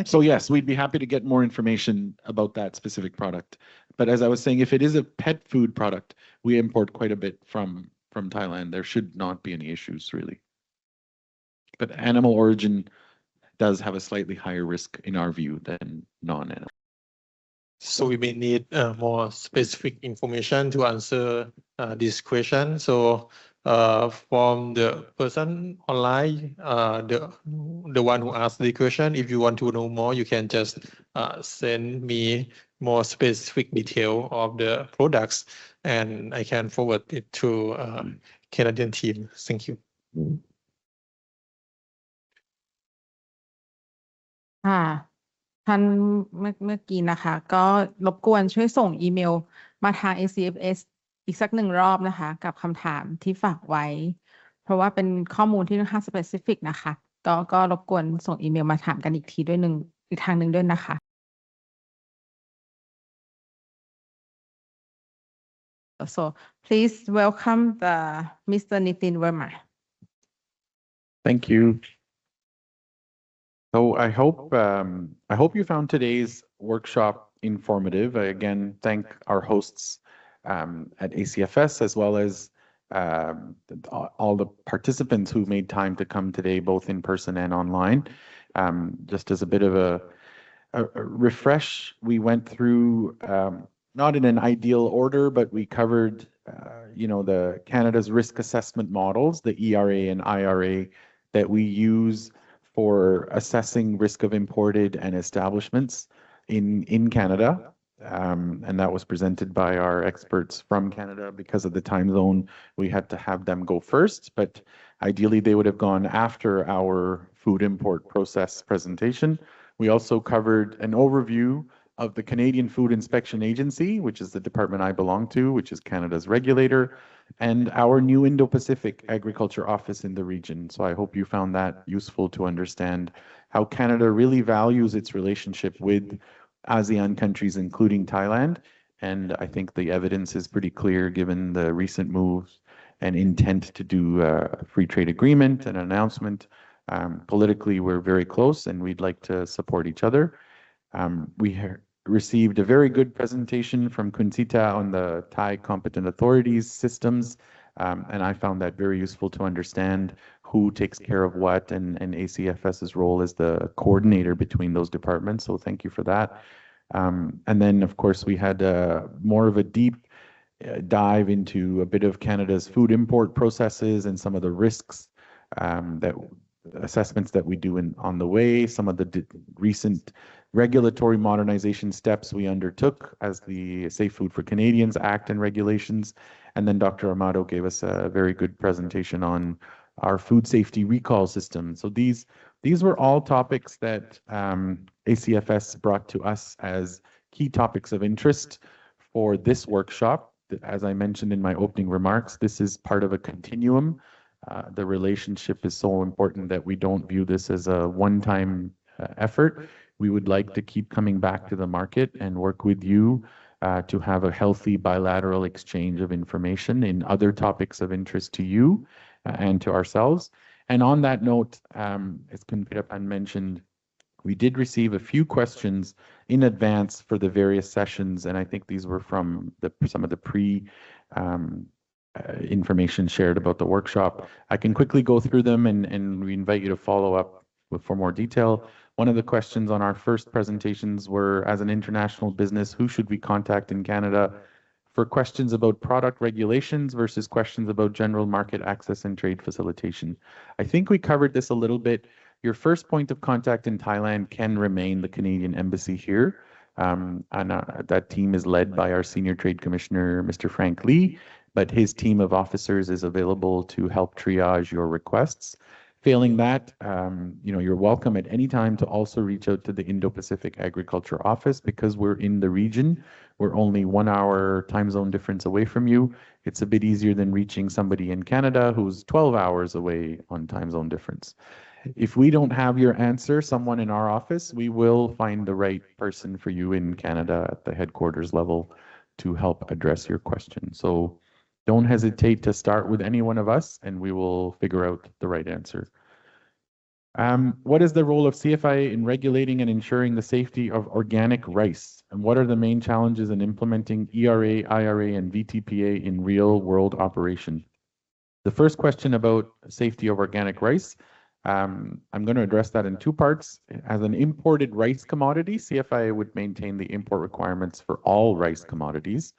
So yes, we'd be happy to get more information about that specific product. But as I was saying, if it is a pet food product, we import quite a bit from Thailand. There should not be any issues really. But animal origin does have a slightly higher risk in our view than non-animal. So we may need more specific information to answer this question. So from the person online, the one who asked the question, if you want to know more, you can just send me more specific detail of the products, and I can forward it to Canadian team. Thank you. ค่ะท่านเมื่อกี้นะคะ ก็รบกวนช่วยส่งอีเมลมาทาง ACFS อีกสักหนึ่งรอบนะคะ กับคำถามที่ฝากไว้ เพราะว่าเป็นข้อมูลที่ค่อนข้าง specific นะคะ ก็รบกวนส่งอีเมลมาถามกันอีกทางหนึ่งด้วยนะคะ So please welcome Mr. Nitin Verma. Thank you. So I hope you found today's workshop informative. I again thank our hosts at ACFS, as well as all the participants who made time to come today, both in person and online. Just as a bit of a refresh, we went through, not in an ideal order, but we covered, the Canada's risk assessment models, the ERA and IRA, that we use for assessing risk of imported and establishments in Canada. And that was presented by our experts from Canada. Because of the time zone, we had to have them go first, but ideally they would have gone after our food import process presentation. We also covered an overview of the Canadian Food Inspection Agency, which is the department I belong to, which is Canada's regulator, and our new Indo-Pacific Agriculture Office in the region. So I hope you found that useful to understand how Canada really values its relationship with ASEAN countries, including Thailand. And I think the evidence is pretty clear given the recent moves and intent to do a free trade agreement and announcement. Politically, we're very close and we'd like to support each other. We received a very good presentation from Kunsita on the Thai competent authorities systems, and I found that very useful to understand who takes care of what and ACFS's role as the coordinator between those departments. So thank you for that. And then, of course, we had more of a deep dive into a bit of Canada's food import processes and some of the risks that assessments that we do on the way, some of the recent regulatory modernization steps we undertook as the Safe Food for Canadians Act and regulations. And then Dr. Amado gave us a very good presentation on our food safety recall system. So these were all topics that ACFS brought to us as key topics of interest for this workshop. As I mentioned in my opening remarks, this is part of a continuum. The relationship is so important that we don't view this as a one-time effort. We would like to keep coming back to the market and work with you to have a healthy bilateral exchange of information in other topics of interest to you and to ourselves. And on that note, as Kunpirapan mentioned, we did receive a few questions in advance for the various sessions, and I think these were from some of the information shared about the workshop. I can quickly go through them and we invite you to follow up for more detail. One of the questions on our first presentations were, as an international business, who should we contact in Canada for questions about product regulations versus questions about general market access and trade facilitation? I think we covered this a little bit. Your first point of contact in Thailand can remain the Canadian Embassy here. That team is led by our Senior Trade Commissioner, Mr. Frank Lee, but his team of officers is available to help triage your requests. Failing that, you're welcome at any time to also reach out to the Indo-Pacific Agriculture Office because we're in the region. We're only 1 hour time zone difference away from you. It's a bit easier than reaching somebody in Canada who's 12 hours away on time zone difference. If we don't have your answer, someone in our office, we will find the right person for you in Canada at the headquarters level to help address your question. So don't hesitate to start with any one of us and we will figure out the right answer. What is the role of CFIA in regulating and ensuring the safety of organic rice? And what are the main challenges in implementing ERA, IRA, and VTPA in real world operation? The first question about safety of organic rice, I'm going to address that in two parts. As an imported rice commodity, CFIA would maintain the import requirements for all rice commodities.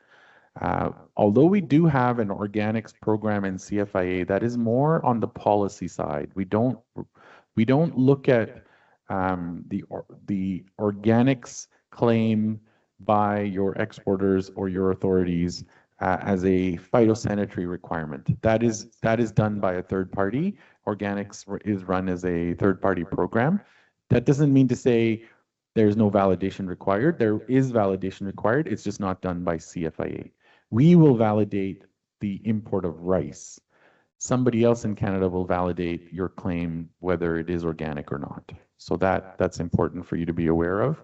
Although we do have an organics program in CFIA, that is more on the policy side. We don't look at the organics claim by your exporters or your authorities as a phytosanitary requirement. That is done by a third party. Organics is run as a third-party program. That doesn't mean to say there's no validation required. There is validation required. It's just not done by CFIA. We will validate the import of rice. Somebody else in Canada will validate your claim, whether it is organic or not. So that's important for you to be aware of.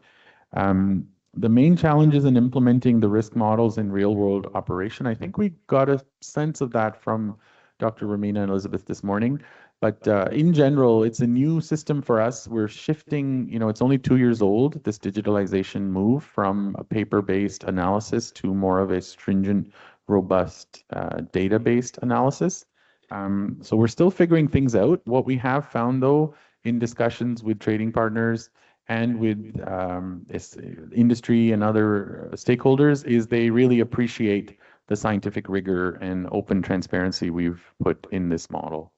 The main challenges in implementing the risk models in real-world operation, I think we got a sense of that from Dr. Romina and Elizabeth this morning. But in general, it's a new system for us. We're shifting, it's only 2 years old, this digitalization move from a paper-based analysis to more of a stringent, robust data-based analysis. So we're still figuring things out. What we have found, though, in discussions with trading partners and with industry and other stakeholders is they really appreciate the scientific rigor and open transparency we've put in this model.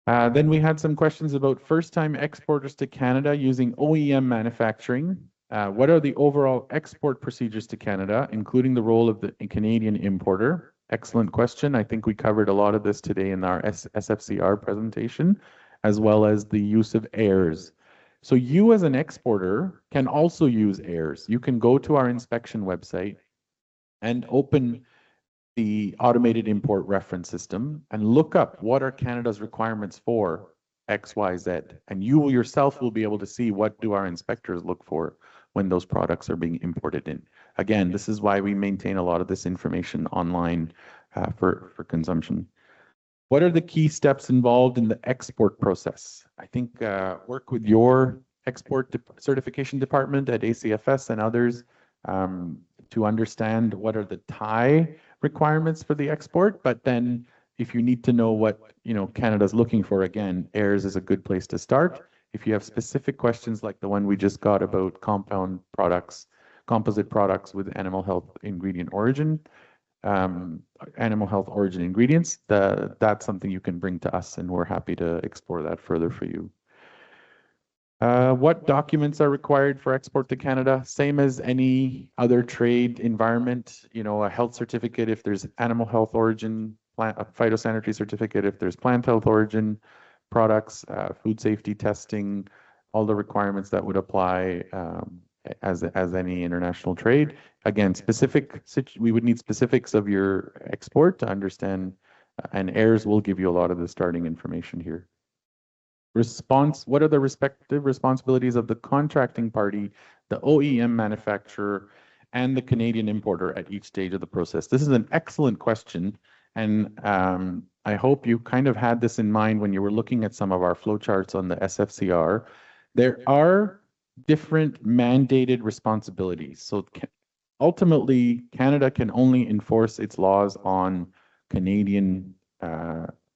Then we had some questions about first-time exporters to Canada using OEM manufacturing. What are the overall export procedures to Canada, including the role of the Canadian importer? Excellent question. I think we covered a lot of this today in our SFCR presentation, as well as the use of heirs. So you as an exporter can also use AIRS. You can go to our inspection website and open the automated import reference system and look up what are Canada's requirements for X, Y, Z. And you yourself will be able to see what do our inspectors look for when those products are being imported in. Again, this is why we maintain a lot of this information online for consumption. What are the key steps involved in the export process? I think work with your export certification department at ACFS and others to understand what are the Thai requirements for the export. But then if you need to know what Canada's looking for, again, AIRS is a good place to start. If you have specific questions like the one we just got about compound products, composite products with animal health ingredient origin, animal health origin ingredients, that's something you can bring to us, and we're happy to explore that further for you. What documents are required for export to Canada? Same as any other trade environment, a health certificate if there's animal health origin, a phytosanitary certificate if there's plant health origin products, food safety testing, all the requirements that would apply as any international trade. Again, we would need specifics of your export to understand, and AIRS will give you a lot of the starting information here. What are the respective responsibilities of the contracting party, the OEM manufacturer, and the Canadian importer at each stage of the process? This is an excellent question, and I hope you kind of had this in mind when you were looking at some of our flowcharts on the SFCR. There are different mandated responsibilities. So ultimately, Canada can only enforce its laws on Canadian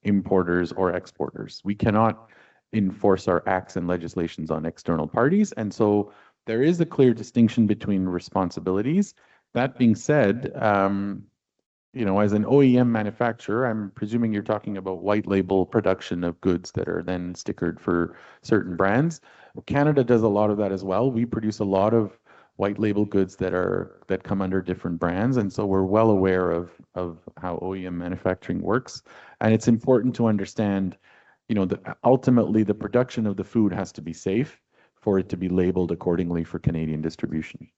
importers or exporters. We cannot enforce our acts and legislations on external parties. And so there is a clear distinction between responsibilities. That being said, as an OEM manufacturer, I'm presuming you're talking about white label production of goods that are then stickered for certain brands. Canada does a lot of that as well. We produce a lot of white label goods that come under different brands, and so we're well aware of how OEM manufacturing works. And it's important to understand, that ultimately the production of the food has to be safe for it to be labeled accordingly for Canadian distribution.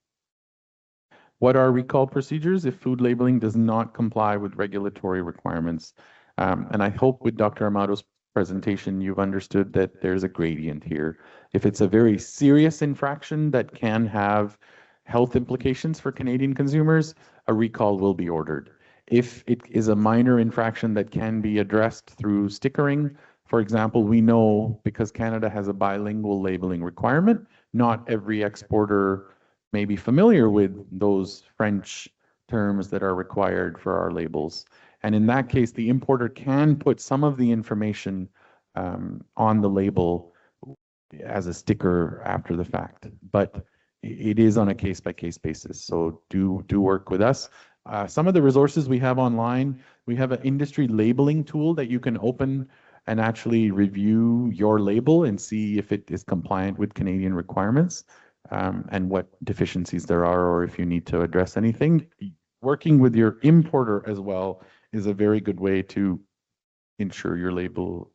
What are recall procedures if food labeling does not comply with regulatory requirements? And I hope with Dr. Amato's presentation, you've understood that there's a gradient here. If it's a very serious infraction that can have health implications for Canadian consumers, a recall will be ordered. If it is a minor infraction that can be addressed through stickering, for example, we know because Canada has a bilingual labeling requirement, not every exporter may be familiar with those French terms that are required for our labels. And in that case, the importer can put some of the information on the label as a sticker after the fact, but it is on a case-by-case basis. So do work with us. Some of the resources we have online, we have an industry labeling tool that you can open and actually review your label and see if it is compliant with Canadian requirements and what deficiencies there are, or if you need to address anything. Working with your importer as well is a very good way to ensure your label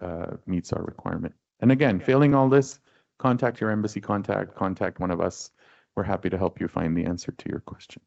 meets our requirement. And again, failing all this, contact your embassy contact one of us. We're happy to help you find the answer to your question.